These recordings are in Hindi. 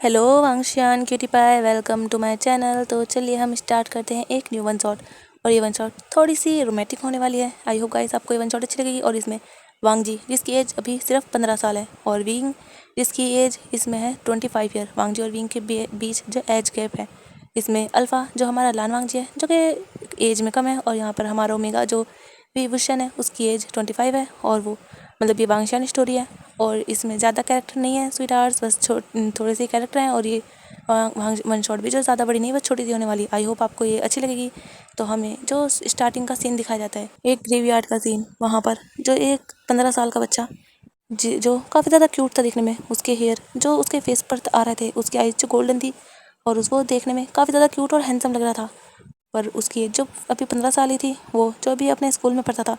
हेलो वांगशियान cutie pie, welcome to my channel. तो चलिए हम स्टार्ट करते हैं एक न्यू वन शॉट। और ये वन शॉट थोड़ी सी रोमांटिक होने वाली है। आई होप गाइस आपको ये वन शॉट अच्छी लगेगी। और इसमें वांग जी जिसकी एज अभी सिर्फ 15 साल है और विंग जिसकी एज इसमें है 25 ईयर। वांग जी और विंग के बीच जो एज गैप है, इसमें अल्फ़ा जो हमारा लान वांग जी है जो कि एज में कम है, और यहाँ पर हमारा ओमेगा जो विभूषण है उसकी एज 25 है। और वो मतलब ये वांगशियान स्टोरी है और इसमें ज़्यादा कैरेक्टर नहीं है स्वीट आर्ट्स, बस थोड़े से कैरेक्टर हैं। और ये वन शॉट भी जो ज़्यादा बड़ी नहीं, बस छोटी सी होने वाली। आई होप आपको ये अच्छी लगेगी। तो हमें जो स्टार्टिंग का सीन दिखाया जाता है, एक ग्रेवयार्ड का सीन, वहाँ पर जो एक 15 साल का बच्चा जो काफ़ी ज़्यादा क्यूट था दिखने में, उसके हेयर जो उसके फेस पर आ रहे थे, उसकी आइज जो गोल्डन थी और उसको देखने में काफ़ी ज़्यादा क्यूट और हैंडसम लग रहा था। पर उसकी एज जो अभी 15 साल ही थी, वो जो अभी अपने स्कूल में पढ़ता था,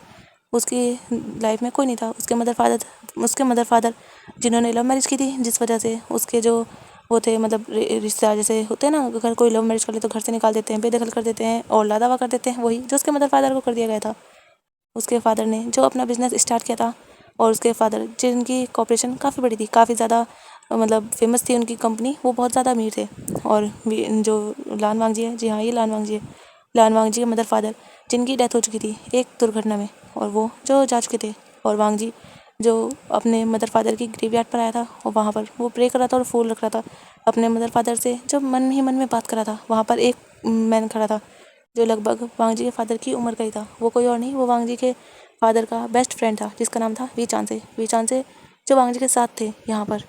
उसकी लाइफ में कोई नहीं था। उसके मदर फादर जिन्होंने लव मैरिज की थी, जिस वजह से उसके जो वो थे मतलब रिश्तेदार जैसे होते हैं ना, अगर कोई लव मैरिज कर ले तो घर से निकाल देते हैं, बेदखल कर देते हैं और लादावा कर देते हैं, वही जो उसके मदर फादर को कर दिया गया था। उसके फादर ने जो अपना बिजनेस स्टार्ट किया था, और उसके फादर जिनकी कॉर्पोरेशन काफ़ी बड़ी थी, काफ़ी ज़्यादा मतलब फेमस थी उनकी कंपनी, वो बहुत ज़्यादा अमीर थे। और जो लान वांग जी है, जी हाँ ये लान वांग जी है, लान वांग जी के मदर फादर जिनकी डेथ हो चुकी थी एक दुर्घटना में, और वो जो जा चुके थे। और वांग जी जो अपने मदर फादर की ग्रेवयार्ड पर आया था और वहाँ पर वो प्रे कर रहा था और फूल रख रहा था अपने मदर फादर से, जो मन ही मन में बात कर रहा था। वहाँ पर एक मैन खड़ा था जो लगभग वांग जी के फादर की उम्र का ही था। वो कोई और नहीं, वो वांग जी के फादर का बेस्ट फ्रेंड था जिसका नाम था वी चांसे जो वांग जी के साथ थे यहाँ पर।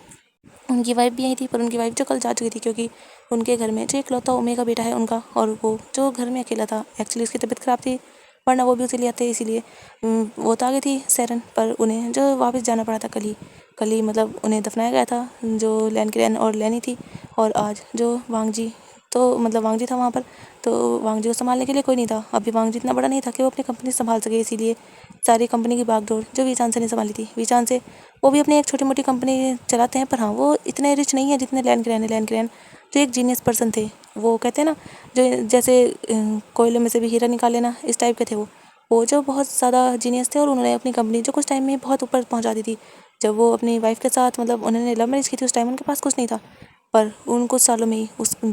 उनकी वाइफ भी यही थी, पर उनकी वाइफ जो कल जा चुकी थी, क्योंकि उनके घर में जो इकलौता ओमेगा बेटा है उनका, और वो जो घर में अकेला था, एक्चुअली उसकी तबीयत ख़राब थी, वरना वो भी उसे ले आते, इसीलिए वो तो आ गई थी सैरन, पर उन्हें जो वापस जाना पड़ा था कल ही मतलब उन्हें दफनाया गया था, जो लैन की रैन और लैनी थी। और आज जो वांग जी तो मतलब वांग जी था वहाँ पर, तो वांग जी को संभालने के लिए कोई नहीं था। अभी वांग जी इतना बड़ा नहीं था कि वो अपनी कंपनी संभाल सके, इसीलिए सारी कंपनी की बागडोर जो वी चांस ने संभाली थी। वी चांस वो भी अपनी एक छोटी मोटी कंपनी चलाते हैं, पर हाँ वो इतने रिच नहीं है जितने लैन ग्रैन जो एक जीनियस पर्सन थे। वो कहते हैं ना, जो जैसे कोयले में से भी हीरा निकाल लेना, इस टाइप के थे वो जो बहुत ज़्यादा जीनियस थे। और उन्होंने अपनी कंपनी जो कुछ टाइम में बहुत ऊपर पहुंचा दी थी। जब वो अपनी वाइफ के साथ मतलब उन्होंने लव मैरिज की थी, उस टाइम उनके पास कुछ नहीं था, पर उन कुछ सालों में ही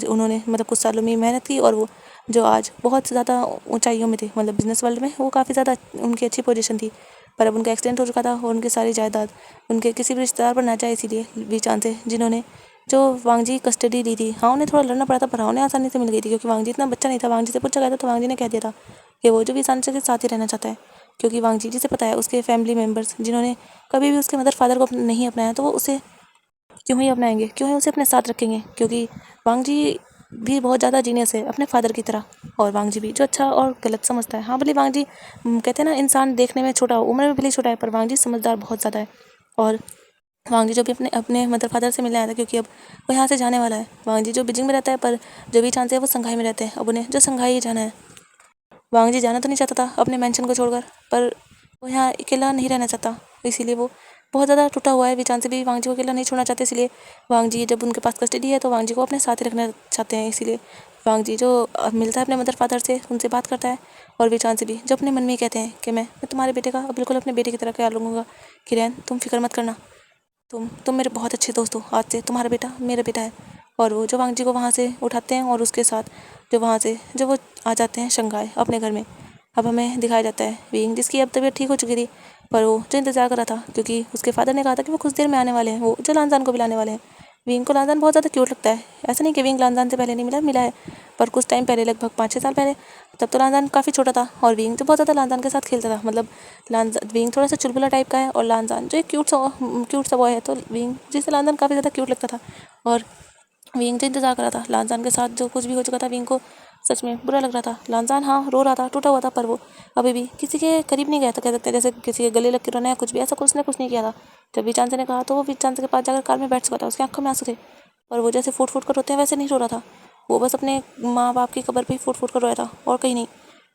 उन्होंने मतलब कुछ सालों में ही मेहनत की, और वो जो आज बहुत ज़्यादा ऊंचाइयों में थे, मतलब बिजनेस वर्ल्ड में वो काफ़ी ज़्यादा उनकी अच्छी पोजीशन थी। पर अब उनका एक्सीडेंट हो चुका था और उनकी सारी जायदाद उनके किसी भी रिश्तेदार पर ना जाए, इसीलिए वी चांसे जिन्होंने जो वांग जी कस्टडी ली थी, हाँ उन्हें थोड़ा लड़ना पड़ा था, पर हाँ उन्हें आसानी से मिल गई थी, क्योंकि वांग जी इतना बच्चा नहीं था। वांग जी से पूछा गया था तो वांग जी ने कह दिया था कि वो जो वी चांसे के साथ ही रहना चाहता है, क्योंकि वांग जी जिसे पता है उसके फैमिली मेम्बर्स जिन्होंने कभी भी उसके मदर फादर को नहीं अपनाया, तो वो उसे क्यों ही अपनाएंगे, क्यों ही उसे अपने साथ रखेंगे, क्योंकि वांग जी भी बहुत ज़्यादा जीनियस है अपने फादर की तरह। और वांग जी भी जो अच्छा और गलत समझता है। हाँ भले वांग जी कहते हैं ना, इंसान देखने में छोटा, उम्र में भले छोटा है, पर वांग जी समझदार बहुत ज़्यादा है। और वांग जी जो भी अपने अपने मदर फादर से मिलने आया था, क्योंकि अब वो यहाँ से जाने वाला है। वांग जी जो बीजिंग में रहता है, पर जो भी चांस है वो संघाई में रहते हैं। अब उन्हें जो संघाई ही जाना है। वांग जी जाना तो नहीं चाहता था अपने मैंशन को छोड़कर, पर वो यहाँ अकेला नहीं रहना चाहता, इसीलिए वो बहुत ज़्यादा टूटा हुआ है। विचान से भी वांग जी को अकेला नहीं छोड़ना चाहते, इसलिए वांग जी जब उनके पास कस्टडी है तो वांग जी को अपने साथ ही रखना चाहते हैं। इसीलिए वांग जी जो मिलता है अपने मदर फादर से, उनसे बात करता है। और विचान से भी जो अपने मन में ही कहते हैं कि मैं तुम्हारे बेटे का बिल्कुल अपने बेटे की तरह ख्याल रखूँगा, किरण तुम फिक्र मत करना, तुम मेरे बहुत अच्छे दोस्त हो, आज से तुम्हारा बेटा मेरा बेटा है। और वो जो वांग जी को वहाँ से उठाते हैं और उसके साथ जो वहाँ से जो वो आ जाते हैं शंघाई अपने घर में। अब हमें दिखाया जाता है विंग जिसकी अब तबीयत ठीक हो चुकी थी, पर वो जो इंतज़ार कर रहा था, क्योंकि उसके फादर ने कहा था कि वो कुछ देर में आने वाले हैं, वो जो लानजान को भी लाने वाले हैं। विंग को लानजान बहुत ज़्यादा क्यूट लगता है। ऐसा नहीं कि विंग लानजान से पहले नहीं मिला है, पर कुछ टाइम पहले, लगभग 5-6 साल पहले, तब तो लानजान काफ़ी छोटा था और विंग जो बहुत ज़्यादा लानजान के साथ खेलता था। मतलब लानजान विंग थोड़ा सा चुलबुला टाइप का है और लानजान जो एक क्यूट सा बॉय है, तो विंग जिसे लानजान काफ़ी ज़्यादा क्यूट लगता था। और विंग जो इंतजार कर रहा था लानजान के साथ, जो कुछ भी हो चुका था विंग को सच में बुरा लग रहा था। लानजान हाँ रो रहा था, टूटा हुआ था, पर वो अभी भी किसी के करीब नहीं गया था, कह सकते हैं जैसे किसी के गले लग के रोना या कुछ भी, ऐसा कुछ नहीं किया था। जब विचांसे ने कहा तो वो विचांसे के पास जाकर कार में बैठ चुका था, उसकी आंखों में आंसू थे, पर वो जैसे फूट कर रोते हैं वैसे नहीं रो रहा था। वो बस अपने माँ बाप की कब्र पर ही फूट कर रोया था और कहीं नहीं।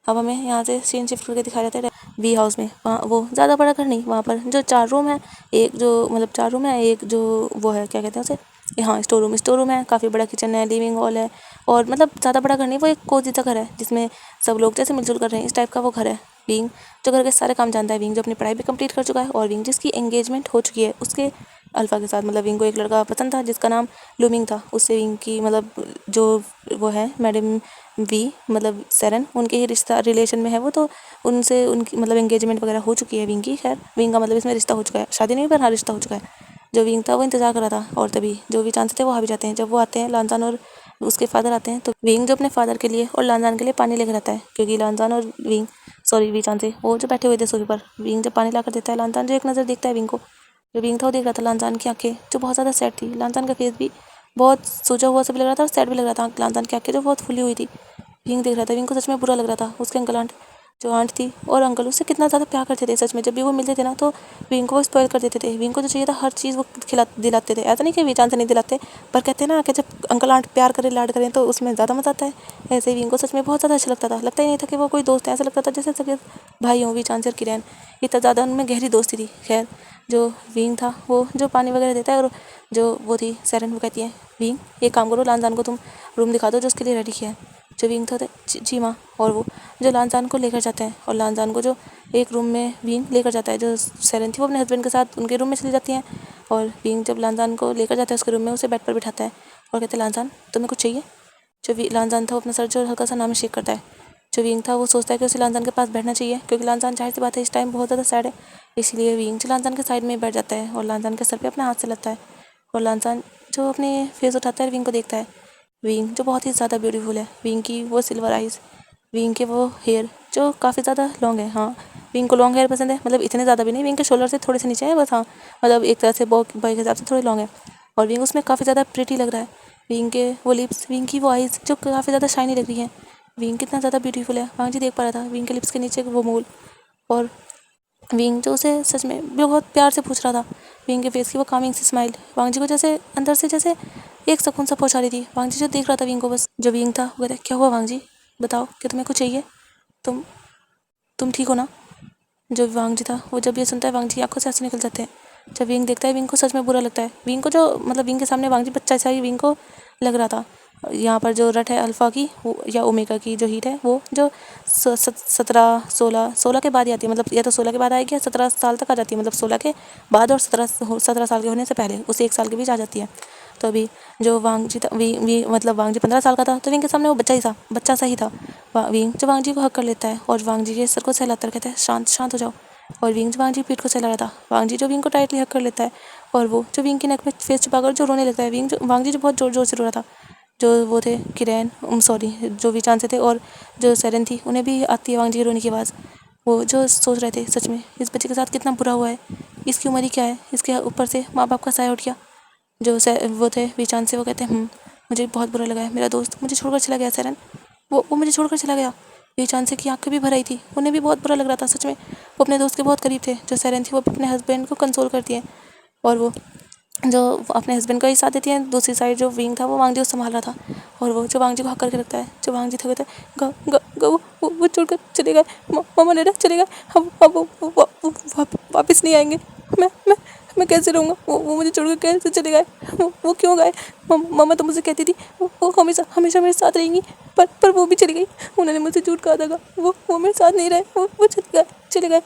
अब हमें यहाँ से सीन शिफ्ट करके दिखाया जाता है वी हाउस में। वहाँ वो ज़्यादा बड़ा घर नहीं, वहाँ पर जो 4 रूम है, एक जो मतलब 4 रूम है, एक जो वो है क्या कहते हैं उसे, हाँ स्टोर रूम है, काफ़ी बड़ा किचन है, लिविंग हॉल है, और मतलब ज़्यादा बड़ा घर नहीं, वो एक कोजी सा घर है जिसमें सब लोग जैसे मिलजुल कर रहे हैं, इस टाइप का वो घर है। विंग जो घर के सारे काम जानता है, विंग जो अपनी पढ़ाई भी कंप्लीट कर चुका है, और विंग जिसकी एंगेजमेंट हो चुकी है उसके अल्फ़ा के साथ। मतलब विंग को एक लड़का पसंद था जिसका नाम लूमिंग था। उससे विंग की मतलब जो वो है मैडम वी मतलब सेरन, उनके ही रिश्ता रिलेशन में है वो, तो उनसे उनकी मतलब एंगेजमेंट वगैरह हो चुकी है विंग की। खैर विंग का मतलब इसमें रिश्ता हो चुका है, शादी नहीं पर हाँ रिश्ता हो चुका है। जो विंग था वो इंतजार कर रहा था और तभी जो भी चांस थे वो आ भी जाते हैं। जब वो आते हैं लानजान और उसके फादर आते हैं तो विंग जो अपने फादर के लिए और लानजान के लिए पानी लेकर आता है, क्योंकि लानजान और विंग सॉरी वी चांसे वो जो बैठे हुए थे सोफे पर। विंग जब पानी लाकर देता है, लानजान जो एक नज़र देखता है विंग को। जो विंग था वो देख रहा था लानजान की आंखें जो बहुत ज़्यादा सैड थी। लानजान का फेस भी बहुत सोचा हुआ सा भी लग रहा था और सैड भी लग रहा था। लानजान की आंखें जो बहुत फुली हुई थी। विंग देख रहा था, विंग को सच में बुरा लग रहा था। उसके अंकल आंट जो आंट थी और अंकल उससे कितना ज़्यादा प्यार करते थे। सच में जब भी वो मिलते थे ना तो विंग को स्पॉइल कर देते थे। विंग को जो चाहिए था हर चीज़ वो खिला दिलाते थे। ऐसा नहीं कि वी चांस से नहीं दिलाते, पर कहते हैं ना कि जब अंकल आंट प्यार करें लाड करें तो उसमें ज़्यादा मज़ा आता है। ऐसे ही विंग को सच में बहुत ज़्यादा अच्छा लगता था। लगता ही नहीं था कि वो कोई दोस्त है, ऐसा लगता था जैसे सगे भाई हों वी चांस और किरण। इतना ज़्यादा उनमें गहरी दोस्ती थी। खैर जो विंग था वो जो पानी वगैरह देता है और जो वो थी सेरन वो कहती है विंग एक काम करो, लानजान को तुम रूम दिखा दो जो उसके लिए रेडी किया है। जो विंग था जी माँ। और वो जो लानजान को लेकर जाते हैं और लानजान को जो एक रूम में विंग लेकर जाता है। जो सेरन थी वो अपने हस्बैंड के साथ उनके रूम में चली जाती हैं और विंग जब लानजान को लेकर जाता है उसके रूम में उसे बेड पर बिठाता है और कहते हैं लानजान तुम्हें कुछ चाहिए। जो लानजान था वो अपना सर जो हल्का सा नाम शेक करता है। जो विंग था वो सोचता है कि उसे लानजान के पास बैठना चाहिए, क्योंकि लानजान जाहिर सी बात है इस टाइम बहुत ज़्यादा सैड है। इसलिए विंग जो लानजान के साइड में बैठ जाता है और लानजान के सर पे अपना हाथ से लगता है और लानजान जो अपने फेस उठाता है विंग को देखता है। विंग जो बहुत ही ज़्यादा ब्यूटीफुल है, विंग की वो सिल्वर आइज़, विंग के वो हेयर जो काफ़ी ज़्यादा लॉन्ग है। हाँ विंग को लॉन्ग हेयर पसंद है, मतलब इतने ज़्यादा भी नहीं, विंग के शोल्डर से थोड़े से नीचे है बस। हाँ मतलब एक तरह से बॉय के हिसाब से थोड़े लॉन्ग है और विंग उसमें काफ़ी ज़्यादा प्रिटी लग रहा है। विंग के वो लिप्स, विंग की वो आइज़ जो काफ़ी ज़्यादा शाइनी लग रही है। विंग कितना ज़्यादा ब्यूटीफुल है वांग जी देख पा रहा था विंग के लिप्स के नीचे वो मूल। और विंग जो उसे सच में बहुत प्यार से पूछ रहा था। विंग के फेस की वो कामिंग सी स्माइल वांग जी को जैसे अंदर से जैसे एक सुकून सा पहुंचा रही थी। वांग जी जो देख रहा था विंग को बस। जो विंग था वो कहता क्या हुआ वांग जी, बताओ कि तुम्हें कुछ चाहिए, तुम तुम ठीक हो ना। जो वांग जी था वो जब ये सुनता है वांग जी आंखों से आंसू निकल जाते हैं। जब विंग देखता है विंग को सच में बुरा लगता है। विंग को जो मतलब विंग के सामने वांग जी बच्चा सा ही विंग को लग रहा था। यहाँ पर जो रट है अल्फ़ा की या ओमेगा की जो हीट है वो जो 17 16 के बाद ही आती है, मतलब या तो 16 के बाद आएगी या 17 साल तक आ जाती है, मतलब 16 के बाद और 17 साल के होने से पहले उसे 1 साल के बीच आ जाती है। तो अभी जो वांग जी था मतलब वांग जी 15 साल का था तो विंग के सामने वो बच्चा सा ही था। विंग जो वांग जी को हक कर लेता है और वांग जी के सर को सहलाता कहता है शांत शांत हो जाओ। और विंग जो वांग जी पीठ को सहला रहा था, वांग जी जो विंग को टाइटली हक कर लेता है और वो जो विंग की नेक में फेस छुपाकर जो रोने लगता है। वांग जी जो बहुत ज़ोर ज़ोर से रो रहा था। जो वो थे किरण सॉरी जो विचान से थे और जो सेरन थी उन्हें भी आती है वांग जी के रोने की आवाज़। वो जो सोच रहे थे सच में इस बच्चे के साथ कितना बुरा हुआ है, इसकी उम्र ही क्या है, इसके ऊपर से माँ बाप का साया उठ गया। जो वो थे विचान से वो कहते हैं मुझे बहुत बुरा लगा है, मेरा दोस्त मुझे छोड़कर चला गया सेरन, वो मुझे छोड़कर चला गया। विचान से की आंखें भी भर आई थी, उन्हें भी बहुत बुरा लग रहा था सच में। वो अपने दोस्त के बहुत करीब थे। जो सेरन थी वो अपने हस्बैंड को कंसोल करती है और वो जो अपने हस्बैंड का ही साथ देती है। दूसरी साइड जो विंग था वो वांग जी को संभाल रहा था और वो जो वांग जी को हक करके रखता है। जो वांग जी था कहता है वो छोड़कर चले गए, मामा डैडा चले गए, हम वो वापस नहीं आएंगे। मैं कैसे रहूँगा, वो मुझे छोड़कर कैसे चले गए, वो क्यों गए। मामा तो मुझे कहती थी वो हमेशा हमेशा मेरे साथ रहेंगी, पर वो भी चली गई। उन्होंने मुझे झूठ कहा था, वो मेरे साथ नहीं रहे, वो चले गए।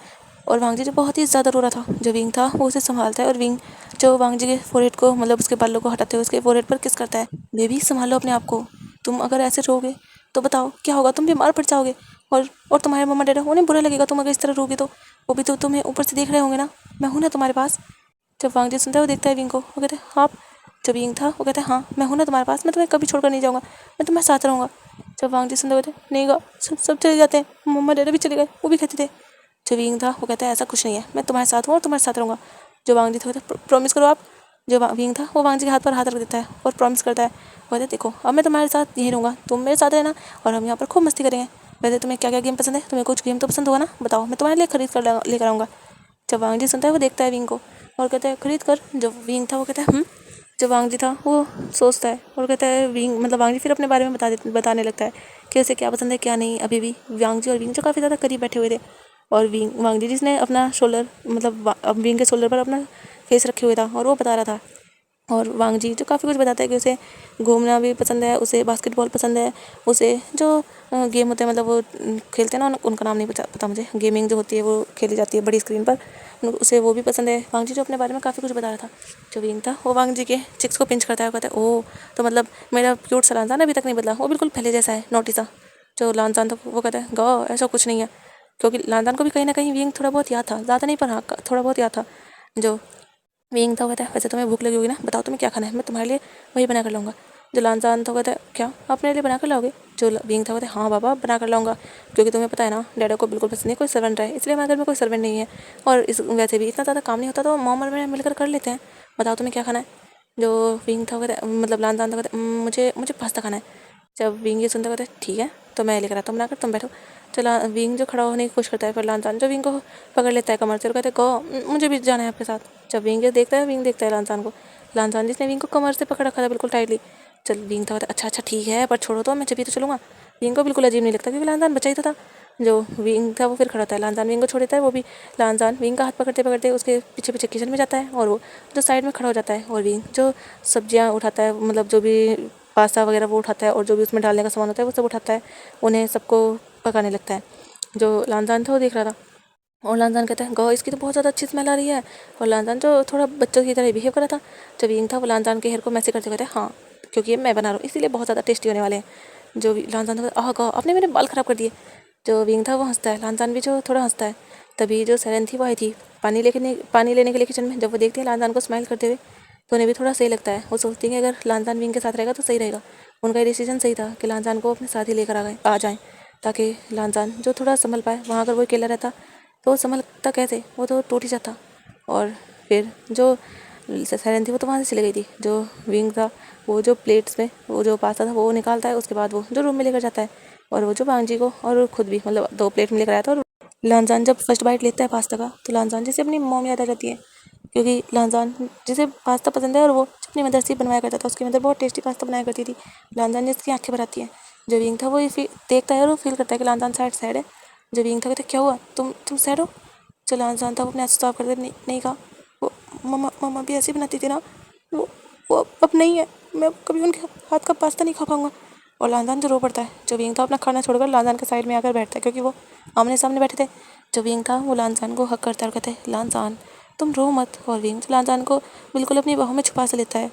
और वांग जी जो बहुत ही ज़्यादा रो रहा था। जो विंग था वो उसे संभालता है और विंग जो वांग जी के फोरहेड को मतलब उसके बालों को हटाते हुए उसके फोरहेड पर किस करता है। बेबी संभालो अपने आप को, तुम अगर ऐसे रहोगे तो बताओ क्या होगा, तुम बीमार पड़ जाओगे और तुम्हारे मम्मा डैडा उन्हें बुरा लगेगा तुम अगर इस तरह रोगे तो। वो भी तो तुम्हें ऊपर से देख रहे होंगे ना, मैं हूँ ना तुम्हारे पास। जब वांग जी सुनता है वो देखता है विंग को, वो कहता है हाँ। जब विंग था वो कहता है हाँ मैं हूँ ना तुम्हारे पास, मैं तुम्हें कभी छोड़कर नहीं जाऊँगा, मैं तुम्हारे साथ रहूँगा। जब वांग जी सुनता है वो कहते नहीं गा, सब चले जाते हैं, मम्मा डैडा भी चले गए, वो भी कहते थे। जो विंग था वो कहता है ऐसा कुछ नहीं है, मैं तुम्हारे साथ हूँ और तुम्हारे साथ रहूँगा। जो वांग जी था कहता है प्रॉमिस करो आप। जो विंग था वो वांग जी के हाथ पर हाथ रख देता है और प्रॉमिस करता है। वो कहता है देखो अब मैं तुम्हारे साथ यहीं रहूँगा, तुम मेरे साथ रहना और हम यहाँ पर खूब मस्ती करेंगे। वैसे तुम्हें क्या क्या गेम पसंद है, तुम्हें कुछ गेम तो पसंद होगा ना, बताओ मैं तुम्हारे लिए खरीद कर लेकर आऊँगा। जब वांग जी सुनता है वो देखता है विंग को और कहता है खरीद कर। जो विंग था वो कहता है जो वांग जी था वो सोचता है और कहता है विंग मतलब वांग जी फिर अपने बारे में बताने लगता है कि उसे क्या पसंद है क्या नहीं। अभी भी वांग जी और विंग जो काफ़ी ज़्यादा करीब बैठे हुए थे और वांग जी जिसने अपना शोल्डर मतलब विंग के शोल्डर पर अपना फेस रखे हुए था और वो बता रहा था और वांग जी जो काफ़ी कुछ बताता है कि उसे घूमना भी पसंद है, उसे बास्केटबॉल पसंद है, उसे जो गेम होते हैं मतलब वो खेलते हैं ना, उनका नाम नहीं पता मुझे, गेमिंग जो होती है वो खेली जाती है बड़ी स्क्रीन पर, उसे वो भी पसंद है। वांग जी जो अपने बारे में काफ़ी कुछ बता रहा था। जो विंग था वो वांग जी के चिक्स को पिंच करता है, कहता है ओह तो मतलब मेरा क्यूट सा लांजान अभी तक नहीं बदला, वो बिल्कुल पहले जैसा है, नोटी सा। जो लांजान था वो कहता है गो ऐसा कुछ नहीं है, क्योंकि लांजान को भी कहीं ना कहीं विंग थोड़ा बहुत याद था, ज़्यादा नहीं पर हाँ थोड़ा बहुत याद था। जो विंग था वो कहता है वैसे तुम्हें भूख लगी होगी ना, बताओ तुम्हें क्या खाना है, मैं तुम्हारे लिए वही बना कर लाऊंगा। जो लांजान था वो कहता है क्या आप मेरे लिए बना कर लाओगे। जो विंग था वो कहता है हाँ बाबा बना कर लाऊंगा, क्योंकि तुम्हें पता है ना डैडा को बिल्कुल पसंद नहीं कोई सर्वेंट रहे, इसलिए हमारे घर में कोई सर्वेंट नहीं है, और इस वैसे भी इतना ज़्यादा काम नहीं होता तो मॉम और मैं मिलकर कर लेते हैं, बताओ तुम्हें क्या खाना है। जो विंग था वो कहता है मतलब लांजान था वो कहता है मुझे मुझे पास्ता खाना है। जब विंग ये सुनता कहता है ठीक है तो मैं लेकर आता हूँ बनाकर, तुम बैठो। चला विंग जो खड़ा होने की कोशिश करता है, पर लांजान जो विंग को पकड़ लेता है कमर से और कहता है गो मुझे भी जाना है आपके साथ। जब विंग ये देखता है, विंग देखता है लांजान को, लांजान जिसने विंग को कमर से पकड़ रखा था बिल्कुल टाइटली। चल विंग था अच्छा ठीक है पर छोड़ो तो मैं जब भी तो चलूँगा। विंग को बिल्कुल अजीब नहीं लगता क्योंकि लांजान बचा ही तो था। जो विंग था वो फिर खड़ा होता है, लांजान विंग को छोड़ देता है, वो भी लांजान विंग का हाथ पकड़ते पकड़ते उसके पीछे पीछे किचन में जाता है, और वो जो साइड में खड़ा हो जाता है, और विंग जो सब्जियाँ उठाता है मतलब जो भी पास्ता वगैरह वो उठाता है और जो भी उसमें डालने का सामान होता है वो सब उठाता है, उन्हें सबको पकाने लगता है। जो लांजान था वो देख रहा था, और लांजान कहता है गौ इसकी तो बहुत ज़्यादा अच्छी स्मेल आ रही है, और लांजान जो थोड़ा बच्चों की तरह बिहेव कर रहा था। जब विंग था वो लांजान के हेयर को मैसे करते कहते हैं हाँ क्योंकि ये मैं बना रहा हूँ इसीलिए बहुत ज़्यादा टेस्टी होने वाले हैं। जो लांजान था आह गौ आपने मेरे बाल ख़राब कर दिए। जो विंग था वो हंसता है, लांजान भी जो थोड़ा हंसता है। तभी जो सेरेन थी वो आई थी पानी लेने के लिए किचन में। जब वो देखती है लांजान को स्माइल करते हुए तो उन्हें भी थोड़ा सही लगता है, वो सोचती है कि अगर लांजान विंग के साथ रहेगा तो सही रहेगा। उनका ये डिसीजन सही था कि लांजान को अपने साथ ही लेकर आ जाएं, ताकि लांजान जो थोड़ा संभल पाए। वहाँ अगर वो अकेला रहता तो वो संभलता कैसे, वो तो टूट ही जाता। और फिर जो सेरेन थी वो तो वहाँ से चली गई थी। जो विंग था वो जो प्लेट्स में वो जो पास्ता था वो निकालता है, उसके बाद वो जो रूम में लेकर जाता है, और वो जो वांग जी को और खुद भी मतलब 2 प्लेट में लेकर आया था। और लांजान जब फर्स्ट बाइट लेता है पास्ता का तो लांजान जैसे अपनी मॉम याद आ जाती है, क्योंकि लांजान जिसे पास्ता पसंद है और वो अपनी मदर से बनवाया करता था, उसकी मदर बहुत टेस्टी पास्ता बनाया करती थी। लांजान जिसकी आंखें भर आती हैं। जो विंग था वो ये देखता है और वो फील करता है कि लांजान सैड है। जो विंग था कहता क्या हुआ तुम सैड हो। जो लांजान था वो अपने आंसू साफ कर दे, नहीं कहा वो मम्मा मम्मा भी ऐसी बनाती थी ना, वो अब नहीं है, मैं कभी उनके हाथ का पास्ता नहीं खा पाऊंगा। और लांजान जो रो पड़ता है। जो विंग था अपना खाना छोड़कर लांजान के साइड में आकर बैठता है, क्योंकि वो आमने सामने बैठे थे। जो विंग था वो लांजान को हक करता है और कहते हैं लांजान तुम रो मत। और विंग लांजान को बिल्कुल अपनी बाहों में छुपा से लेता है,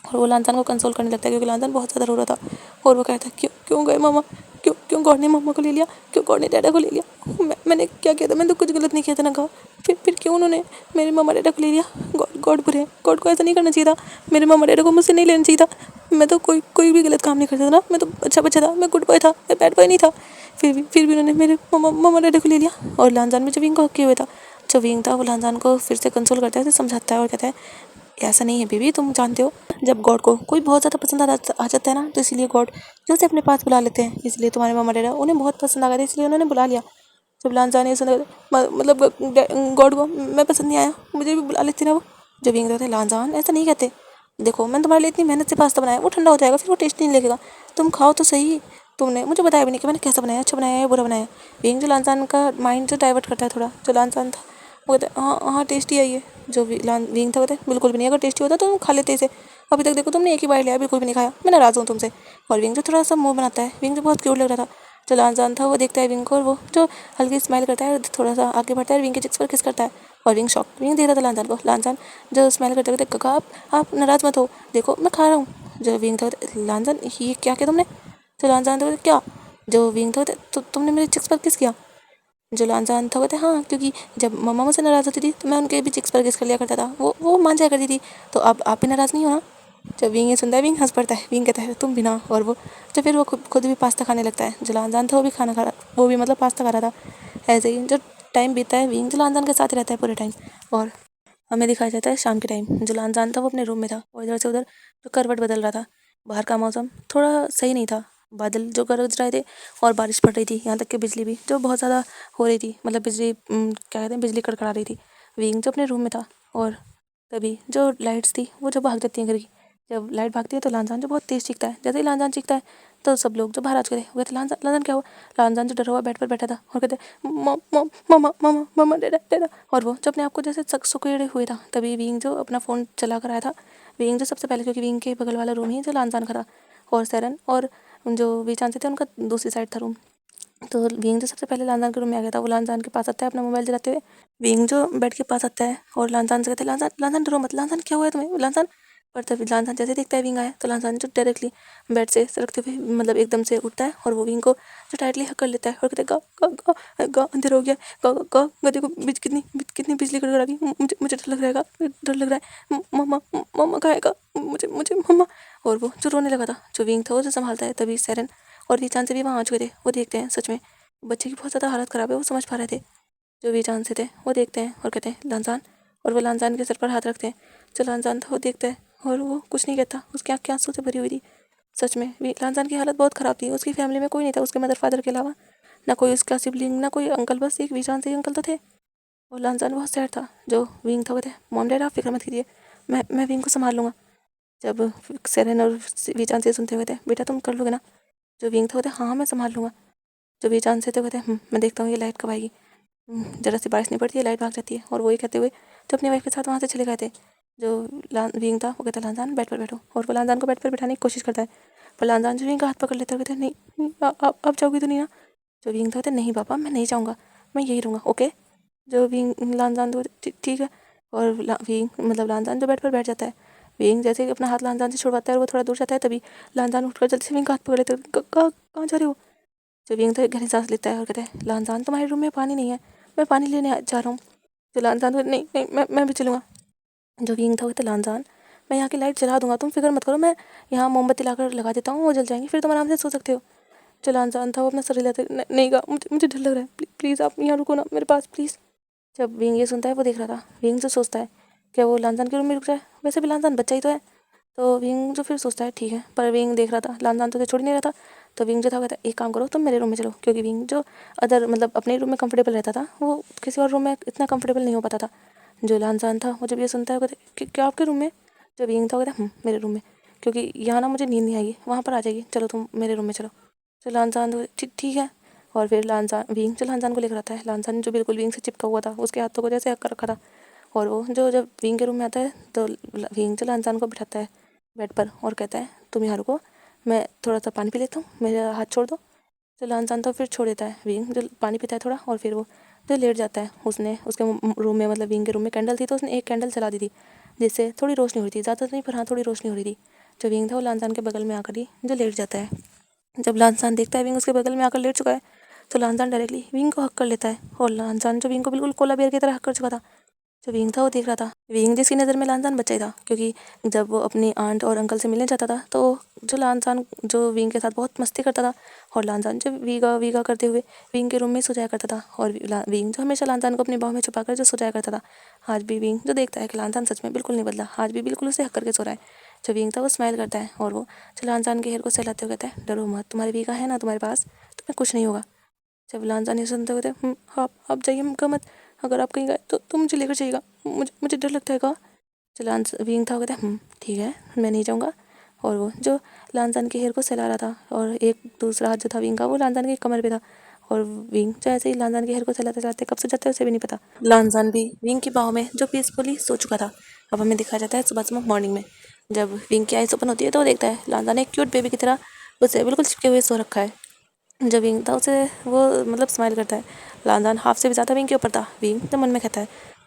और वो लांजान को कंसोल करने लगता है, क्योंकि लांजान बहुत ज़्यादा रो रहा था। और वो कहता है क्यों क्यों गए मामा, क्यों क्यों गॉड ने मम्मा को ले लिया, क्यों गॉड ने डैडा को ले लिया, मैंने क्या किया था, मैंने तो कुछ गलत नहीं किया था ना। कहा फिर क्यों उन्होंने मेरे मामा डैडा को ले लिया। गॉड गॉड बुरे हैं, गॉड को ऐसा नहीं करना चाहिए था, मेरे मामा डैडा को मुझसे नहीं लेना चाहिए था। मैं तो कोई भी गलत काम नहीं करता था ना, मैं तो अच्छा बच्चा था, मैं गुड बॉय था, मैं बैड बॉय नहीं था। फिर भी उन्होंने मेरे मामा डैडा को ले लिया। और लांजान में जब विंग को हक किए हुए था, जो विंग था वो लांजान को फिर से कंसोल करता है, उसे समझाता है और कहता है ऐसा नहीं है बेबी, तुम जानते हो जब गॉड को कोई बहुत ज़्यादा पसंद आ जाता है ना, तो इसीलिए गॉड जो से अपने पास बुला लेते हैं। इसलिए तुम्हारे मामा डैडा उन्हें बहुत पसंद आ गया था, इसलिए उन्होंने बुला लिया। जब लांजान ने सुना मतलब गॉड को मैं पसंद नहीं आया, मुझे भी बुला लेती ना वो। जब विंग कहते लांजान ऐसा नहीं कहते, देखो मैंने तुम्हारे लिए इतनी मेहनत से पास्ता बनाया, वो ठंडा हो जाएगा फिर वो टेस्ट नहीं लगेगा, तुम खाओ तो सही। तुमने मुझे बताया भी नहीं कि मैंने कैसा बनाया, अच्छा बनाया या बुरा बनाया। विंग जो लांजान का माइंड जो डाइवर्ट करता है थोड़ा, जो लांजान था वो कहता है हाँ हाँ टेस्टी है ये। जो विंग था कहते बिल्कुल भी नहीं, अगर टेस्टी होता तो तुम खा लेते इसे, अभी तक देखो तुमने एक ही बाइट लिया, बिल्कुल भी नहीं खाया, मैं नाराज़ हूँ तुमसे। और विंग जो थोड़ा सा मुंह बनाता है, विंग जो बहुत क्यूट लग रहा था। जो लांजान था वो देखता है विंग को, और वो जो हल्की स्माइल करता है, थोड़ा सा आगे बढ़ता है, विंग के चिक्स पर किस करता है। और विंग शॉक, विंग देख रहा था लांजान को। लांजान जो स्माइल करते हुए कहा आप नाराज़ मत हो, देखो मैं खा रहा हूँ। जो विंग था लांजान ये क्या किया तुमने। जो लांजान था क्या। जो विंग था तुमने मेरे चिक्स पर किस किया। जो लांजान था कहते हाँ क्योंकि जब मम्मा मुझसे नाराज़ होती थी तो मैं उनके भी चिक्स पर किस कर लिया करता था, वो मान जाया करती थी, तो अब आप भी नाराज़ नहीं हो ना। जब विंग ये सुनता है, विंग हंस पड़ता है, विंग कहता है तुम भी ना। और वो तो फिर वो खुद भी पास्ता खाने लगता है। जो लांजान था वो भी खाना खा रहा, वो भी मतलब पास्ता खा रहा था। ऐसे ही जो टाइम बीतता है, विंग जो लांजान के साथ ही रहता है पूरे टाइम। और हमें दिखाया जाता है शाम के टाइम, जो लांजान था वो अपने रूम में था और इधर से उधर जो करवट बदल रहा था। बाहर का मौसम थोड़ा सही नहीं था, बादल जो गरज रहे थे और बारिश पड़ रही थी, यहाँ तक कि बिजली भी जो बहुत ज़्यादा हो रही थी, मतलब बिजली क्या कहते हैं, बिजली कड़कड़ा रही थी। विंग जो अपने रूम में था, और तभी जो लाइट्स थी वो जब भाग जाती हैं घर की, जब लाइट भागती है तो लांजान जो बहुत तेज़ चीखता है। जैसे ही लांजान चीखता है तो सब लोग जो बाहर आ चुके थे वो कहते लांजान लांजान क्या हुआ। लांजान जो डरा हुआ बेड पर बैठा था और कहते मम मम ममा ममा ममा डैडा डैडा। और वो जो अपने आप को जैसे सुकेड़े हुए था, तभी विंग जो अपना फ़ोन चला कर आया था, विंग जो सबसे पहले, क्योंकि विंग के बगल वाला रूम ही जो लानजान का था, और सेरन और जो वीचान से थे उनका दूसरी साइड था रूम। तो विंग जो सबसे पहले लानजान के रूम में आ गया था, वो लानजान के पास आता है अपना मोबाइल चलाते हुए। विंग जो बेड के पास आता है और लानजान से कहते हैं, लानजान लानजान डरो मत, लानजान क्या हुआ है तुम्हें लानजान। पर तब लानजान जैसे देखता है विंग आया, तो लानजान जो डायरेक्टली बेड से सरकते हुए मतलब एकदम से उठता है और वो विंग को जो टाइटली हक कर लेता है और कहता है, गा गा गा गा अंधेरा हो गया, गा गा गा गा देखो कितनी बिजली कड़कड़ा रही, मुझे मुझे डर लग रहा है, डर लग रहा है, मम्मा मम्मा कहाँ है, मुझे मुझे मम्मा। और वो जो रोने लगा था, जो विंग था वो जो संभालता है, तभी सेरन और वीचान से भी वहाँ आ चुके थे। वो देखते हैं सच में बच्चे की बहुत ज़्यादा हालत ख़राब है, वो समझ पा रहे थे। जो वीचान से थे वो देखते हैं और कहते हैं, लानजान। और वो लानजान के सर पर हाथ रखते हैं। जो लानजान था वो देखता है और वो कुछ नहीं कहता, उसकी आँखें आंसू से भरी हुई थी। सच में लानजान की हालत बहुत ख़राब थी। उसकी फैमिली में कोई नहीं था उसके मदर फादर के अलावा, ना कोई उसका सिबलिंग, ना कोई अंकल, बस एक वीचान से ही अंकल तो थे। और लानजान बहुत सैड था। जो विंग था वो थे, मॉम डैड आप फिक्र मत कीजिए, मैं विंग को संभाल लूँगा। जब सेरन और वीचान से सुनते हुए थे, बेटा तुम कर लोगे ना। जो विंग था वो थे, हाँ मैं संभाल लूँगा। जो वीचान से थे वो थे, मैं देखता हूँ ये लाइट कब आएगी। ज़रा सी बारिश नहीं पड़ती है, लाइट भाग जाती है। और वही कहते हुए तो अपनी वाइफ के साथ वहाँ से चले गए थे। जो विंग था वो कहता है, लानजान बेड पर बैठो, और वो लानजान को बेड पर बैठाने की कोशिश करता है। पर लानजान जो विंग का हाथ पकड़ लेता है, कहते हैं, नहीं आप जाओगी तो नहीं ना। जो विंग था, नहीं पापा मैं नहीं जाऊँगा, मैं यही रहूँगा, ओके। जो विंग लानजान तो ठीक है। और विंग मतलब लानजान जो बेड पर बैठ जाता है। विंग जैसे ही अपना हाथ लानजान से छुड़वाता है और वो थोड़ा दूर जाता है, तभी लानजान उठकर जल्दी से विंग का हाथ पकड़ लेता है, कहाँ जा रहे हो। जो विंग तो गहरी सांस लेता है और कहता है, लानजान तुम्हारे रूम में पानी नहीं है, मैं पानी लेने जा रहा हूँ। जो लानजान तो नहीं नहीं मैं भी चलूँगा। जो विंग था वो कहता, लानजान मैं यहाँ की लाइट जला दूँगा, तुम फिक्र मत करो, मैं यहाँ मोमबत्ती लाकर लगा देता हूँ, वो जल जाएंगी, फिर तुम आराम से सो सकते हो। जो लानजान था वो अपना सर हिलाते, नहीं गा, मुझे डर लग रहा है, प्लीज़ आप यहाँ रुको ना मेरे पास प्लीज़। जब विंग ये सुनता है, वो देख रहा था, विंग जो सोचता है क्या वो लानजान के रूम में रुक जाए, वैसे भी लानजान बच्चा ही तो है। तो विंग जो फिर सोचता है ठीक है, पर विंग देख रहा था लानजान तो छोड़ ही नहीं रहा था। तो विंग जो था कहता है, एक काम करो तुम मेरे रूम में चलो, क्योंकि विंग जो अदर मतलब अपने रूम में कंफर्टेबल रहता था, वो किसी और रूम में इतना कंफर्टेबल नहीं हो पाता था। जो लानजान था वो जब ये सुनता है, कहते क्या आपके रूम में। जो विंग था कहता है, मेरे रूम में, क्योंकि यहाँ ना मुझे नींद नहीं आएगी, वहाँ पर आ जाएगी, चलो तुम मेरे रूम में चलो। तो लानजान तो ठीक है। और फिर लानजान विंग जो लानजान को लेकर आता है, लानजान जो बिल्कुल विंग से चिपका हुआ था, उसके हाथों को जैसे हक कर रखा था। और वो जो जब विंग के रूम में आता है, तो विंग जो लानजान को बिठाता है बेड पर और कहता है, तुम यहाँ रुको, मैं थोड़ा सा पानी पी लेता हूँ, मेरा हाथ छोड़ दो। तो लानजान तो फिर छोड़ देता है। विंग जो पानी पीता है थोड़ा, और फिर वो जो लेट जाता है। उसने उसके रूम में मतलब विंग के रूम में कैंडल थी, तो उसने एक कैंडल जला दी थी, जिससे थोड़ी रोशनी हो रही थी, ज़्यादा नहीं पर हाँ थोड़ी रोशनी हो रही थी। जो विंग था वो लानजान के बगल में आकर ही जो लेट जाता है। जब लानजान देखता है विंग उसके बगल में आकर लेट चुका है, तो लानजान डायरेक्टली विंग को हक कर लेता है। और लानजान जो विंग को बिल्कुल कोला बेर की तरह हक कर चुका था। जो विंग था वो देख रहा था, विंग जिसकी नज़र में लानजान बच्चा ही था, क्योंकि जब वो अपनी आंट और अंकल से मिलने जाता था, तो जो लानजान जो विंग के साथ बहुत मस्ती करता था। और लानजान जो वीगा वीगा करते हुए विंग के रूम में सो जाया करता था। और विंग जो हमेशा लानजान को अपनी बाहों में छुपाकर जो सो जाया करता था। आज भी विंग जो देखता है कि लानजान सच में बिल्कुल नहीं बदला, आज भी बिल्कुल उसे हक करके सो रहा है। जो विंग था वो स्माइल करता है, और वो जो लानजान के हेयर को सहलाते हुए कहता है, डरो मत, तुम्हारी वीगा है ना तुम्हारे पास, तुम्हें कुछ नहीं होगा। जब लानजान ये सुनते हुए थे, आप जाइए मत, अगर आप कहीं गए तो मुझे लेकर जाइएगा, मुझे डर लगता है। जो विंग था वो कहता है, ठीक है मैं नहीं जाऊँगा। और वो जो लानजान के हेयर को सहला रहा था, और एक दूसरा हाथ जो था विंग का वो लानजान की कमर पे था। और विंग जो ऐसे ही लानजान के हेयर को सहलाते सहलाते कब से जाता है उसे भी नहीं पता। लानजान भी विंग की बाहों में जो पीसफुली सो चुका था। अब हमें दिखाया जाता है सुबह सुबह मॉर्निंग में, जब विंग की आइज ओपन होती है तो वो देखता है लानजान एक क्यूट बेबी की तरह उसे बिल्कुल चिपके हुए सो रखा है। जब विंग था उसे वो मतलब स्माइल करता है। लानजान हाफ से भी ज़्यादा विंग के ऊपर था। विंग तो मन में कहता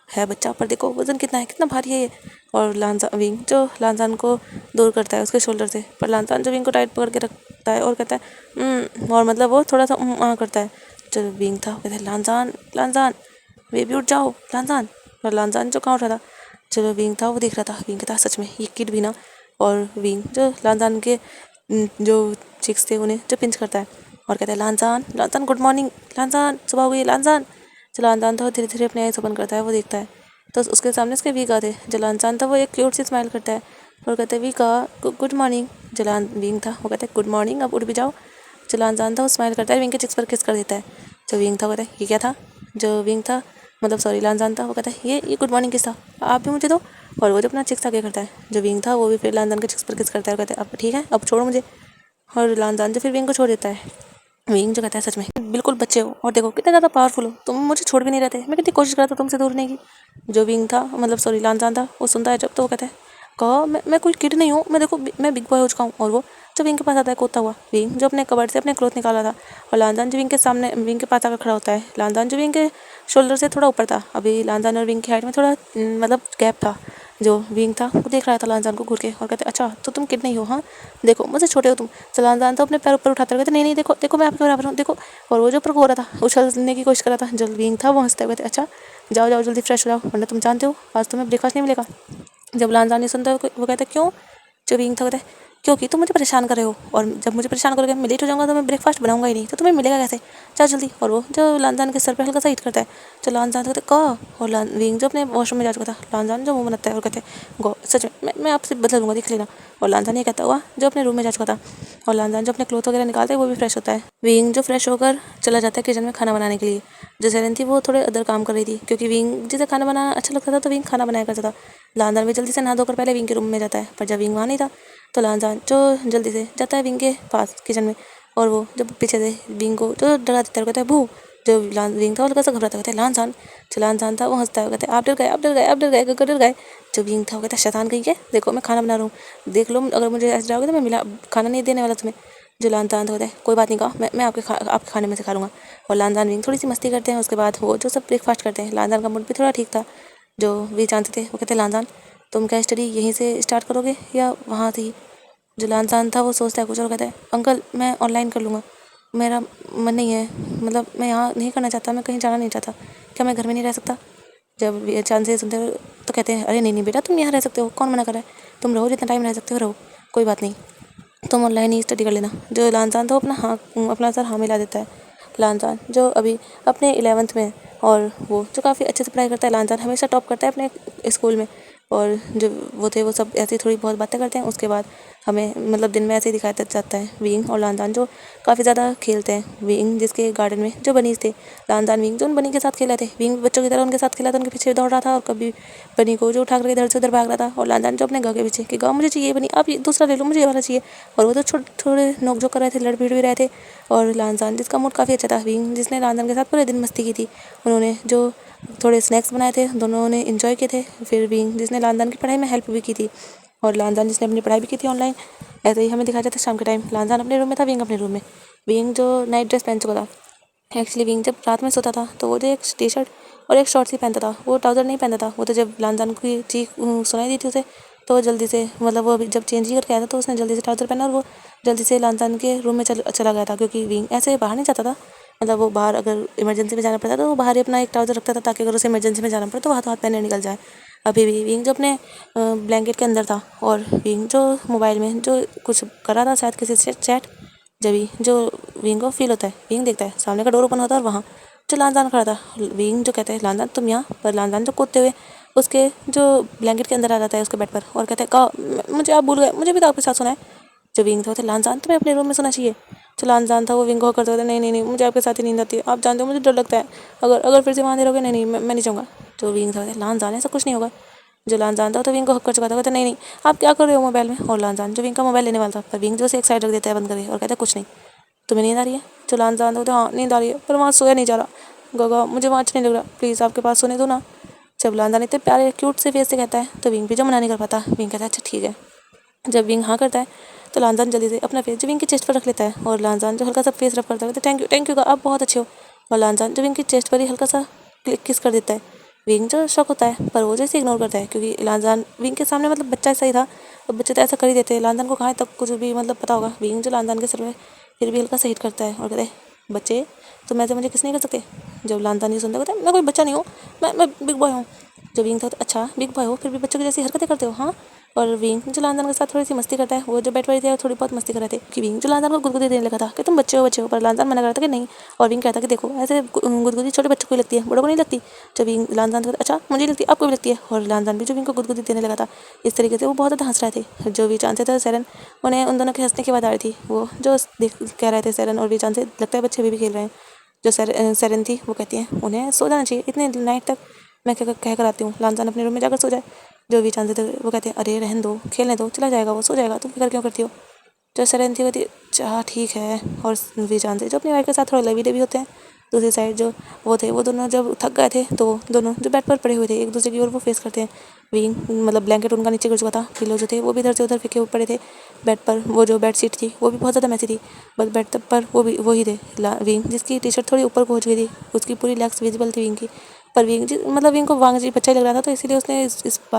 है बच्चा, पर देखो वजन कितना है, कितना भारी है ये। और लानजान विंग जो लानजान को दूर करता है उसके शोल्डर से, पर लानजान जो विंग को टाइट पकड़ के रखता है और कहता है और मतलब वो थोड़ा सा करता है। जो विंग था वो कहता है, लानजान लानजान बेबी उठ जाओ लानजान। और लानजान जो कहाँ उठा था, जो विंग था वो देख रहा था। विंग कहता सच में ये किड भी ना। और विंग जो लानजान के जो चिक्स थे उन्हें जो पिंच करता है और कहता है, लानजान लानजान गुड मॉर्निंग, लानजान सुबह हुई लानजान। जो लानजान था वो धीरे धीरे अपने आइज ओपन करता है, वो देखता है तो उसके सामने उसके वीगा थे। जो लानजान था वो एक क्यूट सी स्माइल करता है और कहता है, वीगा गुड मॉर्निंग। जो विंग था वो कहता है, गुड मॉर्निंग, अब उठ भी जाओ। जो लानजान था वो स्माइल करता है, विंग के चिक्स पर किस कर देता है। जो विंग था वो कहता है, ये क्या था। जो विंग था मतलब सॉरी लानजान था वो कहता है, ये गुड मॉर्निंग किस था, आप भी मुझे दो। और वो जो अपना चिक्स आगे करता है, जो विंग था वो भी फिर लानजान के चिक्स पर किस करता है और कहता है, अब ठीक है अब छोड़ो मुझे। और लानजान जो फिर विंग को छोड़ देता है। विंग जो कहता है, सच में बिल्कुल बच्चे हो और देखो कितने ज़्यादा पावरफुल हो, तुम मुझे छोड़ भी नहीं रहते, मैं कितनी कोशिश कर रहा था तुमसे दूर रहने की। जो विंग था मतलब सॉरी लानजान था वो सुनता है जब, तो वो कहता है, कहा मैं कोई किड नहीं हूँ, मैं देखो मैं बिग बॉय हो चुका हूँ। और वो जब विंग के पास आता है कूदता हुआ, विंग जो अपने कबर्ड से अपने क्लोथ निकाला था, और लानजान जो विंग के सामने विंग के पास आकर खड़ा होता है। लानजान जो विंग के शोल्डर से थोड़ा ऊपर था, अभी लानजान और विंग की हाइट में थोड़ा मतलब गैप था। जो विंग था वो देख रहा था लानजान को घूर के और कहते अच्छा तो तुम किड नहीं हो, हाँ देखो मुझसे छोटे हो तुम। तो लानजान तो अपने पैर ऊपर उठाते कहते नहीं नहीं देखो देखो मैं आपके बराबर हूँ देखो। और वो जो ऊपर हो रहा था उछलने की कोशिश कर रहा था, जो विंग था वो हंसते हुए कहते अच्छा जाओ जाओ जल्दी फ्रेश हो जाओ, वरना तुम जानते हो आज तुम्हें ब्रेकफास्ट नहीं मिलेगा। जब लानजान नहीं सुनता वो कहता क्यों। जो विंग था कहता है क्योंकि तुम मुझे परेशान कर रहे हो, और जब मुझे परेशान करोगे मैं लेट हो जाऊंगा तो मैं ब्रेकफास्ट बनाऊंगा ही नहीं, तो तुम्हें मिलेगा कैसे, चल जल्दी। और वो जो लानजान के सर पे हल्का सा हिट करता है। तो लानजान कहते कहा, और विंग जो अपने वॉशरूम में जा चुका था, लानजान जो मुंह बनाता है और कहते हैं गो सच में मैं आपसे बदला लूंगा देख लेना। और लानजान ये कहता हुआ जो अपने रूम में जा चुका था, और लानजान जो अपने क्लोथ वगैरह निकालते हैं वो भी फ्रेश होता है। विंग जो फ्रेश होकर चला जाता है किचन में खाना बनाने के लिए। जो सेरेन थी वो थोड़े अदर काम कर रही थी, क्योंकि विंग जिसे खाना बनाना अच्छा लगता था तो विंग खाना बनाया करता था। लानजान भी जल्दी से नहा धोकर पहले विंग के रूम में जाता है, पर जब विंग वहाँ नहीं था तो लानजान जो जल्दी से जाता है विंग के पास किचन में। और वो जब पीछे से विंग को जो डरा देता है कहता है भू। जो विंग था वो हल्का सा घबराता कहता है लानजान। जो लानजान था वो हंसता है कहता है आप डर गए आप डर गए आप डर गए डर गए। जो विंग था वो कहता है शैतान कहीं के, देखो मैं खाना बना रहा हूँ देख लो, अगर मुझे ऐसे जाओगे तो मैं मिला खाना नहीं देने वाला तुम्हें। जो लानजान था कहता है कोई बात नहीं कहा मैं आपके खाने में से खा लूँगा। और लानजान विंग थोड़ी सी मस्ती करते हैं, उसके बाद वो जो सब ब्रेकफास्ट करते हैं। लानजान का मूड भी थोड़ा ठीक था। जो वे जानते थे वो कहते हैं लानजान तुम क्या स्टडी यहीं से स्टार्ट करोगे या वहाँ से ही। जो लानजान था वो सोचता है कुछ और कहता है अंकल मैं ऑनलाइन कर लूँगा, मेरा मन नहीं है, मतलब मैं यहाँ नहीं करना चाहता, मैं कहीं जाना नहीं चाहता, क्या मैं घर में नहीं रह सकता। जब ये चांद से सुनते हो तो कहते हैं अरे नहीं नहीं बेटा तुम यहाँ रह सकते हो, कौन मना कर रहा है, तुम रहो जितना टाइम रह सकते हो रहो, कोई बात नहीं तुम ऑनलाइन ही स्टडी कर लेना। जो लानजान था वो अपना सर हाँ मिला देता है। लानजान जो अभी अपने 11th में, और वो जो काफ़ी अच्छे से पढ़ाई करता है। लानजान हमेशा टॉप करता है अपने स्कूल में। और जो वो थे वो सब ऐसी थोड़ी बहुत बातें करते हैं। उसके बाद हमें मतलब दिन में ऐसे ही दिखाया जाता है विंग और लानजान जो काफ़ी ज़्यादा खेलते हैं। विंग जिसके गार्डन में जो बनीज थे, लानजान विंग जो उन बनी के साथ खेल रहे थे, विंग बच्चों की तरह उनके साथ खेला था, उनके पीछे दौड़ रहा था और कभी बनी को जो उठा कर इधर से उधर भाग रहा था। और लानजान जो अपने गाँव के पीछे कि गाँव मुझे चाहिए बनी आप ये दूसरा ले लो मुझे ये वाला चाहिए। और वो तो थोड़े नोक झोंक कर रहे थे, लड़ भिड़ भी रहे थे। और लानजान जिसका मूड काफ़ी अच्छा था, विंग जिसने लानजान के साथ पूरे दिन मस्ती की थी, उन्होंने जो थोड़े स्नैक्स बनाए थे दोनों ने इन्जॉय किए थे। फिर विंग जिसने लानजान की पढ़ाई में हेल्प भी की थी, और लानजान जिसने अपनी पढ़ाई भी की थी ऑनलाइन। ऐसे ही हमें दिखाया जाता है शाम के टाइम लानजान अपने रूम में था, विंग अपने रूम में। विंग जो नाइट ड्रेस पहन चुका था, एक्चुअली विंग जब रात में सोता था तो वो जो एक टी शर्ट और एक शॉर्ट्स ही पहनता था, वो ट्राउज़र नहीं पहनता था। वो तो जब लानजान की चीख सुनाई दी थी उसे तो जल्दी से मतलब वो जब चेंज ही करके आया था तो उसने जल्दी से ट्राउज़र पहना और वो जल्दी से लानजान के रूम में चला गया था। क्योंकि विंग ऐसे बाहर नहीं जाता था, मतलब वो बाहर अगर इमरजेंसी में जाना पड़ता तो वो बाहर ही अपना एक ट्राउज़र रखता था ताकि अगर उसे इमरजेंसी में जाना पड़े तो हाथ हाथ पहने निकल जाए। अभी भी विंग जो अपने ब्लैंकेट के अंदर था, और विंग जो मोबाइल में जो कुछ कर रहा था शायद किसी से चैट। जब जो विंग को फील होता है, विंग देखता है सामने का डोर ओपन होता है और वहाँ जो लानजान खड़ा था। विंग जो कहता है लानजान तुम यहाँ पर, लानजान जो कूदते हुए उसके जो ब्लैंकेट के अंदर आ जाता है उसके बेड पर और कहता है कहा मुझे आप भूल गए, मुझे भी तो आपके साथ सोना है। जो विंग था लानजान तुम्हें अपने रूम में सोना चाहिए। जो लानजान था वो विंग को करते होते नहीं नहीं नहीं मुझे आपके साथ ही नींद आती है, आप जानते हो मुझे डर लगता है, अगर अगर फिर से वहाँ नहीं रहोगे नहीं नहीं मैं नहीं चाहूँगा। जो विंग था लानजान ऐसा कुछ नहीं होगा। जो लानजान था तो विंग को हक कर चुका था, कहता नहीं नहीं आप क्या कर रहे हो मोबाइल में। और लानजान जो विंग का मोबाइल लेने वाला था, पर विंग जो उसे एक साइड रख देता है बंद करके और कहता है कुछ नहीं, तुम्हें नींद आ रही है। जो लानजान था हाँ नींद आ रही है पर वहाँ सोया नहीं जा रहा, गगा मुझे वहाँ अच्छा नहीं लग रहा, प्लीज़ आपके पास सोने दो ना। जब लानजान इतने प्यारे क्यूट से फेस से कहता है तो विंग भी जो मना नहीं कर पाता, विंग कहता है अच्छा ठीक है। जब विंग हाँ करता है तो लानजान जल्दी से अपना फेस जो विंग की चेस्ट पर रख लेता है, और लानजान जो हल्का सा फेस रब करता है थैंक यू आप बहुत अच्छे हो। और लानजान जो विंग की चेस्ट पर ही हल्का सा किस कर देता है। विंग जो शौक होता है पर वो जैसे इग्नोर करता है, क्योंकि लानजान विंग के सामने मतलब बच्चा ऐसा ही था, और बच्चे तो ऐसा कर ही देते हैं, लानजान को कहाँ तक कुछ भी मतलब पता होगा। विंग जो लानजान के सर में फिर भी हल्का सा हिट करता है और कहते हैं बच्चे तुम ऐसे मुझे किस नहीं कर सकते। जब लानजान ये सुनता कहता है मैं कोई बच्चा नहीं हूँ, मैं बिग बॉय हूँ। जो विंग था अच्छा बिग बॉय हो फिर भी बच्चों की जैसी हरकतें करते हो हाँ। और विंग जो लानजान के साथ थोड़ी सी मस्ती करता है, वो जो बैठ पड़ी थी और थोड़ी बहुत मस्ती कर रहे थे कि विंग जो लानजान को गुदगुदी देने लगा था कि तुम बच्चे हो, पर लानजान मना करता कि नहीं। और विंग कहता कि देखो ऐसे गुदगुदी छोटे बच्चों को ही लगती है, बड़ों को नहीं लगती। जब विंग लानजान कहता अच्छा मुझे लगती है आपको भी लगती है, और लानजान भी जो विंग को गुदगुदी देने लगा था इस तरीके से वो बहुत ज़्यादा हंस रहे थे। जो वीचान से था सेरन, उन्हें उन दोनों के हंसने की आवाज़ आ रही थी, वो जो कह रहे थे सेरन और वीचान से लगता है बच्चे भी खेल रहे हैं। जो सेरन थी वो कहती है उन्हें सो जाना चाहिए इतने नाइट तक, मैं कह कर आती हूँ लानजान अपने रूम में जाकर सो जाए। जो भी चाहते थे वो कहते हैं अरे रहन दो खेलने दो चला जाएगा वो सो जाएगा, तुम फिक्र क्यों करती हो। जो सेरेन थी वो थी हाँ ठीक है। और भी जानते जो अपनी वाइफ के साथ थोड़े लवी डवी होते हैं, दूसरी साइड जो वो थे वो दोनों जब थक गए थे तो दोनों जो बेड पर पड़े हुए थे एक दूसरे की ओर वो फेस करते हैं। विंग मतलब ब्लैंकेट उनका नीचे गिर चुका था, पिलो जो थे वो भी इधर से उधर फेंके पड़े थे बेड पर। वो जो बेड शीट थी वो भी बहुत ज़्यादा मैसी थी, बस बेड पर वो भी वही थे। विंग जिसकी टी शर्ट थोड़ी ऊपर पहुँच गई थी, उसकी पूरी लेग्स विजिबल थी विंग की। पर विंग मतलब विंग को वांग जी बच्चा ही लग रहा था, तो इसीलिए उसने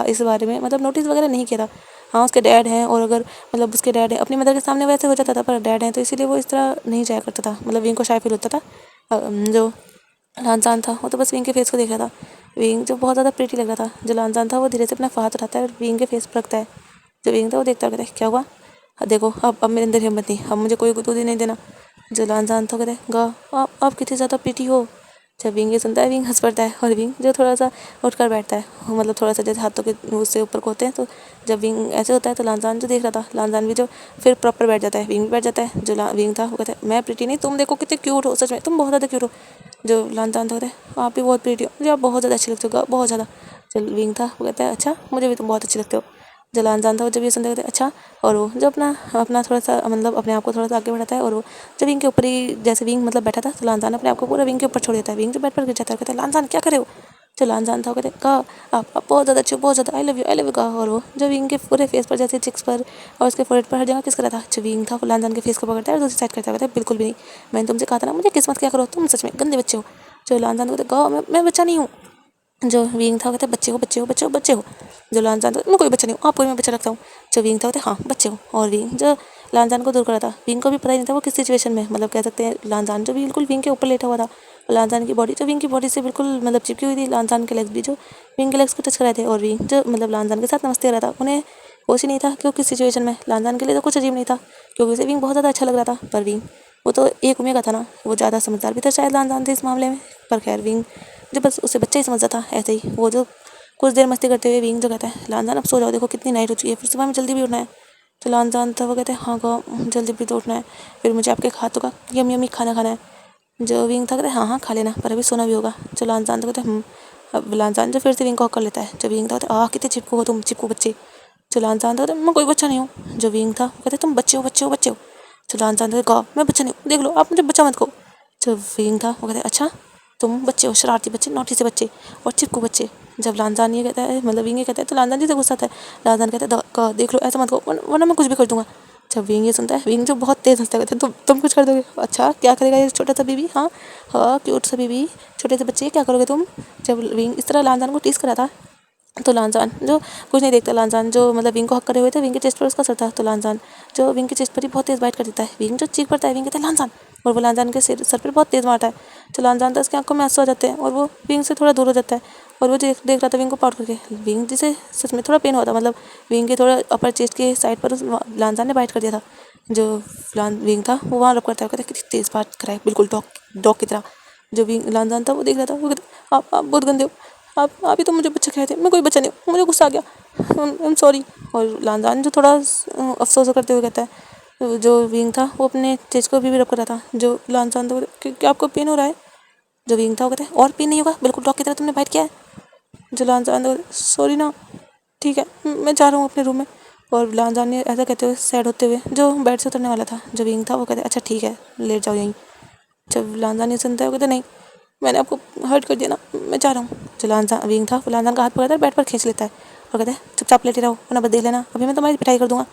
इस बारे में मतलब नोटिस वगैरह नहीं किया था। हाँ उसके डैड हैं, और अगर मतलब उसके डैड है अपनी मदर के सामने वैसे हो जाता था, पर डैड हैं तो इसीलिए वो इस तरह नहीं जाया करता था। मतलब विंग को शाय फील होता था। जो लानजान था वो तो बस विंग के फेस को देख रहा था। विंग जो बहुत ज़्यादा प्रीटी लग रहा था, जो लानजान था वो धीरे से अपना हाथ उठाता है और विंग के फेस पर रखता है। जो विंग था वो देखता है, कहता है क्या हुआ, देखो अब मेरे अंदर हिम्मत नहीं, अब मुझे कोई दूध ही नहीं देना। जो लानजान था कहता है गा आप कितनी ज़्यादा प्रीटी हो। जब विंग ये सुनता है विंग हंस पड़ता है, और विंग जो थोड़ा सा उठ कर बैठता है, मतलब थोड़ा सा जैसे हाथों के उससे ऊपर को होते हैं। तो जब विंग ऐसे होता है तो लानजान जो देख रहा था, लानजान भी जो फिर प्रॉपर बैठ जाता है, विंग भी बैठ जाता है। जो विंग था वो कहता है मैं प्रीटी नहीं, तुम देखो कितने क्यूट हो, सच में तुम बहुत ज़्यादा क्यूट हो। जो लानजान था कहता है आप भी बहुत प्रीटी हो, मुझे आप बहुत ज़्यादा अच्छी लगते हो, बहुत ज़्यादा। जो विंग था वो कहता है अच्छा मुझे भी तुम बहुत अच्छे लगते हो। जो लानजान था वो जब ये सुनते कहते अच्छा, और वो जो अपना अपना थोड़ा सा मतलब अपने आप को थोड़ा सा आगे बढ़ाता है, और वो जब विंग के ऊपर ही जैसे विंग मतलब बैठा था तो लानजान अपने आप को पूरा विंग के ऊपर छोड़ देता है। विंग जो बेड पर गिर जाता है, कहता है लानजान क्या करे हो। जो लानजान था वो कहते कहा आप बहुत ज़्यादा अच्छे हो, बहुत ज़्यादा आई लव यू कहा। और वो जो विंग के पूरे फेस पर जैसे चिक्स पर और उसके फोrehead पर हर जगह किस कर रहा था। जो विंग था वो लानजान के फेस को पकड़ता है और दूसरी साइड करता है, कहता है बिल्कुल भी नहीं, मैंने तुमसे कहा था ना मुझे किस्मत क्या करो, तुम सच में गंदे बच्चे हो। जो लानजान को कहता है मैं बच्चा नहीं हूँ। जो विंग था कहता है बच्चे हो बच्चे हो बच्चे हो बच्चे हो। जो लानजान था मैं कोई बच्चा नहीं हूँ, आपको मैं बच्चा लगता हूँ। जो विंग था कहता है हाँ बच्चे हो। और विंग जो लानजान को दूर कर रहा था, विंग को भी पता ही नहीं था वो किस सिचुएशन में, मतलब कह सकते हैं लानजान जो बिल्कुल विंग के ऊपर लेटा हुआ था, लानजान की बॉडी जो विंग की बॉडी से बिल्कुल मतलब चिपकी हुई थी, लानजान के लेग्स भी जो विंग के लेग्स को टच कर रहे थे, और विंग जो मतलब लानजान के साथ नमस्ते कर रहा था। उन्हें होश ही नहीं था कि वो किस सिचुएशन में, लानजान के लिए तो कुछ अजीब नहीं था क्योंकि उसे विंग बहुत ज़्यादा अच्छा लग रहा था। पर विंग वो तो एक उम्मीद का था ना, वो ज़्यादा समझदार भी था शायद लानजान थे इस मामले में। पर खैर विंग जो बस उसे बच्चा ही समझता था ऐसे ही। वो जो कुछ देर मस्ती करते हुए विंग जो कहता है लानजान अब सो जाओ, देखो कितनी नाइट हो चुकी है, फिर सुबह में जल्दी भी उठना है। तो लानजान था वो कहते हैं हाँ जल्दी भी तो उठना है, फिर मुझे आपके हाथों का यमी खाना खाना है। जो विंग था कहता है हाँ खाले ना, पर अभी सोना भी होगा। जो लानजान था कहते हैं अब लानजान जो फिर से विंग को हक कर लेता है। जो विंग था कहता है कितने चिपको हो तुम, चिपको बच्चे। जो लानजान था कहता है मैं कोई बच्चा नहीं हूँ। जो विंग था कहते तुम बच्चे हो बच्चे हो बच्चे हो। जो लानजान था कहा मैं बच्चा नहीं हूँ, देख लो आप मुझे बच्चा मत कहो। जो विंग था वो कहता है अच्छा तुम बच्चे हो, शरारती बच्चे, नोटी से बच्चे और चिपकू बच्चे। जब लानजान ये कहता है मतलब विंग ये कहता है तो लानजान जी से गुस्सा आता है। लानजान कहता है देख लो ऐसा मत कहो वरना मैं कुछ भी कर दूंगा। जब विंग ये सुनता है, विंग जो बहुत तेज हंसता है, कहता है तुम कुछ कर दोगे, अच्छा क्या करेगा ये छोटा सा बीबी, हाँ हाँ क्यूट सा बीबी, छोटे से बच्चे क्या करोगे तुम। जब विंग इस तरह लानजान को टीस करा था तो लानजान जो कुछ नहीं देखता, लानजान जो मतलब विंग को हक करे हुए थे, विंग के चेस्ट पर उसका सर था, तो लानजान जो विंग के चेस्ट पर ही बहुत तेज बाइट कर देता है। विंग जो चीख पड़ता है, विंग कहता है लानजान, और वो लानजान के सर पर बहुत तेज मारता है। तो लानजान था उसकी आंखों में आंसू आ जाते हैं और वो विंग से थोड़ा दूर हो जाता है, और वो देख रहा था विंग को पाउट करके। विंग जिसे सच में थोड़ा पेन हुआ था, मतलब विंग के थोड़ा अपर चेस्ट के साइड पर उस लानजान ने बाइट कर दिया था। जो विंग था वो वहाँ रुक करता है, कहता है कितनी तेज बात कराए, बिल्कुल डॉग की तरह। जो विंग लानजान था वो देख रहा था, वो कहता आप बहुत गंदे हो, आप ही तो मुझे बच्चा कहे थे, मैं कोई बच्चा नहीं हूँ, मुझे गुस्सा आ गया, आई एम सॉरी। और लानजान जो थोड़ा अफसोस करते हुए कहता है, जो विंग था वो अपने चेस्ट को भी रब कर रहा था। जो लानजान था क्या आपको पेन हो रहा है। जो विंग था वो कहता है और पेन नहीं होगा, बिल्कुल डॉग की तरह तुमने बाइट किया है। जो लानजान था सॉरी ना, ठीक है मैं जा रहा हूँ अपने रूम में। और लानजान ने ऐसा कहते हुए सैड होते हुए जो बेड से उतरने वाला था, जो विंग था वो कहते अच्छा ठीक है लेट जाओ यहीं। जब लानजान ये सुनता है वो कहता नहीं मैंने आपको हर्ट कर दिया ना, मैं जा रहा हूँ। जो लानजान विंग था वो लानजान का हाथ पकड़ता है, बेड पर खींच लेता है और कहता है चुपचाप लेटे रहो वरना बस देख लेना, अभी मैं तुम्हारी पिटाई कर दूंगा।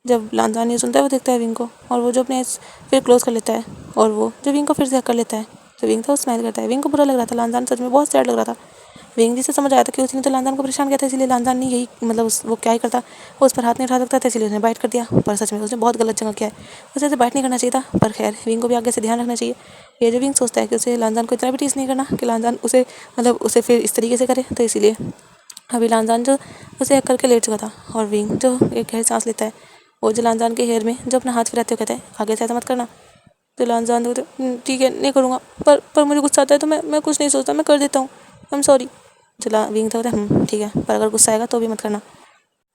जब लानजान ये सुनता है वो देखता है विंग को, और वो जो अपने फिर क्लोज कर लेता है, और वो जो विंग को फिर से हक कर लेता है। जो विंग था वो स्माइल करता है। विंग को बुरा लग रहा था, लानजान सच में बहुत सैड लग रहा था। विंग जी से समझ आया था कि उसने तो लानजान को परेशान किया था, इसलिए लानजान ने यही मतलब वो क्या ही करता, वो उस पर हाथ नहीं उठा सकता था, इसलिए उसने बाइट कर दिया। पर सच में उसने बहुत गलत जगह किया है, उसे ऐसे बाइट नहीं करना चाहिए था। पर खैर विंग को भी आगे से ध्यान रखना चाहिए। ये जो विंग सोचता है कि उसे लानजान को इतना भी टीस नहीं करना कि लानजान उसे मतलब उसे फिर इस तरीके से करे, तो इसीलिए अभी लानजान जो उसे हक करके लेट चुका था, और विंग जो एक गहरी सांस लेता है, वो जो लानजान के हेयर में जो अपना हाथ फिराते हुए कहते हैं आगे से ऐसा मत करना। तो लानजान तो ठीक है नहीं करूँगा, पर मुझे गुस्सा आता है तो मैं कुछ नहीं सोचता, मैं कर देता हूँ, आई एम सॉरी। जो विंग था ठीक है पर अगर गुस्सा आएगा तो भी मत करना।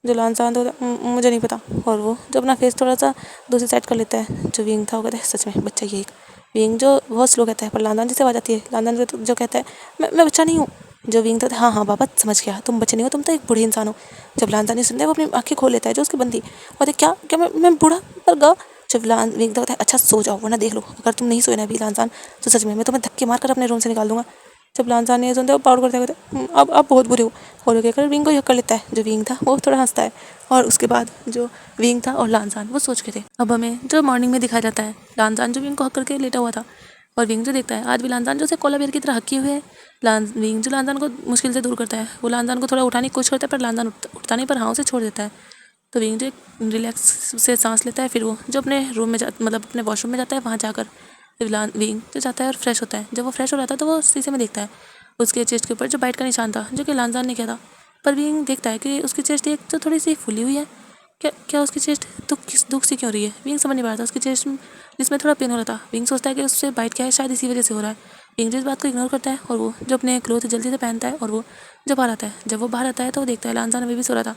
जो लानजान था मुझे नहीं पता, और वो जब अपना फेस थोड़ा सा दूसरी साइड कर लेता है। जो विंग था वो कहता है सच में बच्चा ये एक। विंग जो बहुत स्लो कहता है, पर लानजान जिसे आवाज़ आती है, लानजान जो कहता है मैं बच्चा नहीं हूँ। जो विंग था हाँ बाबा समझ गया, तुम बच्चे नहीं हो, तुम तो एक बूढ़े इंसान हो। जब लानजान सुनता है वो अपनी आंखें खोल लेता है जो उसकी बंदी, और क्या क्या मैं बूढ़ा, पर गा जब विंग होता है अच्छा सो जाओ वरना देख लो अगर तुम नहीं सोए ना अभी लानजान तो सच में मैं तुम्हें धक्के मार कर अपने रूम से निकाल दूंगा। जब लानजान ये सुनते पाउड करते कहते अब बहुत बुरे हो और क्या कर विंग को यह कर लेता है। जो विंग था वो थोड़ा हंसता है और उसके बाद जो विंग था और लानजान वो सोच के थे। अब हमें जो मॉर्निंग में दिखाया जाता है लानजान जो विंग को हक करके लेटा हुआ था और विंग जो देखता है आज भी लानजान जो उसे कोला बेर की तरह हकी हुए है। विंग जो लानजान को मुश्किल से दूर करता है वो लानजान को थोड़ा उठाने की कोशिश करता है पर लानजान उठता नहीं पर हाँ उसे छोड़ देता है। तो विंग जो रिलैक्स से सांस लेता है फिर वो जो अपने रूम में मतलब अपने वॉशरूम में जाता है वहाँ जाकर विंग जो जाता है और फ्रेश होता है। जब वो फ्रेश हो रहा था तो वो शीशे में देखता है उसके चेस्ट के ऊपर जो बाइट का निशान था जो कि लानजान ने किया था। पर विंग देखता है कि उसकी चेस्ट एक तो थोड़ी सी फुली हुई है। क्या उसकी चेस्ट दुख से क्यों रही है। विंग समझ नहीं पा रहा था उसकी चेस्ट जिसमें थोड़ा पेन हो रहा था। विंग सोचता है कि उससे बाइट क्या है शायद इसी वजह से हो रहा है। विंग इस बात को इग्नोर करता है और वो जो अपने क्लोथ जल्दी से पहनता है और वो जो बाहर आता है। जब वो बाहर आता है तो वो देखता है लानजान अभी भी सो रहा था।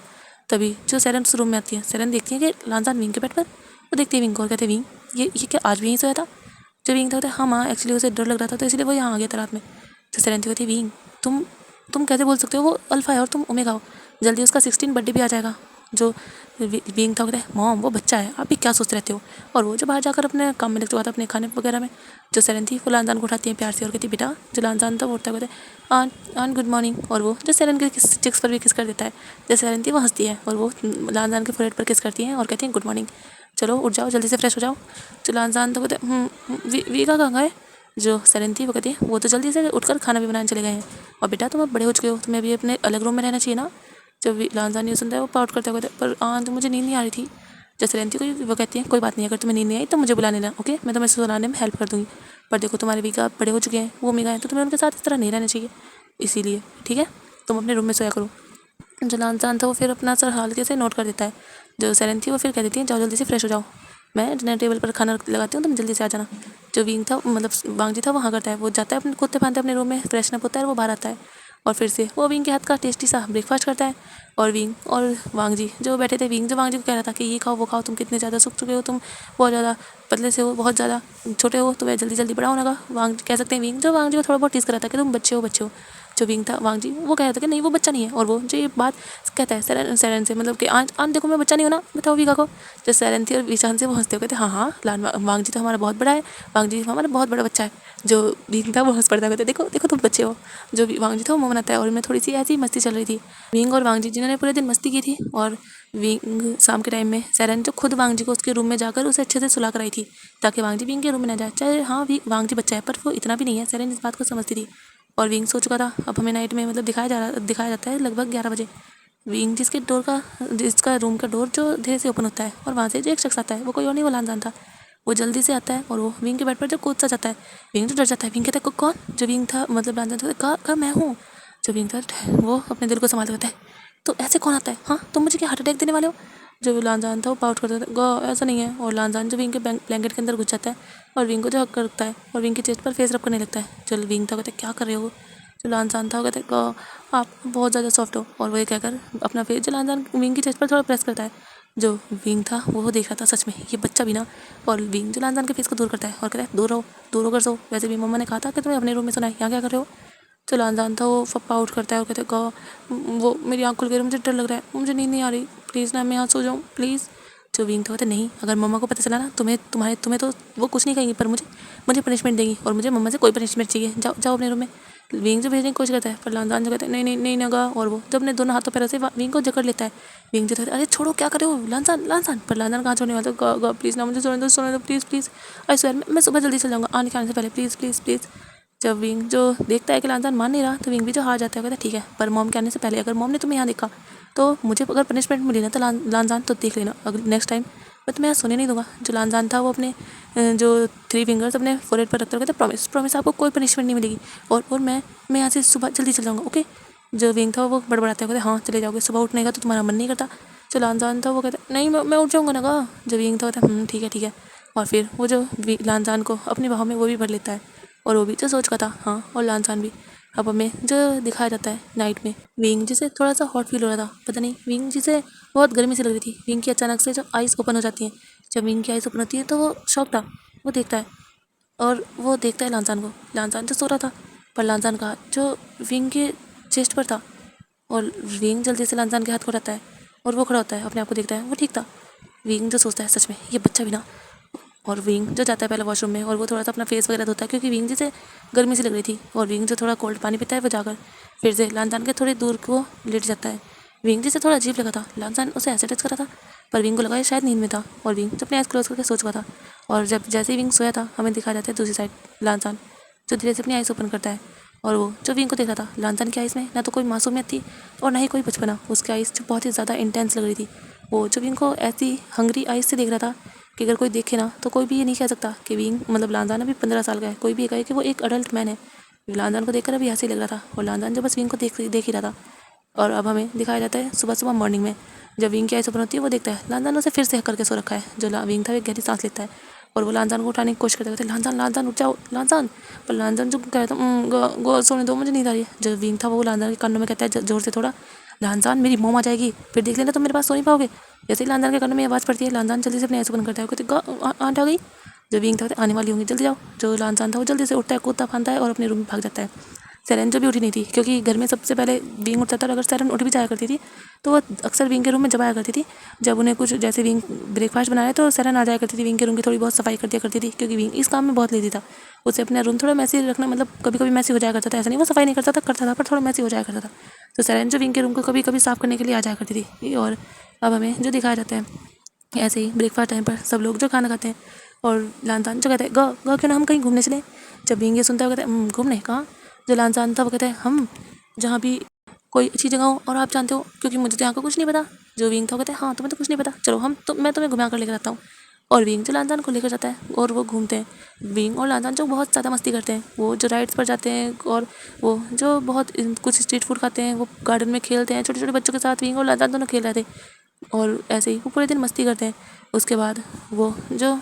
तभी जो सेरेन उस रूम में आती है सेरेन देखती है कि लानजान विंग के बेड पर। वो देखती है विंग को और कहते हैं विंग ये क्या आज भी यहीं सोया था। जो विंग था हाँ माँ एक्चुअली उसे डर लग रहा था तो इसलिए वो यहाँ आ गया था रात में। तो सेरेन कहती है विंग तुम कैसे बोल सकते हो वो अल्फा है और तुम ओमेगा हो। जल्दी उसका 16 बर्थडे भी आ जाएगा। जो विंग था कहते हैं मॉम वो बच्चा है आप भी क्या सोचते रहते हो। और वो जो बाहर जाकर अपने काम में लग चुका था अपने खाने वगैरह में। जो सेरेन थी वो लानजान को उठाती है प्यार से और कहती है बेटा। जो लानजान था वो उठता कहते आंट गुड मॉर्निंग और वो जो सेरेन के चिक्स पर भी किस कर देता है। जो सेरेन थी वो हंसती है और वो लानजान के फोरहेड पर किस करती है और कहती है गुड मॉर्निंग चलो उठ जाओ जल्दी से फ्रेश हो जाओ। जो लानजान तो कहते वीगा कहाँ गए। जो सेरेन थी वो कहती है वो तो जल्दी से उठकर खाना भी बनाने चले गए हैं और बेटा तुम अब बड़े हो चुके हो तुम्हें भी अपने अलग रूम में रहना चाहिए ना। जब लानजान ये सुनता है वो पाउट करते हुए पर तो मुझे नींद नहीं आ रही थी। जैसे सेरेन थी वो कहती है कोई बात नहीं अगर तुम्हें नींद नहीं आई तो मुझे बुला लेना ओके मैं तुम्हें सुलाने में हेल्प कर दूँगी। पर देखो तुम्हारे वीगा बड़े हो चुके हैं वो मीगा हैं तो तुम्हें उनके साथ इस तरह नहीं रहना चाहिए इसीलिए ठीक है तुम अपने रूम में सोया करो। जो लानजान था वो फिर अपना सर हल्के से नोट कर देता है। जो सेरेन थी वो फिर कह देती है जाओ जल्दी से फ्रेश हो जाओ मैं डिनर टेबल पर खाना लगाती हूँ तुम जल्दी से आ जाना। जो विंग था मतलब वांगजी था वो हाँ करता है वो जाता है अपने कुत्ते बांधते अपने रूम में फ्रेशन अप होता है और वो बाहर आता है और फिर से वो विंग के हाथ का टेस्टी सा ब्रेकफास्ट करता है। और विंग और वांगजी जो बैठे थे विंग जो वांगजी को कह रहा था कि ये खाओ वो खाओ तुम कितने ज़्यादा सूख चुके हो तुम बहुत ज़्यादा पतले से हो बहुत ज़्यादा छोटे हो तुम्हें जल्दी जल्दी बड़ा होना का वांग कह सकते हैं। विंग जो वांगजी को थोड़ा बहुत टीज कर रहा था कि तुम बच्चे हो। जो विंग था वांगजी वो कह रहा था कि नहीं वो बच्चा नहीं है और वो जो ये बात कहता है सेरेन से मतलब कि आंट देखो मैं बच्चा नहीं हूँ ना बताओ वीगा को। जो सेरेन थी और विशान से वो हंसते हुए कहते हाँ वांगजी तो हमारा बहुत बड़ा है वांगजी हमारा बहुत बड़ा बच्चा है। जो विंग था वो हंस पड़ता कहते देखो देखो तुम बच्चे हो। जो वांगजी था वो मुँह बनाता है और उनमें थोड़ी सी ऐसी मस्ती चल रही थी। विंग और वांगजी जिन्होंने पूरे दिन मस्ती की थी और विंग शाम के टाइम में सेरेन जो खुद वांगजी को उसके रूम में जाकर उसे अच्छे से सुला कर आई थी ताकि वांगजी विंग के रूम में ना जाए। चाहे हाँ वांगजी बच्चा है पर वो इतना भी नहीं है सेरेन इस बात को समझती थी। और विंग सो चुका था अब हमें नाइट में मतलब दिखाया जाता है लगभग 11 बजे। विंग जिसका रूम का डोर जो धीरे से ओपन होता है और वहाँ से जो एक शख्स आता है वो कोई और नहीं वो लानजान था। वो जल्दी से आता है और वो विंग के बेड पर जब कूद सा जाता है विंग तो डर जाता है। विंग कहता है कौन। जो विंग था मतलब लानजान था कहा मैं हूँ। जो विंग था वो अपने दिल को संभालते होता है तो ऐसे कौन आता है हाँ तुम मुझे क्या हार्ट अटैक देने वाले हो। जो लानजान था वो पाउट करता था ऐसा नहीं है और लानजान जो विंग के ब्लैंकेट के अंदर घुस जाता है और विंग को जो हक करता है और विंग के चेस्ट पर फेस रब करने लगता है। जो विंग था कहते क्या कर रहे हो। जो लानजान था वो कहते आप बहुत ज़्यादा सॉफ्ट हो और वो ये कहकर अपना फेस जो लानजान विंग की चेस्ट पर थोड़ा प्रेस करता है। जो विंग था वो देख रहा था सच में ये बच्चा भी ना। और विंग जो लानजान के फेस को दूर करता है और कहता है दूर होकर सो वैसे भी मम्मा ने कहा था कि तुम्हें अपने रूम में सोना है यहाँ क्या कर रहे हो। जो लानजान था वो फप्पा आउट करता है और कहते वो मेरी आँख खुल गई मुझे डर लग रहा है मुझे नींद नहीं आ रही प्लीज़ ना मैं यहाँ सो जाऊँ प्लीज़। जो विंग था कहते नहीं अगर मम्मा को पता चला ना तुम्हें तो वो कुछ नहीं कहेंगी पर मुझे पनिशमेंट देंगी और मुझे मम्मा से कोई पनिशमेंट चाहिए जाओ जाओ अपने रूम में। विंग जो भेजने की कोशिश करता है पर लानजान जो कहते हैं नहीं नगा और वो जब अपने दोनों हाथों पैरों से विंग को जकड़ लेता है। विंग जो कहते अरे छोड़ो क्या करे हो लानजान पर लानजान कहाँ छोड़ने वाला था प्लीज़ ना मुझे सोने दो प्लीज़ आई स्वेयर मैं सुबह जल्दी चल जाऊँगा आने से पहले प्लीज़। जब विंग जो देखता है कि लानजान मान नहीं रहा तो विंग भी जो हार जाता है कहता है ठीक है पर मॉम के आने से पहले अगर मॉम ने तुम्हें यहाँ देखा तो मुझे अगर पनिशमेंट मिली ना तो लानजान तो देख लेना अगर नेक्स्ट टाइम मैं तुम्हें यहाँ सोने नहीं दूंगा। जो लानजान था वो अपने जो 3 फिंगर्स अपने फोरहेड पर रखता कहता प्रॉमिस आपको कोई पनिशमेंट नहीं मिलेगी और मैं यहाँ से सुबह जल्दी चल जाऊँगा ओके। जो विंग था वो बड़बड़ाता है कहते हाँ चले जाओगे सुबह उठने का तो तुम्हारा मन नहीं करता। जो लानजान था वो कहता नहीं मैं उठ जाऊँगा ना कहा। जो विंग था कहता ठीक है और फिर वो जो लानजान को अपनी बाहों में वो भी भर लेता है और वो भी जो सोच का था हाँ और लानजान भी। अब हमें जो दिखाया जाता है नाइट में विंग जिसे थोड़ा सा हॉट फील हो रहा था पता नहीं विंग जिसे बहुत गर्मी से लग रही थी। विंग की अचानक से जो आइज़ ओपन हो जाती हैं जब विंग की आइज़ ओपन होती है तो वो शॉक था। वो देखता है और वो देखता है लानजान को। लानजान जो सो रहा था पर लानजान का जो विंग के चेस्ट पर था और विंग जल्दी से लानजान के हाथ को उठाता है और वो खड़ा होता है अपने आप को देखता है वो ठीक था। विंग जो सोचता है सच में ये बच्चा भी ना और विंग जो जाता है पहले वॉशरूम में और वो थोड़ा सा अपना फेस वगैरह धोता है क्योंकि विंग जैसे गर्मी सी लग रही थी। और विंग जो थोड़ा कोल्ड पानी पीता है वो जाकर फिर से लानजान के थोड़ी दूर को लेट जाता है। विंग जिसे थोड़ा अजीब लगा था, लानजान उसे ऐसे टच कर रहा था पर विंग को लगा ये शायद नींद में था और विंग जो अपने आइस क्लोज करके सोच रहा था। और जब जैसे ही विंग सोया था हमें दिखाया जाता है दूसरी साइड लानजान जो धीरे से अपनी आइस ओपन करता है। और वो जो विंग को देख रहा था, लानजान की आइस में ना तो कोई मासूमियत थी और ना ही कोई बचपना। उसकी आइस जो बहुत ही ज़्यादा इंटेंस लग रही थी। वो जो विंग को ऐसी हंगरी आइस से देख रहा था कि अगर कोई देखे ना तो कोई भी ये नहीं कह सकता कि विंग मतलब लानजान अभी 15 साल का है। कोई भी ये कहे कि वो एक अडल्ट मैन है। लानजान को देखकर अभी हंसी लग रहा था और लानजान जो बस विंग को देख ही रहा था। और अब हमें दिखाया जाता है सुबह सुबह मॉर्निंग में जब विंग की आइस ओपन होती है वो देखता है लानजान उसे फिर से हक करके सो रखा है। जो विंग था वो एक गहरी सांस लेता है और वो लानजान को उठाने की कोशिश करते थे, लानजान लानजान उठ जाओ लानजान। पर लानजान जो कह रहा था गो सोने दो मुझे नींद आ रही है। जो विंग था वो लानजान के कानों में कहता है जोर से थोड़ा, लानजान मेरी मोम आ जाएगी फिर देख लेना तुम मेरे पास सो नहीं पाओगे। जैसे ही लानजान के कानों में आवाज़ पड़ती है लानजान जल्दी से अपने आंसू बंद करता है, कहते आंट आ गई। जो विंग था आने वाली होंगी जल्दी जाओ। जो लानजान था वो जल्दी से उठता है, कूदता फांदता है और अपने रूम में भाग जाता है। सेरेन जो भी उठी नहीं थी क्योंकि घर में सबसे पहले विंग उठता था और अगर सेरेन उठ भी जाया करती थी तो वो अक्सर विंग के रूम में जब आया करती थी। जब उन्हें कुछ जैसे विंग ब्रेकफास्ट बनाया तो सेरेन आ जाया करती थी, विंग के रूम की थोड़ी बहुत सफाई कर दिया करती थी क्योंकि विंग इस काम में बहुत लेती था। उसे अपना रूम थोड़ा मैसी रखना मतलब कभी कभी मैसी हो जाया करता था, ऐसा नहीं वो सफाई नहीं करता था पर थोड़ा मैसी हो जाया करता था। तो सेरेन जो विंग के रूम को कभी कभी साफ़ करने के लिए आ जाया करती थी। और अब हमें जो दिखाया जाता है ऐसे ही ब्रेकफास्ट टाइम पर सब लोग जो खाना खाते हैं और लानतान जो कहते हैं ग क्यों ना हम कहीं घूमने चले। जब विंग ये सुनता है वो कहते हैं घूमने कहाँ। जो लानतान था वो कहते हैं हम जहाँ भी कोई अच्छी जगह हो और आप जानते हो क्योंकि मुझे तो यहाँ का कुछ नहीं पता। जो विंग था वो कहते हैं हाँ तुम्हें तो कुछ नहीं पता, चलो मैं तुम्हें घुमा कर लेकर आता हूँ। और विंग जो लानतान को लेकर जाता है और वो घूमते हैं। विंग और लानतान जो बहुत ज़्यादा मस्ती करते हैं, वो जो राइड्स पर जाते हैं और वो जो बहुत कुछ स्ट्रीट फूड खाते हैं, वो गार्डन में खेलते हैं छोटे छोटे बच्चों के साथ। विंग और लानतान दोनों खेल रहे थे और ऐसे ही वो पूरे दिन मस्ती करते हैं। उसके बाद वो जो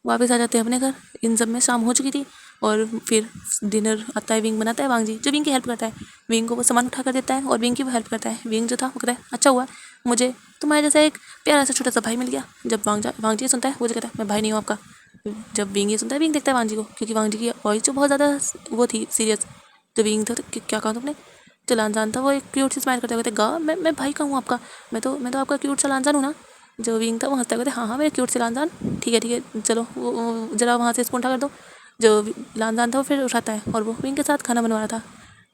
वापस आ जाते हैं अपने घर। इन सब में शाम हो चुकी थी और फिर डिनर आता है, विंग बनाता है वांग जी जो विंग की हेल्प करता है। विंग को वो सामान उठा कर देता है और विंग की वो हेल्प करता है। विंग जो था वो कहता है अच्छा हुआ मुझे तुम्हारे जैसा एक प्यारा सा छोटा सा भाई मिल गया। जब वांग जी सुनता है वो जो कहता है मैं भाई नहीं हूँ आपका। जब विंग ये सुनता है विंग देखता है वांग जी को क्योंकि वांग जी की वॉइस जो बहुत ज़्यादा वो थी सीरियस। जो विंग था तो क्या कहा तुमने। जो लानजान था वो एक क्यूट सी स्माइल करते हुए कहते गा मैं भाई का हूँ आपका, मैं तो आपका क्यूट सा लानजान हूँ ना। जो विंग था वो हंसता कहते हाँ मेरे क्यूट से लानजान, ठीक है चलो वो जरा वहाँ से स्पून उठा कर दो। जो लानजान था वो फिर उठाता है और वो विंग के साथ खाना बनवा रहा था।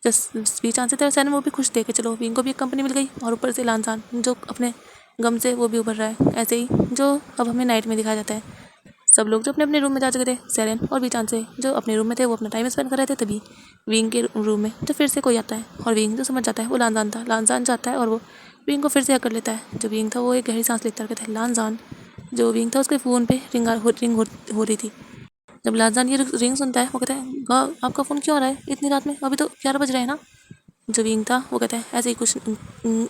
जब स्पीच आंसर थे सैन वो भी खुश थे कि चलो विंग को भी एक कंपनी मिल गई और ऊपर से लानजान जो अपने गम से वो भी उभर रहा है। ऐसे ही जो अब हमें नाइट में दिखाया जाता है सब लोग जो अपने अपने रूम में जा चुके थे, सेरेन और बीचान से जो अपने रूम में थे वो अपना टाइम स्पेंड कर रहे थे। तभी विंग के रूम में जो फिर से कोई आता है और विंग जो समझ जाता है वो लानजान था। लानजान जाता है और वो विंग को फिर से हक कर लेता है। जो विंग था वो एक गहरी सांस लेता है, कहता है लानजान। जो विंग था उसके फ़ोन पे रिंग हो रही थी। जब लानजान ये रिंग सुनता है वो कहता है आपका फ़ोन क्यों आ रहा है इतनी रात में, अभी तो 11 बज रहे हैं ना। जो विंग था वो कहता है ऐसे ही कुछ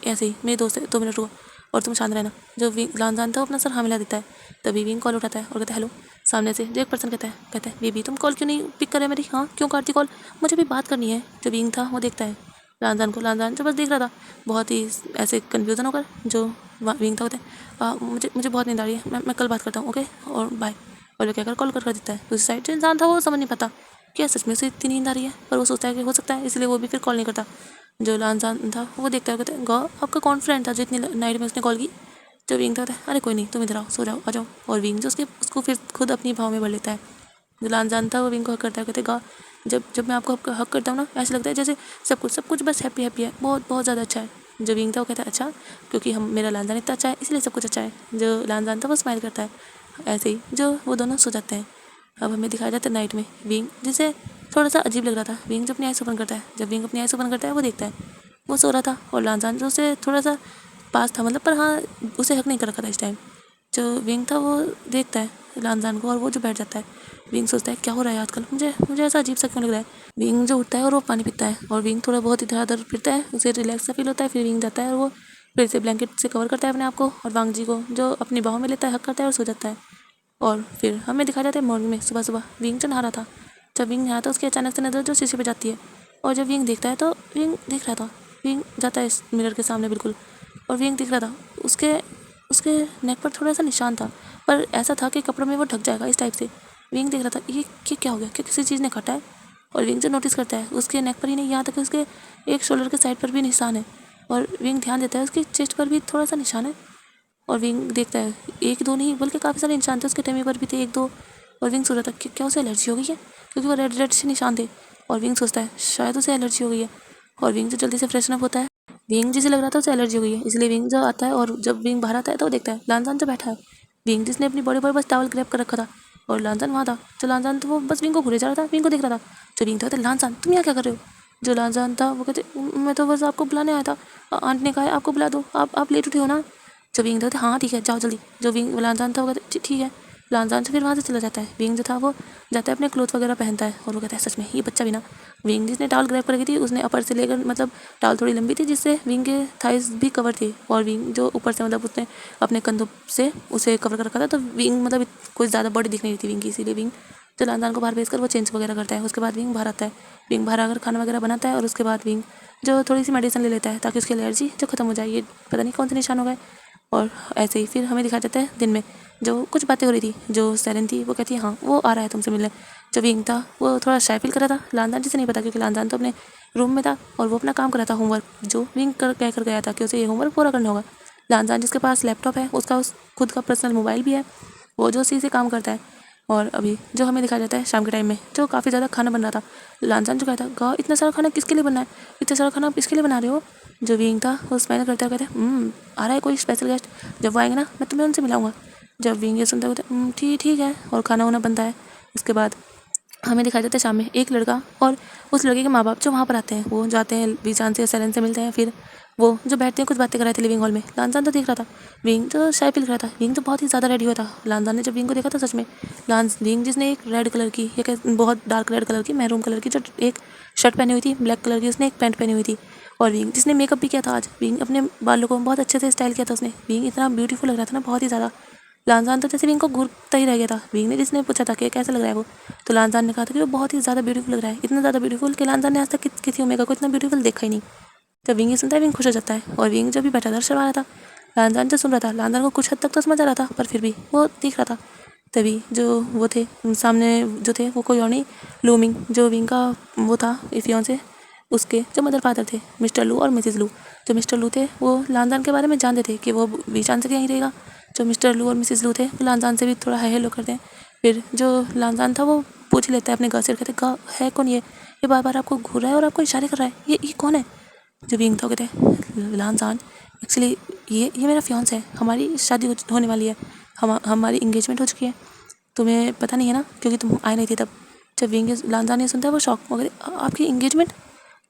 ऐसे ही मेरे दोस्त है 2 मिनट रुको और तुम शांत रहना। जो विंग लानजान था वो अपना सर हाँ मिला देता है। तभी विंग कॉल उठाता है और कहता है हेलो। सामने से जो एक पर्सन कहता है बेबी तुम कॉल क्यों नहीं पिक कर रहे मेरी, हाँ क्यों काटती कॉल, मुझे भी बात करनी है। जो विंग था वो देखता है लानजान को, लानजान जो बस देख रहा था बहुत ही ऐसे कन्फ्यूज़न होकर। जो विंग था कहता है मुझे बहुत नींद आ रही है, मैं कल बात करता हूँ ओके और बाय। और वो कहकर कॉल कर देता है। दूसरी साइड जो इंसान था वो समझ नहीं पाता क्या सच में उसे इतनी नींद आ रही है, पर वो सोचता है कि हो सकता है इसलिए वो भी फिर कॉल नहीं करता। जो लानजान था वो देखता है कहता है गा आपका कौन फ्रेंड था जो इतनी नाइट में उसने कॉल की। जो विंग था अरे कोई नहीं तुम इधर आओ सो जाओ आ जाओ। और विंग जो उसको फिर खुद अपनी भाव में भर लेता है। जो लानजान था वो विंग को हक करता है, कहते गा जब जब मैं आपको हक करता हूँ ना ऐसा लगता है जैसे सब कुछ बस हैप्पी हैप्पी है, बहुत बहुत ज़्यादा अच्छा है। जो विंग था वो कहता है अच्छा क्योंकि हम मेरा लानजान इतना अच्छा है इसलिए सब कुछ अच्छा है। जो लानजान था वो स्माइल करता है। ऐसे ही जो वो दोनों सो जाते हैं। अब हमें दिखाया जाता है नाइट में विंग जिसे थोड़ा सा अजीब लग रहा था। विंग जब अपनी आइस ओपन करता है, जब विंग अपनी आइस ओपन करता है वो देखता है वो सो रहा था और लानजान जो उसे थोड़ा सा पास था मतलब पर हाँ उसे हक नहीं कर रखा था इस टाइम। जो विंग था वो देखता है लानजान को और वो जो बैठ जाता है। विंग सोचता है क्या हो रहा है आजकल, मुझे ऐसा अजीब सा क्यों लग रहा है। विंग जो उठता है और वो पानी पीता है और विंग थोड़ा बहुत इधर उधर फिरता है, उसे रिलैक्स सा फील होता है। फिर विंग जाता है और वो फिर से ब्लैंकेट से कवर करता है अपने आप को और वांग जी को जो अपनी बाहों में लेता है, हक करता है और सो जाता है। और फिर हमें दिखाया जाता है मॉर्निंग में सुबह सुबह विंग जो नहा रहा था। जब विंग नहा था उसकी अचानक से नज़र जो शीशे पे जाती है और जब विंग देखता है तो विंग देख रहा था, विंग जाता है इस मिरर के सामने बिल्कुल और विंग दिख रहा था उसके उसके नेक पर थोड़ा सा निशान था पर ऐसा था कि कपड़ों में वो ढक जाएगा इस टाइप से। विंग देख रहा था ये क्या हो गया, क्या किसी चीज़ ने काटा है। और विंग जो नोटिस करता है उसके नेक पर ही नहीं यहाँ तक कि उसके एक शोल्डर के साइड पर भी निशान है। और विंग ध्यान देता है उसकी चेस्ट पर भी थोड़ा सा निशान है। और विंग देखता है एक दो नहीं बल्कि काफ़ी सारे निशान थे उसके टेमी पर भी थे एक दो। और विंग सोच रहा था कि क्या उसे एलर्जी हो गई है, क्योंकि वो रेड रेड से निशान थे। और विंग सोचता है शायद उसे एलर्जी हो गई है। और विंग जो जल्दी से फ्रेशन अप होता है, विंग जिसे लग रहा था उसे एलर्जी हो गई है, इसलिए विंग जो आता है और जब विंग बाहर आता है तो वो देखता है लानजान जो बैठा है। विंग जिसने अपनी बॉडी पर बस टॉवल ग्रैब कर रखा था और लानजान वहाँ था। जो लानजान तो वो बस विंग को घूरे जा रहा था, विंग को देख रहा था। जो विंग था कहते लानजान तुम यहाँ क्या कर रहे हो। जो लानजान था वो कहते मैं तो बस आपको बुलाने आया था, आंटी ने कहा है आपको बुला दो, आप लेट उठे हो ना। जो विंग था हाँ ठीक है जाओ जल्दी। जो विंग लानजान था वो कहते ठीक है। लानजान से फिर वहाँ से चला जाता है। विंग जो था वो जाता है अपने क्लोथ वगैरह पहनता है और वो कहता है सच में ये बच्चा भी ना। विंग जिसने टॉवल ग्रैब कर रखी थी उसने अपर से लेकर मतलब टॉवल थोड़ी लंबी थी जिससे विंग के थाइस भी कवर थे और विंग जो ऊपर से मतलब उसने अपने कंधों से उसे कवर कर रखा था, तो विंग मतलब कोई ज़्यादा बॉडी दिख नहीं रही थी विंग की, इसीलिए विंग जो लानजान को बाहर भेजकर वो चेंज वगैरह करता है। उसके बाद विंग बाहर आता है। विंग बाहर आकर खाना वगैरह बनाता है और उसके बाद विंग जो थोड़ी सी मेडिसिन ले लेता है ताकि उसकी एलर्जी जो खत्म हो जाए। ये पता नहीं कौन से निशान हो गए। और ऐसे ही फिर हमें दिखाया जाता है दिन में जो कुछ बातें हो रही थी। जो सेरेन थी वो कहती है हाँ वो आ रहा है तुमसे मिलने। जो विंग था वो थोड़ा शाय फील कर रहा था। लानजान जिसे नहीं पता क्योंकि लानजान तो अपने रूम में था और वो अपना काम कर रहा था होमवर्क, जो विंग कह कर गया था कि उसे ये होमवर्क पूरा करना होगा। लानजान जिसके पास लैपटॉप है उसका खुद का पर्सनल मोबाइल भी है, वो जो उसी से काम करता है। और अभी जो हमें दिखाया जाता है शाम के टाइम में जो काफ़ी ज़्यादा खाना बन रहा था। लानजान जो कहता गा इतना सारा खाना किसके लिए बनना है, इतना सारा खाना आप किसके लिए बना रहे हो। जो विंग था वो स्माइल करते हुए कहते आ रहा है कोई स्पेशल गेस्ट, जब वो आएंगे ना मैं तुम्हें उनसे मिलाऊंगा। जब विंग ये सुनते कहते ठीक ठीक है और खाना वाना बनता है। उसके बाद हमें दिखाया जाता है शाम में एक लड़का और उस लड़के के माँ बाप जो वहाँ पर आते हैं, वो जाते हैं वीजान से सेरेन से मिलते हैं। फिर वो जो बैठते हैं कुछ बातें कर रहे थे लिविंग हॉल में। लानजान तो देख रहा था, विंग तो शाय फील कर रहा था। विंग तो बहुत ही ज़्यादा रेडी हुआ था। लानजान ने जब विंग को देखा था सच में विंग जिसने एक रेड कलर की या बहुत डार्क रेड कलर की मैरून कलर की जो एक शर्ट पहनी हुई थी, ब्लैक कलर की उसने एक पैंट पहनी हुई थी। और विंग जिसने मेकअप भी किया था आज, विंग अपने बालों को बहुत अच्छे से स्टाइल किया था उसने। विंग इतना ब्यूटीफुल लग रहा था ना बहुत ही ज़्यादा। लानजान तो जैसे विंग को घूरता ही रह गया था। विंग ने जिसने पूछा था कि कैसा लग रहा है वो, तो लानजान ने कहा था कि वो बहुत ही ज़्यादा ब्यूटीफुल लग रहा है। इतना ज़्यादा ब्यूटीफुल कि लानजान ने आज तक किसी ओमेगा को इतना ब्यूटीफुल देखा ही नहीं। जब विंग ये सुनता है विंग खुश हो जाता है और विंग जो भी बैठा था शर्मा रहा था। लानजान जो सुन रहा था, लानजान को कुछ हद तक तो समझ आ रहा था पर फिर भी वो देख रहा था। तभी जो वो थे सामने जो थे वो कोई और नहीं, लूमिंग जो विंग का वो था फियांसे, उसके जो मदर फादर थे मिस्टर लू और मिसेस लू। जो मिस्टर लू थे वो लानजान के बारे में जानते थे कि वो बीचान से कहीं रहेगा। जो मिस्टर लू और मिसेस लू थे वो लानजान से भी थोड़ा है हेलो करते हैं। फिर जो लानजान था वो पूछ लेता है अपने घर से, कहते गा है कौन ये बार बार आपको घूर रहा है और आपको इशारे कर रहा है, ये कौन है। जो विंग था कहते हैं लानजान एक्चुअली ये मेरा फियांस है, हमारी शादी होने वाली है, हमारी इंगेजमेंट हो चुकी है, तुम्हें पता नहीं है ना क्योंकि तुम आए नहीं थे तब। जब विंग लानजान ये सुनता है वो शौक हो गए, आपकी इंगेजमेंट।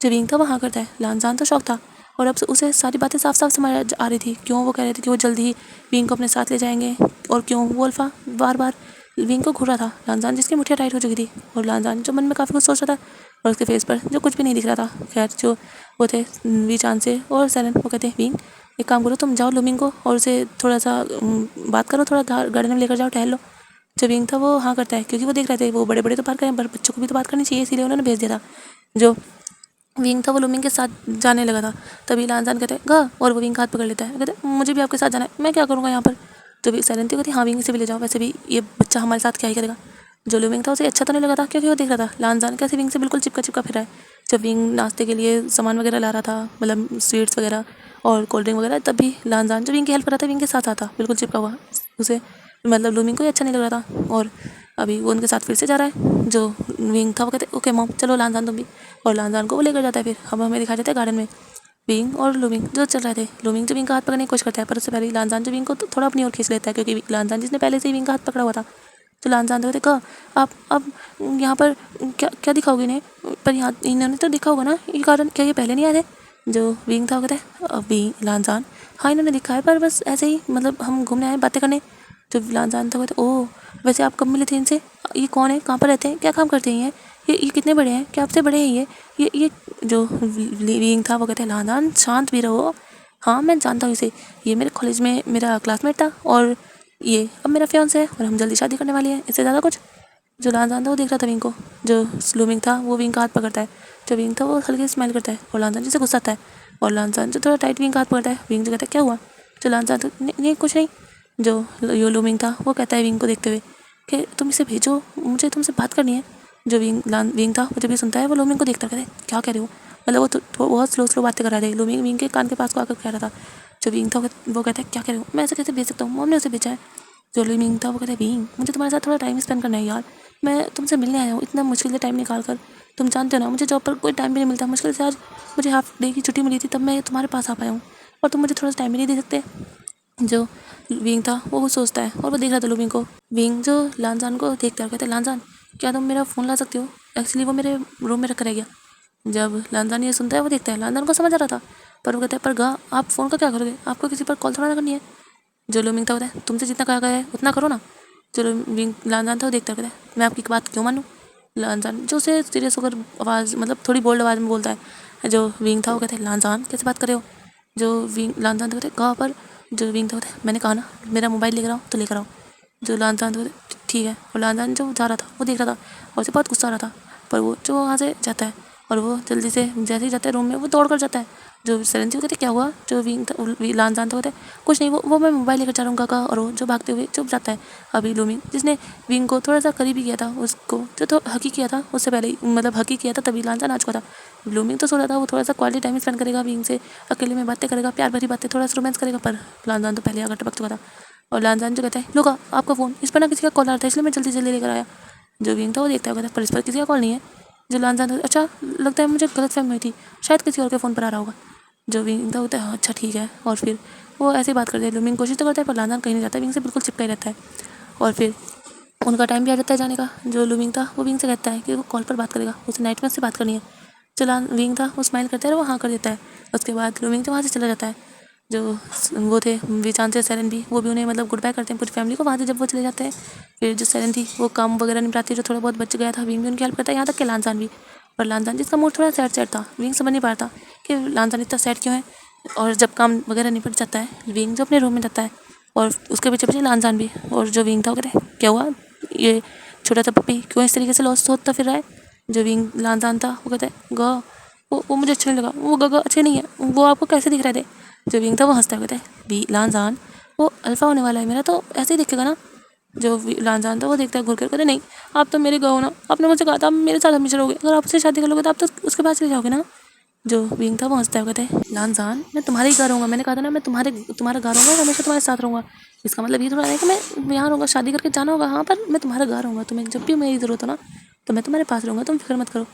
जब विंग था वो हाँ करता है। लानजान तो शौक था और अब उसे सारी बातें साफ साफ समझ आ रही थी, क्यों वो कह रहे थे कि वो जल्दी ही विंग को अपने साथ ले जाएंगे और क्यों वो अल्फा बार बार विंग को घूर रहा था। लानजान जिसकी मुठ्ठियाँ टाइट हो चुकी थी और लानजान जो मन में काफ़ी कुछ सोच रहा था और उसके फेस पर जो कुछ भी नहीं दिख रहा था। खैर जो वो थे वीचान से और सेरेन, वो कहते हैं विंग एक काम करो तुम जाओ लूमिंग को और उसे थोड़ा सा बात करो, थोड़ा गार्डन में लेकर जाओ टहल लो। जो विंग था वो हाँ करता है क्योंकि वो देख रहे थे वो बड़े बड़े तो बात करें पर बच्चों को भी तो बात करनी चाहिए, इसीलिए उन्होंने भेज दिया था। जो विंग था वो लूमिंग के साथ जाने लगा था। तभी लानजान कहते हैं गा और वो विंग का हाथ पकड़ लेता है, कहते मुझे भी आपके साथ जाना है, मैं क्या करूँगा यहाँ पर। तो भी सेरेन थी कहती हाँ विंग से भी ले जाओ, वैसे भी ये बच्चा हमारे साथ क्या ही करेगा। जो लूमिंग था उसे अच्छा तो नहीं लगा था क्योंकि वो देख रहा था लानजान कैसे विंग से बिल्कुल चिपका चिपका फिरा है। जब विंग नाश्ते के लिए सामान वगैरह ला रहा था मतलब स्वीट्स वगैरह और कोल्ड ड्रिंक वगैरह, तब भी लानजान जो विंग की हेल्प कर रहा था विंग के साथ आता बिल्कुल चिपका हुआ। उसे मतलब लूमिंग को ही अच्छा नहीं लग रहा था और अभी वो उनके साथ फिर से जा रहा है। जो विंग था वो कहते ओके मॉम चलो लानजान तुम भी, और लानजान को वो लेकर जाता है। फिर अब हमें दिखाया जाता है गार्डन में विंग और लूमिंग जो चल रहे थे। लूमिंग जो विंग का हाथ पकड़ने की कोशिश करता है पर उससे पहले लानजान जो विंग को तो थोड़ा अपनी ओर खींच लेता है क्योंकि लानजान जिसने पहले से ही विंग का हाथ पकड़ा हुआ था। तो लानजान तो कहते कहा आप अब यहाँ पर क्या क्या दिखाओगे इन्हें, पर यहाँ इन्होंने तो दिखा होगा ना ये गार्डन, क्या ये पहले नहीं आए थे। जो विंग था वो कहता है अभी लानजान हाँ इन्होंने दिखा है पर बस ऐसे ही मतलब हम घूमने आए बातें करने। जो लानजान था वो कहता ओह वैसे आप कब मिले थे इनसे, ये कौन है, कहाँ पर रहते हैं, क्या काम करते हैं ये कितने बड़े हैं, क्या आपसे बड़े हैं ये जो विंग था वो कहते हैं लानजान शांत भी रहो, हाँ मैं जानता हूँ इसे, ये मेरे कॉलेज में मेरा क्लासमेट था और ये अब मेरा फियांसे है और हम जल्दी शादी करने वाली है, इससे ज़्यादा कुछ। जो लानजान था वो देख रहा था विंग को। जो लूमिंग था वो विंग का हाथ पकड़ता है। जो विंग था वो हल्के स्माइल करता है और लानजान जिसे गुस्सा आता है और लानजान जो थोड़ा टाइट विंग का हाथ पकड़ता है। विंग जो कहता है क्या हुआ। जो लानजान तो नहीं कुछ नहीं। जो यो लूमिंग था वो कहता है विंग को देखते हुए कि तुम इसे भेजो, मुझे तुमसे बात करनी है। जो विंग था वो जब भी सुनता है वो लूमिंग को देखता कहता है क्या कह रहे हो, मतलब वो तो बहुत स्लो बातें कर रहा था। लूमिंग विंग के कान के पास को आकर कह रहा था जो विंग था वो कहता है क्या कह रहे हो, मैं ऐसे कैसे भेज सकता हूँ, मॉम ने उसे भेजा है। जो विंग था वो कहता है विंग मुझे तुम्हारे साथ थोड़ा टाइम स्पेंड करना है यार, मैं तुमसे मिलने आया हूँ इतना मुश्किल से टाइम निकाल कर। तुम जानते हो ना मुझे जॉब पर कोई टाइम भी नहीं मिलता, मुश्किल से आज मुझे हाफ डे की छुट्टी मिली थी तब मैं तुम्हारे पास आ पाया हूँ, और तुम मुझे थोड़ा सा टाइम भी नहीं दे सकते। जो विंग था वो सोचता है और वो देख रहा था लुमिंग को। विंग जो लानजान को देखता है कहता है लानजान क्या तुम मेरा फ़ोन ला सकती हो, एक्चुअली वो मेरे रूम में रख कर रह गया। जब लानजान ये सुनता है वो देखता है, लानजान को समझ आ रहा था पर वो कहता है पर गा आप फ़ोन का क्या करोगे, आपको किसी पर कॉल थोड़ा ना करनी है। जो लुमिंग था होता है तुमसे जितना कहा गया है उतना करो ना। जो विंग लानजान था वो देखता है कहता है मैं आपकी बात क्यों मानूँ। लानजान जो उसे सीरियस होकर आवाज़ मतलब थोड़ी बोल्ड आवाज़ में बोलता है। जो विंग था वो कहता है लानजान कैसे बात कर रहे हो। जो विंग लानजान था कहते हैं कहाँ पर। जो विंग था कहता है मैंने कहा ना मेरा मोबाइल लेकर आओ तो लेकर आओ। जो लानजान था ठीक है, और लानजान जो जा रहा था वो देख रहा था और उसे बहुत गुस्सा आ रहा था, पर वो जो वहाँ से जाता है और वो जल्दी से जैसे ही जाता है रूम में वो दौड़ कर जाता है। जो सरनजीत कहते क्या हुआ। जो विंग था लानजान था कहते कुछ नहीं, वो मैं मोबाइल लेकर जा रहा हूँ काका, और वो जो भागते हुए चुप जाता है। अभी लूमिंग जिसने विंग को थोड़ा सा करीबी किया था उसको जो तो हकी किया था उससे पहले ही मतलब हकी किया था तभी लानजान आ चुका था। लूमिंग तो सोच रहा था वो थोड़ा सा क्वालिटी टाइम स्पेंड करेगा विंग से, अकेले में बातें करेगा, प्यार भरी बातें, थोड़ा सा रोमांस करेगा, पर लानजान तो पहले आकर टपक चुका था। और लानजान जो कहता है लोगा आपका फ़ोन, इस पर ना किसी का कॉल आ रहा था इसलिए मैं जल्दी जल्दी लेकर आया। जो विंग था वो देखता है कहता है पर इस पर किसी का कॉल नहीं है। जो लानजान था अच्छा लगता है मुझे गलतफहमी हुई थी, शायद किसी और के फ़ोन पर आ रहा होगा। जो विंग था होता है अच्छा ठीक है, और फिर वो ऐसे ही बात करते हैं। लुमिंग कोशिश तो करता है पर लानजान कहीं नहीं जाता, विंग से बिल्कुल चिपका ही रहता है। और फिर उनका टाइम भी आ जाता है जाने का। जो लुमिंग था वो विंग से कहता है कि वो कॉल पर बात करेगा, उसे नाइटमेयर से बात करनी है। जो विंग था वो स्माइल करता है और वो हाँ कर देता है। उसके बाद लुमिंग जो वहाँ से चला जाता है। जो वो थे विचान से सेरेन भी, वो भी उन्हें मतलब गुड बाय करते हैं पूरी फैमिली को वहाँ से जब वो चले जाते हैं। फिर जो सेरेन थी वो काम वगैरह निपटाती है, जो थोड़ा बहुत बच गया था विंग भी उनकी हेल्प करता है, यहाँ तक कि लानजान भी। पर लानजान जिसका मूड थोड़ा सैड सैड था, विंग समझ नहीं पा रहा था कि लानजान इतना सैड क्यों है। और जब काम वगैरह निपट जाता है विंग जो अपने रूम में जाता है और उसके पीछे पीछे लानजान भी। और जो विंग था वो कहते हैं क्या हुआ, ये छोटा सा पप्पी क्यों इस तरीके से लॉस्ट होता फिर रहा है। जो विंग लानजान था वो कहता है गा वो मुझे अच्छा नहीं लगा, वो गगा अच्छे नहीं है, वो आपको कैसे दिख रहे थे। जो विंग था वो हंसता है कहता है लानजान वो अल्फ़ा होने वाला है मेरा, तो ऐसे ही दिखेगा ना। जो लानजान था वो देखता है घूर कर, कहते नहीं आप तो मेरे गो ना, आपने मुझसे कहा था आप मेरे साथ हमेशा रहोगे, अगर आप उससे शादी कर लोगे तो आप तो उसके पास चले जाओगे ना। जो विंग था वो हंसता है कहते हैं लानजान मैं तुम्हारे ही घर रहूँगा, मैंने कहा था ना मैं तुम्हारा घर रहूँगा, हमेशा तुम्हारे साथ रहूँगा। इसका मतलब ये थोड़ा नहीं कि मैं यहाँ रहूँगा, शादी करके जाना होगा हाँ, पर मैं तुम्हारा घर रहूँगा, तुम्हें जब भी मेरी ज़रूरत हो ना तो मैं तुम्हारे पास रहूँगा, तुम फिक्र मत करो।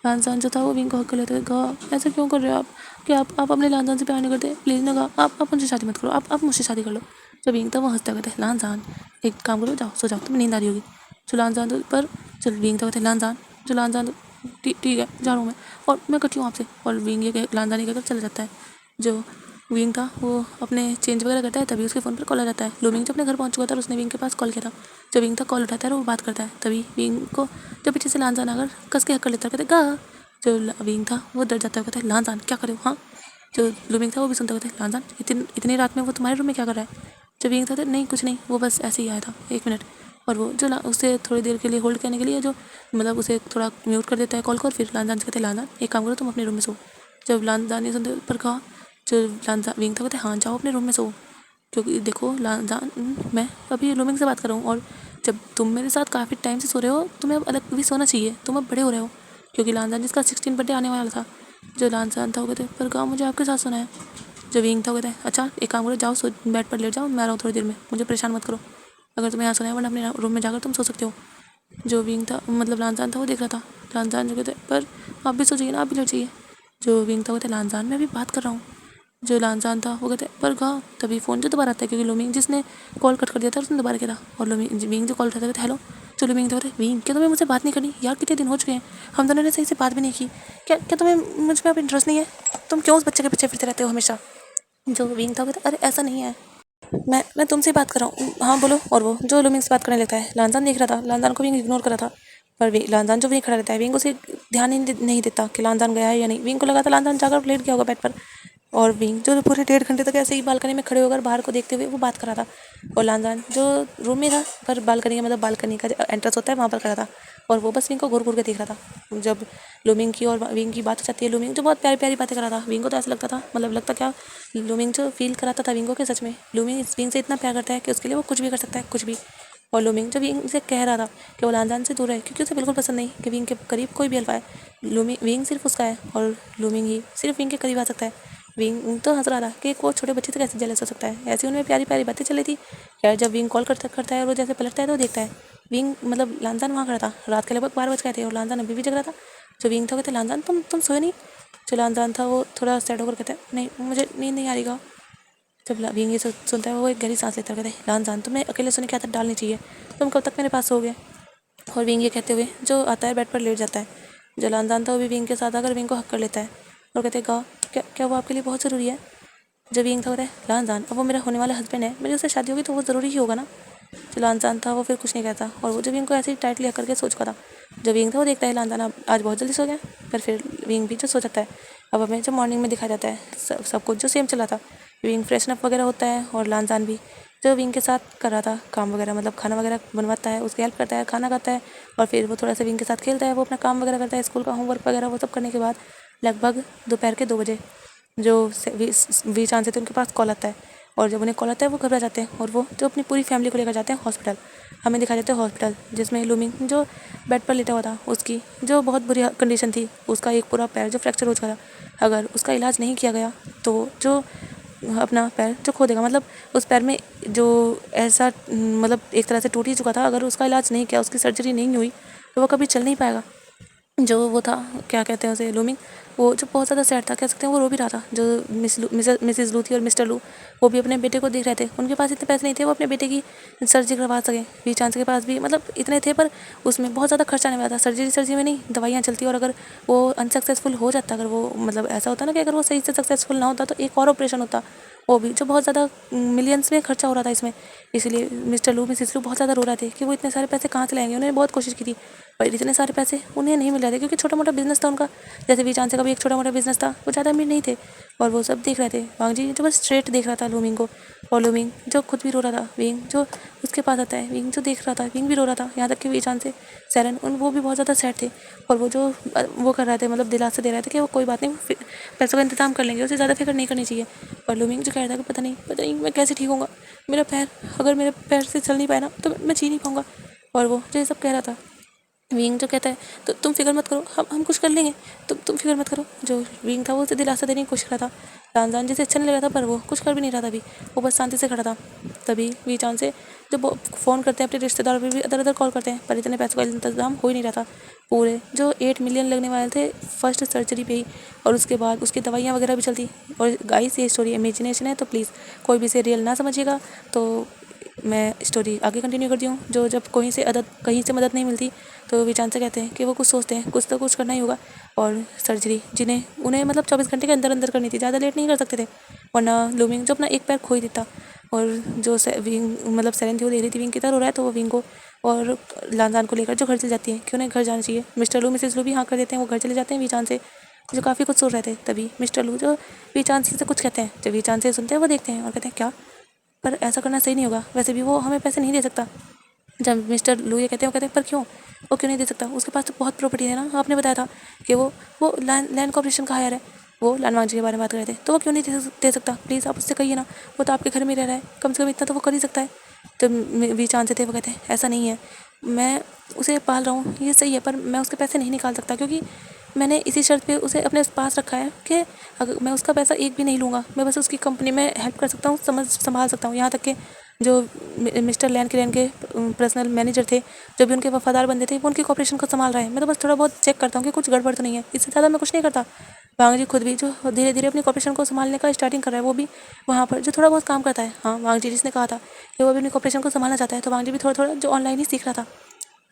लानजान जो था वो विंग को हक कर लेते कहा ऐसा क्यों कर रहे हो आप, कि आप अपने लानजान से प्यार नहीं करते, प्लीज़ ना कहा आप मुझसे शादी मत करो, आप मुझसे शादी कर लो। जो विंग था वो हंसता कहते हैं लानजान एक काम करो जाओ सो जाओ, तुम्हें नींद आ रही होगी। जो लानजान तो पर चल विंग था कहते हैं लानजान जो लानजान तो ठीक है जा रहा हूँ मैं, और मैं करती हूँ आपसे। और विंग ये लानजान ये कहकर चला जाता है। जो विंग था वो अपने चेंज वगैरह करता है तभी उसके फ़ोन पर कॉल आ जाता है। लूमिंग जब अपने घर पहुंच चुका था और उसने विंग के पास कॉल किया था। जब विंग था कॉल उठाता है और वो बात करता है तभी विंग को जो पीछे से लानजान आकर कस के हक कर लेता है, कहते गा। जो विंग था वो डर जाता है, कहता है लानजान क्या करे हो हाँ। जो लूमिंग था वो भी सुनता कहता है लानजान इतनी रात में वो तुम्हारे रूम में क्या कर रहा है। जब विंग था नहीं कुछ नहीं, वो बस ऐसे ही आया था 1 मिनट। और वो जो उसे थोड़ी देर के लिए होल्ड करने के लिए जो मतलब उसे थोड़ा म्यूट कर देता है कॉल को, और फिर लानजान से कहते हैं लानजान एक काम करो तुम अपने रूम में सो। जब लानजान ने सुनते पर कहा जो लानजान विंग था कहते हाँ जाओ अपने रूम में सो, क्योंकि देखो लानजान मैं अभी लूमिंग से बात कर रहा हूँ, और जब तुम मेरे साथ काफ़ी टाइम से सो रहे हो तुम्हें अब अलग भी सोना चाहिए, तुम अब बड़े हो रहे हो। क्योंकि लानजान जिसका 16 बर्थडे आने वाला था। जो लानजान था वो कहते पर कहा मुझे आपके साथ सोना है। जो विंग था वो कहता है अच्छा एक काम करो जाओ सो बेड पर लेट जाओ, मैं आ रहा हूँ थोड़ी देर में, मुझे परेशान मत करो, अगर तुम्हें यहाँ सोना है वरना अपने रूम में जाकर तुम सो सकते हो। जो विंग था मतलब लानजान था वो देख रहा था। लानजान जो कहते पर आप भी सो जाइए ना, आप भी लेट जाइए। जो विंग था वो कहते लानजान मैं अभी बात कर रहा हूँ। जो लानजान था वो कहते पर कहा तभी फ़ोन जो दोबारा आता है, क्योंकि लूमिंग जिसने कॉल कट कर दिया था उसने दोबारा किया था। और लूमिंग विंग जो कॉल उठाता है हेलो। जो लूमिंग था विंग क्या तुम्हें मुझसे बात नहीं करनी यार, कितने दिन हो चुके हैं हम दोनों ने सही से बात भी नहीं की, क्या क्या तुम्हें मुझ में अब इंटरेस्ट नहीं है, तुम क्यों उस बच्चे के पीछे फिरते रहते हो हमेशा। जो विंग था वो कहता अरे ऐसा नहीं है, मैं तुमसे बात कर रहा हूँ हाँ बोलो। और वो जो लूमिंग से बात करने लगता है। लानजान देख रहा था, लानजान को विंग इग्नोर कर रहा था, पर लानजान जो वहीं खड़ा रहता है विंग उसे ध्यान ही नहीं देता कि लानजान गया है या नहीं। विंग को लगा था लानजान जाकर लेट गया होगा बेड पर, और विंग जो पूरे 1.5 घंटे तक ऐसे ही बालकनी में खड़े होकर बाहर को देखते हुए वो बात कर रहा था। और लानजान जो रूम में था पर बालकनी मतलब बालकनी का एंट्रेंस होता है वहाँ पर खड़ा था, और वो बस विंग को घूर घूर के देख रहा था। जब लूमिंग की और विंग की बात हो जाती है, लूमिंग जो बहुत प्यारी प्यारी बातें कर रहा था, विंग को तो ऐसा लगता था मतलब लगता क्या लूमिंग जो फील कराता था विंग को कि सच में लूमिंग इस विंग से इतना प्यार करता है कि उसके लिए वो कुछ भी कर सकता है कुछ भी। और लूमिंग जब विंग से कह रहा था कि वो लानजान से दूर है क्योंकि उसे बिल्कुल पसंद नहीं कि विंग के करीब कोई भी अल्फा है। विंग सिर्फ उसका है और लूमिंग ही सिर्फ विंग के करीब आ सकता है। विंग तो हंस रहा था कि वो छोटे बच्चे से कैसे जेलस हो सकता है। ऐसी उनमें प्यारी प्यारी बातें चल रही थी। यार जब विंग कॉल करता है और वो जैसे पलटता है तो देखता है विंग मतलब लानजान वहाँ खड़ा था। रात के लगभग 12 बज गए थे और लानजान अभी भी जग रहा था। जो विंग था कहते लानजान तुम सोए नहीं। जो लानजान था वो थोड़ा सैड होकर कहता है नहीं मुझे नींद नहीं आ रही। जब विंग ये सुनता है वो एक गहरी सांस लेता है। कहता है लानजान तुम्हें अकेले सोने की आदत डालनी चाहिए। तुम कब तक मेरे पास सोओगे। और विंग ये कहते हुए जो आता है बेड पर लेट जाता है। जो लानजान था वो भी विंग के साथ आकर विंग को हक कर लेता है और कहते हैं गा क्या वो आपके लिए बहुत ज़रूरी है। जो विंग था कहता है लानजान अब वो मेरा होने वाला हस्बैंड है, मेरी उससे शादी होगी तो वो ज़रूरी ही होगा ना। जो लानजान था वो फिर कुछ नहीं कहता और वो जो विंग को ऐसे ही टाइटली हक करके सोच था। जो विंग था वो देखता है लानजान अब आज बहुत जल्दी सो गया। पर फिर विंग भी जो सो जाता है। अब हमें जो मॉर्निंग में दिखाया जाता है सब कुछ जो सेम चला था। विंग फ्रेशन अप वगैरह होता है और लानजान भी जो विंग के साथ कर रहा था काम वगैरह मतलब खाना वगैरह बनवाता है, उसकी हेल्प करता है, खाना खाता है और फिर वो थोड़ा सा विंग के साथ खेलता है। वो अपना काम वगैरह करता है, स्कूल का होमवर्क वगैरह वो सब करने के बाद लगभग दोपहर के 2 बजे जो वी चांस थे उनके पास कॉल आता है। और जब उन्हें कॉल आता है वो घबरा जाते हैं और वो जो अपनी पूरी फैमिली को लेकर जाते हैं हॉस्पिटल। हमें दिखाया जाता है हॉस्पिटल जिसमें लूमिंग जो बेड पर लेटा हुआ था उसकी जो बहुत बुरी कंडीशन थी। उसका एक पूरा पैर जो फ्रैक्चर हो चुका था, अगर उसका इलाज नहीं किया गया तो जो अपना पैर जो खो देगा। मतलब उस पैर में जो ऐसा मतलब एक तरह से टूट ही चुका था, अगर उसका इलाज नहीं किया, उसकी सर्जरी नहीं हुई तो वो कभी चल नहीं पाएगा। जो वो था क्या कहते हैं उसे लूमिंग, वो जो बहुत ज़्यादा सैड था कह सकते हैं। वो रो भी रहा था। जो मिसेस लू थी और मिस्टर लू वो भी अपने बेटे को देख रहे थे। उनके पास इतने पैसे नहीं थे वो अपने बेटे की सर्जरी करवा सकें। वी चांस के पास भी मतलब इतने थे पर उसमें बहुत ज़्यादा खर्चा आने वाला था। सर्जरी में नहीं दवाइयाँ चलती और अगर वो अनसक्सेसफुल हो जाता, अगर वो मतलब ऐसा होता ना कि अगर वो सही से सक्सेसफुल ना होता तो एक और ऑपरेशन होता, वो भी जो बहुत ज़्यादा मिलियंस में खर्चा हो रहा था इसमें। इसलिए मिस्टर लू मिसेस लू बहुत ज़्यादा रो रहे थे कि वो इतने सारे पैसे कहाँ से लाएंगे। उन्होंने बहुत कोशिश की थी पर इतने सारे पैसे उन्हें नहीं मिल रहे थे क्योंकि छोटा मोटा बिजनेस था उनका। जैसे वी चांस का भी एक छोटा मोटा बिजनेस था, वो ज़्यादा अमीर नहीं थे और वो सब देख रहे थे। वांग जी जो बस स्ट्रेट देख रहा था लूमिंग को और लूमिंग जो खुद भी रो रहा था। विंग जो उसके पास आता है, विंग जो देख रहा था, विंग भी रो रहा था। यहाँ तक कि वी चांस से सैरन वो भी बहुत ज़्यादा सैड थे और वो जो वो कर रहे थे मतलब दिलासा दे रहे थे कि वो कोई बात नहीं पैसों का इंतजाम कर लेंगे, उसे ज़्यादा फिक्र नहीं करनी चाहिए। पर लूमिंग जो कह रहा था कि पता नहीं मैं कैसे ठीक होऊंगा, मेरा पैर अगर मेरे पैर से चल नहीं पाया ना तो मैं जी नहीं पाऊंगा। और वो जो ये सब कह रहा था विंग जो कहता है तो तुम फिक्र मत करो, हम कुछ कर लेंगे, तुम फिक्र मत करो। जो विंग था वो उसे दिलासा देने की कोशिश कर रहा था। लानजान जैसे अच्छा नहीं लग रहा था पर वो कुछ कर भी नहीं रहा था अभी, वो बस शांति से खड़ा था। तभी वी चांद से जब फ़ोन करते हैं अपने रिश्तेदारों पर भी अदर अदर कॉल करते हैं पर इतने पैसों का इंतजाम हो ही नहीं रहा था। पूरे जो 8 मिलियन लगने वाले थे फर्स्ट सर्जरी पे ही और उसके बाद उसकी दवाइयाँ वगैरह भी चलती। और गाइस ये स्टोरी इमेजिनेशन है तो प्लीज़ कोई भी इसे रियल ना समझिएगा। तो मैं स्टोरी आगे कंटिन्यू करती हूँ। जो जब कहीं से मदद नहीं मिलती तो वी चांद से कहते हैं कि वो कुछ सोचते हैं कुछ तो कुछ करना ही होगा। और सर्जरी जिन्हें उन्हें मतलब 24 घंटे के अंदर अंदर करनी थी, ज़्यादा लेट नहीं कर सकते थे वरना लूमिंग जो अपना एक पैर खो ही देता। और जो विंग मतलब सेरेन थी वो देख रही थी विंग की तरह हो रहा है तो वो विंग को और लानजान को लेकर जो घर चले जाती है कि उन्हें घर जाना चाहिए। मिस्टर लू मिसेस लू भी हाँ कर देते हैं, वो घर चले जाते हैं वी चांद से जो काफ़ी कुछ सोच रहे थे। तभी मिस्टर लू जो वी चांद से कुछ कहते हैं, जब वी चांद से सुनते हैं वो देखते हैं और कहते हैं क्या, पर ऐसा करना सही नहीं होगा, वैसे भी वो हमें पैसे नहीं दे सकता। जब मिस्टर लू ये कहते हैं वो कहते हैं पर क्यों, वो क्यों नहीं दे सकता, उसके पास तो बहुत प्रॉपर्टी है ना, आपने बताया था कि वो लैंड कॉर्पोरेशन का हायर है। वो लानवांग जी के बारे में बात कर रहे थे तो वो क्यों नहीं दे सकता, प्लीज़ आप उससे कहिए ना, वो तो आपके घर में रह रहा है, कम से कम इतना तो वो कर ही सकता है। तो वी चांद थे वो कहते हैं ऐसा नहीं है, मैं उसे पाल रहा हूँ ये सही है पर मैं उसके पैसे नहीं निकाल सकता क्योंकि मैंने इसी शर्त पे उसे अपने पास रखा है कि अगर मैं उसका पैसा एक भी नहीं लूँगा, मैं बस उसकी कंपनी में हेल्प कर सकता हूँ, संभाल सकता हूँ। यहाँ तक कि जो मिस्टर लैन के पर्सनल मैनेजर थे जो भी उनके वफादार बंदे थे वो उनकी कॉपरेशन को संभाल रहे हैं, मैं तो बस थोड़ा बहुत चेक करता हूँ कि कुछ गड़बड़ तो नहीं है, इससे ज़्यादा मैं कुछ नहीं करता। वांग जी खुद भी जो धीरे धीरे अपनी कॉपरेशन को संभालने का स्टार्टिंग कर रहा है, वो भी वहाँ पर जो थोड़ा बहुत काम करता है। हाँ वांग जी जिसने कहा था कि वो भी अपनी कॉपरेशन को संभालना चाहता है तो वांग जी भी थोड़ा थोड़ा जो ऑनलाइन ही सीख रहा था।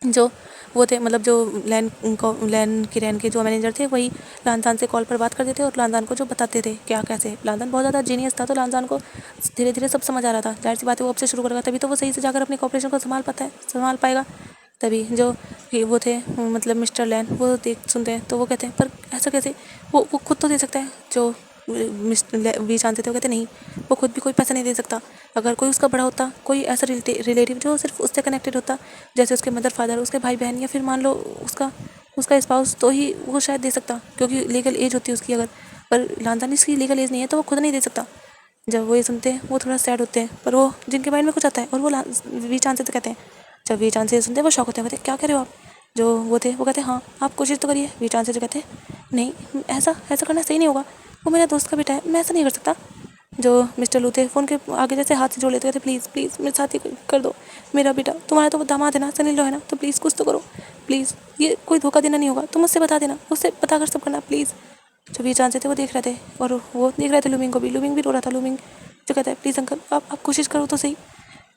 जो वो थे मतलब जो लैन किरैन के जो मैनेजर थे वही लानजान से कॉल पर बात करते थे और लानजान को जो बताते थे क्या कैसे। लानजान बहुत ज़्यादा जीनियस था तो लानजान को धीरे धीरे सब समझ आ रहा था। जाहिर सी बात है वो अब से शुरू करेगा तभी तो वो सही से जाकर अपने कॉपरेशन को संभाल पाएगा। तभी जो वो थे मतलब मिस्टर लैन वो सुनते हैं तो वो कहते हैं पर ऐसा कैसे, वो खुद तो दे सकता है। जो वी जानते थे वो कहते नहीं, वो खुद भी कोई पैसा नहीं दे सकता। अगर कोई उसका बड़ा होता, कोई ऐसा रिलेटिव जो सिर्फ उससे कनेक्टेड होता जैसे उसके मदर फादर, उसके भाई बहन या फिर मान लो उसका स्पाउस, तो ही वो शायद दे सकता क्योंकि लीगल एज होती है उसकी अगर। पर लानतान इसकी लीगल एज नहीं है तो वो खुद नहीं दे सकता। जब वो ये सुनते हैं वो थोड़ा सैड होते हैं पर वो जिनके माइंड में कुछ आता है और वो वी चांद से तो कहते हैं। जब वी चांद से सुनते हैं वो शौक होते हैं, कहते क्या कर रहे हो आप। जो वो थे वो कहते हैं हाँ आप कोशिश तो करिए। वी चांद से जो कहते हैं नहीं ऐसा करना सही नहीं होगा, वो मेरा दोस्त का बेटा है, मैं ऐसा नहीं कर सकता। जो मिस्टर लू थे फ़ोन के आगे जैसे हाथ से जोड़ लेते थे, प्लीज़ प्लीज़ मेरे साथ ही कर दो, मेरा बेटा, तुम्हारा तो वो दामाद है ना, सनी लो है ना, तो प्लीज़ कुछ तो करो प्लीज़, ये कोई धोखा देना नहीं होगा, तुम मुझसे बता देना, मुझसे बता कर सब करना प्लीज़। जो भी चांस थे वो देख रहे थे और वो देख रहे थे लूमिंग को भी, लूमिंग भी रो रहा था। लूमिंग जो कहता है प्लीज़ अंकल आप कोशिश करो तो सही।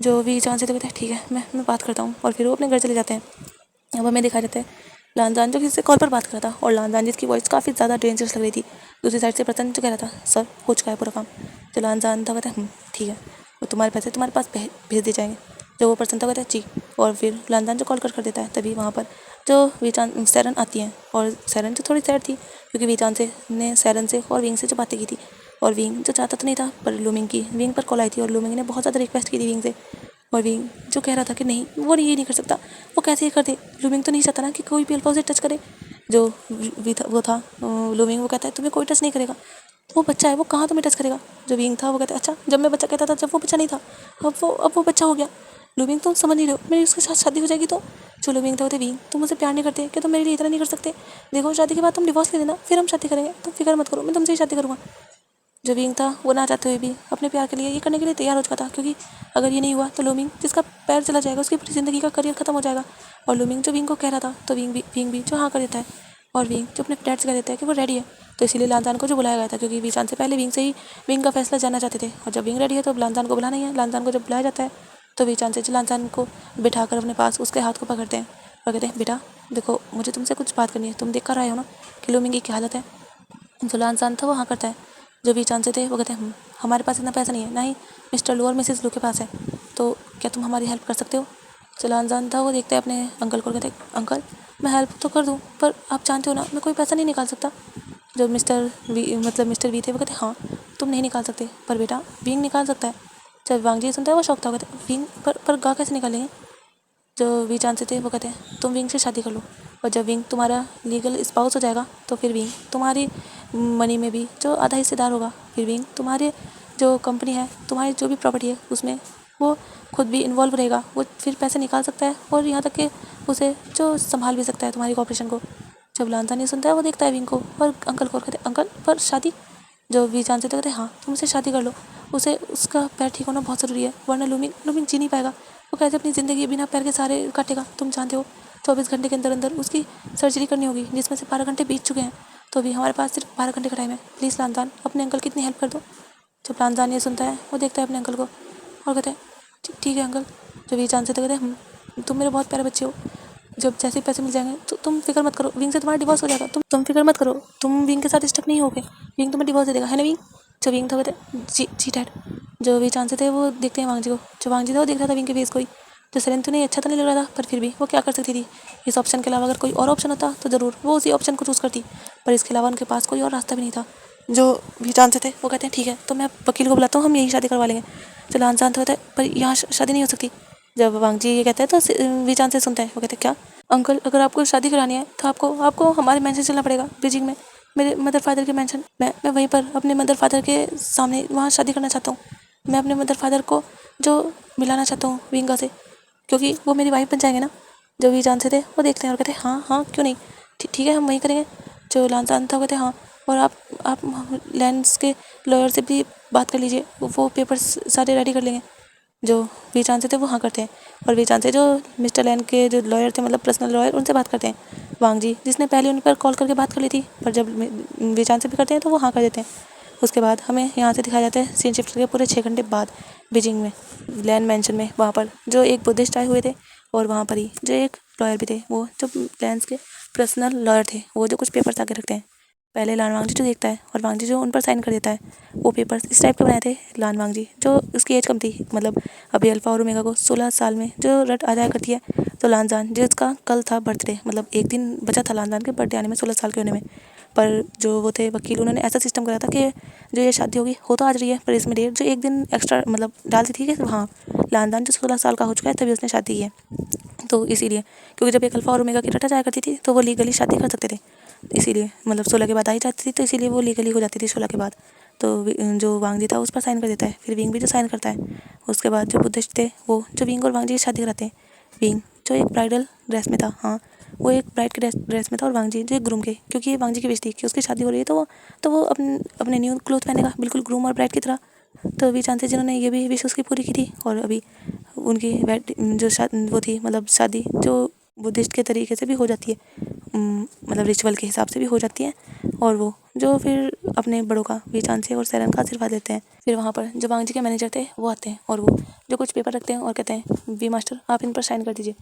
जो भी चांस थे कहते हैं ठीक है मैं बात करता हूँ, और फिर वो अपने घर चले जाते हैं। अब हमें दिखाया जाता है लानजान जो किसी से कॉल पर बात कर रहा था, और लानजान जिसकी वॉइस काफ़ी ज़्यादा डेंजरस लग रही थी। दूसरी साइड से प्रसन्न जो कह रहा था सर हो चुका है पूरा काम। जो लानजान था कहता है ठीक है, वो तुम्हारे पैसे तुम्हारे पास भेज दिए जाएंगे। जो वो पर्सन था कहता है जी, और फिर लानजान जो कॉल कर देता है। तभी वहाँ पर जो वीचान सैरन आती हैं, और सैरन जो थोड़ी सैड थी क्योंकि वीचान से ने सैरन से और विंग से जो बातें की थी, और विंग जो चाहता तो नहीं था, पर लूमिंग की विंग पर कॉल आई थी और लूमिंग ने बहुत ज़्यादा रिक्वेस्ट की थी विंग से, और विंग जो कह रहा था कि नहीं वो ये नहीं कर सकता, वो कैसे ये कर दे। लूमिंग तो नहीं चाहता ना कि कोई भी अल्फा उसे टच करे। जो वो था लूमिंग, वो कहता है तुम्हें कोई टच नहीं करेगा, वो बच्चा है, वो कहाँ तुम्हें टच करेगा। जो विंग था वो कहता है अच्छा जब मैं बच्चा कहता था, जब वो बच्चा नहीं था, अब वो बच्चा हो गया। लूमिंग तुम समझ नहीं रहे हो, मेरी उसके साथ शादी हो जाएगी तो। जो लूमिंग था वो थे विंग तुम मुझसे प्यार नहीं करते क्या, तुम मेरे लिए इतना नहीं कर सकते। देखो शादी के बाद तुम डिवोर्स ले देना, फिर हम शादी करेंगे, तुम फिक्र मत करो, मैं तुमसे ही शादी करूँगा। जो विंग था वो ना चाहते हुए भी अपने प्यार के लिए ये करने के लिए तैयार हो चुका था, क्योंकि अगर ये नहीं हुआ तो लूमिंग जिसका पैर चला जाएगा उसकी पूरी ज़िंदगी का करियर खत्म हो जाएगा। और लूमिंग जो विंग को कह रहा था तो विंग भी जो हाँ कर देता है, और विंग जो अपने डैड से कह देता है कि वो रेडी है। तो इसीलिए लानजान को जो बुलाया गया था, क्योंकि वीचान से पहले विंग से ही विंग का फैसला जानना चाहते थे, और जब विंग रेडी है तो लानजान को बुलाना ही है। लानजान को जब बुलाया जाता है तो वीचान से लानजान को बिठाकर अपने पास उसके हाथ को पकड़ते हैं और कहते हैं बेटा देखो मुझे तुमसे कुछ बात करनी है, तुम देख कर आए हो ना कि लूमिंग की क्या हालत है। जो लानजान था वो हाँ करता है। जो भी चांसे थे वो कहते हैं हमारे पास इतना पैसा नहीं है, ना ही मिस्टर लू और मिसेस लू के पास है, तो क्या तुम हमारी हेल्प कर सकते हो। जो लानजान था वो देखते हैं अपने अंकल को, कहते हैं अंकल मैं हेल्प तो कर दूँ पर आप जानते हो ना मैं कोई पैसा नहीं निकाल सकता। जो मिस्टर वी थे वो कहते हाँ तुम नहीं निकाल सकते, पर बेटा विंग निकाल सकता है। जब वांगजी सुनता है वो शौक था, कहते विंग पर गा कैसे निकालेंगे। जो वी चांसे थे वो कहते हैं तुम विंग से शादी कर लो, और जब विंग तुम्हारा लीगल स्पाउस हो जाएगा तो फिर विंग तुम्हारी मनी में भी जो आधा हिस्सेदार होगा। फिर विंग तुम्हारे जो कंपनी है तुम्हारी जो भी प्रॉपर्टी है उसमें वो खुद भी इन्वॉल्व रहेगा, वो फिर पैसे निकाल सकता है और यहाँ तक कि उसे जो संभाल भी सकता है तुम्हारी कॉर्पोरेशन को। जब लानता नहीं सुनता है वो देखता है विंग को और अंकल को, कहते अंकल पर शादी। जो भी चांस तो कहते हैं हाँ तुम उसे शादी कर लो, उसे उसका पैर ठीक होना बहुत ज़रूरी है वरना लूमिंग लूमिंग जी नहीं पाएगा। वो कैसे अपनी ज़िंदगी बिना पैर के सहारे काटेगा, तुम जानते हो 24 घंटे के अंदर अंदर उसकी सर्जरी करनी होगी जिसमें से 12 घंटे बीत चुके हैं, तो अभी हमारे पास सिर्फ 12 घंटे का टाइम है। प्लीज़ लानदान अपने अंकल की इतनी हेल्प कर दो। जब लानदान ये सुनता है वो देखता है अपने अंकल को और कहते हैं ठीक है अंकल। जब ये चांस तो कहते हैं तुम मेरे बहुत प्यारे बच्चे हो, जब जैसे ही पैसे मिल जाएंगे तो तुम फिक्र मत करो, विंग से तुम्हारा डिवोर्स हो जाएगा, तुम फिक्र मत करो, तुम विंग के साथ स्टक नहीं होगे, विंग तुम्हें डिवोर्स दे देगा है ना विंग। जो विंग था वो जी जी डैड। जो भी चांस थे वो देखते हैं वांगजी को, जो वांगजी था वो देख रहा था विंग के फेस को ही। जो सरेन तो नहीं अच्छा तो नहीं लग रहा था, पर फिर भी वो क्या कर सकती थी। इस ऑप्शन के अलावा अगर कोई और ऑप्शन होता तो ज़रूर वो उसी ऑप्शन को चूज़ करती, पर इसके अलावा उनके पास कोई और रास्ता भी नहीं था। जो भी जानते थे वो कहते हैं ठीक है तो मैं वकील को बुलाता हूँ, हम यही शादी करवा लेंगे। जो लान जानते होता है पर यहाँ शादी नहीं हो सकती। जब वांगजी ये कहते हैं तो वीचान से सुनते हैं, वो कहते हैं क्या अंकल अगर आपको शादी करानी है तो आपको हमारे मैंशन चलना पड़ेगा ब्रिजिंग में, मेरे मदर फादर के मैंशन। मैं वहीं पर अपने मदर फादर के सामने वहाँ शादी करना चाहता हूँ। मैं अपने मदर फादर को जो मिलाना चाहता हूँ विंगा से, क्योंकि वो मेरी वाइफ बन जाएंगे ना। जो भी जानते थे वो देखते हैं और कहते हैं हाँ हाँ क्यों नहीं, ठीक है हम वहीं करेंगे। जो लानसान था वो कहते हैं हाँ, और आप लैंड्स के लॉयर से भी बात कर लीजिए, वो पेपर्स सारे रेडी कर लेंगे। जो वी चांसे थे वो हाँ करते हैं, और वी चांसे जो मिस्टर लैन के जो लॉयर थे मतलब पर्सनल लॉयर उनसे बात करते हैं। वांगजी जिसने पहले उन पर कॉल करके बात कर ली थी, पर जब वी चांसे भी करते हैं तो वो हाँ कर देते हैं। उसके बाद हमें यहाँ से दिखाया जाता है सीन शिफ्ट करके पूरे 6 घंटे बाद बीजिंग में लैन मैंशन में, वहाँ पर जो एक बुद्धिस्ट आए हुए थे और वहाँ पर ही जो एक लॉयर भी थे, वो जो लैंस के पर्सनल लॉयर थे, वो जो कुछ पेपर्स आके रखते हैं। पहले लान वांगजी जो देखता है और वांगजी जो उन पर साइन कर देता है। वो पेपर्स इस टाइप के बनाए थे लान वांगजी, जो उसकी एज कम थी, मतलब अभी अल्फा और ओमेगा को 16 साल में जो रट आ जाया करती है। तो लानजान जिसका कल था बर्थडे, मतलब एक दिन बचा था लानजान के बर्थडे आने में 16 साल के होने में, पर जो वो थे वकील उन्होंने ऐसा सिस्टम कराया था कि जो ये शादी होगी हो तो आज रही है पर इसमें डेट जो एक दिन एक्स्ट्रा मतलब डालती थी कि हाँ लानदान जो 16 साल का हो चुका है तभी उसने शादी की है। तो इसीलिए क्योंकि जब एक अल्फा और ओमेगा की रटा जाया करती थी तो वो लीगली शादी कर सकते थे, इसीलिए मतलब 16 के बाद आई जाती थी, तो इसीलिए वो लीगली हो जाती थी 16 के बाद। तो जो वांगजी था उस पर साइन कर देता है, फिर विंग भी जो साइन करता है। उसके बाद जो बुद्धिस्ट थे वो जो विंग और वांगजी की शादी कराते हैं। विंग जो एक ब्राइडल ड्रेस में था, हाँ वो एक ब्राइड के ड्रेस में था और वांग जी जो एक ग्रूम के, क्योंकि ये वांग जी की विश थी कि उसकी शादी हो रही है तो वो अपने न्यू क्लोथ पहनेगा बिल्कुल ग्रूम और ब्राइड की तरह। तो अभी चांद थे जिन्होंने ये भी विश उसकी पूरी की थी और अभी उनकी वो थी मतलब शादी जो बुद्धिस्ट के तरीके से भी हो जाती है, मतलब रिचुअल के हिसाब से भी हो जाती है। और वो जो फिर अपने बड़ों का वीचांद से और सेरन का आशीर्वाद लेते हैं। फिर वहाँ पर जो वांग जी के मैनेजर थे वो आते हैं और वो जो कुछ पेपर रखते हैं और कहते हैं वी मास्टर आप इन पर साइन कर दीजिए।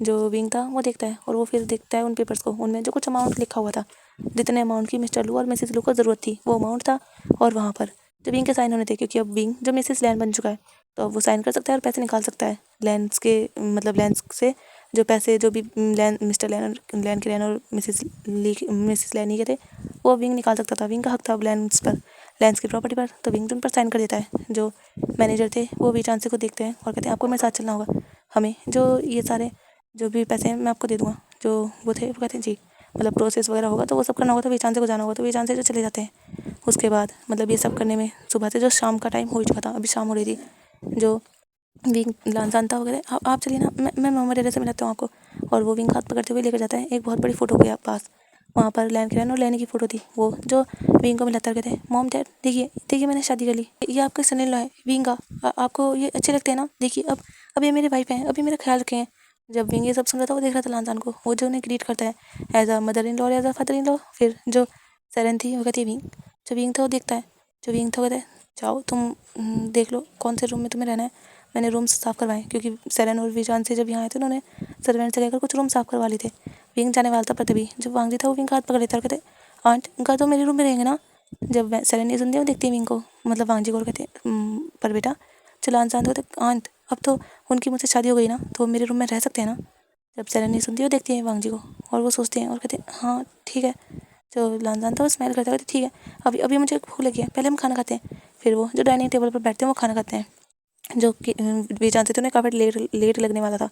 जो विंग था वो देखता है और वो फिर देखता है उन पेपर्स को, उनमें जो कुछ अमाउंट लिखा हुआ था, जितने अमाउंट की मिस्टर लू और मिसेस लू को ज़रूरत थी वो अमाउंट था। और वहाँ पर जो विंग के साइन होने थे, क्योंकि अब विंग जो मिसेस लैन बन चुका है तो अब वो साइन कर सकता है और पैसे निकाल सकता है लैंस के, मतलब लैंस से जो पैसे जो भी मिस्टर लैन के लैन और मिसेस लैनी के थे वो विंग निकाल सकता था। विंग का हक था अब लैंस पर, लैंस की प्रॉपर्टी पर, तो विंग उन पर साइन कर देता है। जो मैनेजर थे वो भी चांसे को देखते हैं और कहते हैं आपको मेरे साथ चलना होगा, हमें जो ये सारे जो भी पैसे हैं मैं आपको दे दूँगा। जो वो थे वो कहते हैं जी, मतलब प्रोसेस वगैरह होगा तो वो सब करना होगा तो वीचांसे को जाना होगा, तो वीचांसे जो चले जाते हैं। उसके बाद मतलब ये सब करने में सुबह से जो शाम का टाइम हो चुका था, अभी शाम हो रही थी। जो विंग लानजान था वगैरह आप चलिए ना, मैं मोहम्मद डेरे से मिलाता हूँ आपको। और वो विंग हाथ पकड़ते हुए लेकर जाता है एक बहुत बड़ी फ़ोटो के पास। वहाँ पर लैन किरण और लैनी की फ़ोटो थी। वो जो विंग को मिलाता कहते हैं मॉम डैड देखिए देखिए मैंने शादी कर ली, ये आपका सन इन लॉ है विंग का, आपको ये अच्छे लगते हैं ना, देखिए अब ये मेरे वाइफ हैं, अभी मेरा ख्याल रखें। जब विंग ये सब सुन रहा था वो देख रहा था लानजान को, वो जो उन्हें ग्रीट करता है as a mother in law और as a father in law. फिर जो सेरेन थी वो कहती है विंग, जो विंग था वो देखता है, जो विंग था वो कहता है जाओ तुम देख लो कौन से रूम में तुम्हें रहना है। मैंने रूम साफ़ करवाए क्योंकि सेरेन और विजान से जब यहाँ आए थे उन्होंने सर्वेंट से कहकर कुछ रूम साफ़ करवा लिए थे। विंग जाने वाला था पर तभी जब वांग जी था वो विंग का हाथ पकड़ लेता और कहते आंट उनका तो मेरे रूम में रहेंगे ना। जब सेरेन नहीं सुनती वो देखती है विंग को, मतलब वांग जी को, और कहते पर बेटा चलान शांत होते आंट अब तो उनकी मुझसे शादी हो गई ना तो वो मेरे रूम में रह सकते हैं ना। जब सेरेन नहीं सुनती वो देखती है वांग जी को और वो सोचते हैं और कहते हैं हाँ ठीक है। जो लानजान था वो स्माइल करता कहते ठीक है अभी अभी मुझे भूख लगी है, पहले हम खाना खाते हैं। फिर वो जो डाइनिंग टेबल पर बैठते हैं वो खाना खाते हैं। जो कि वे जानते थे उन्हें काफ़ी लेट लगने वाला था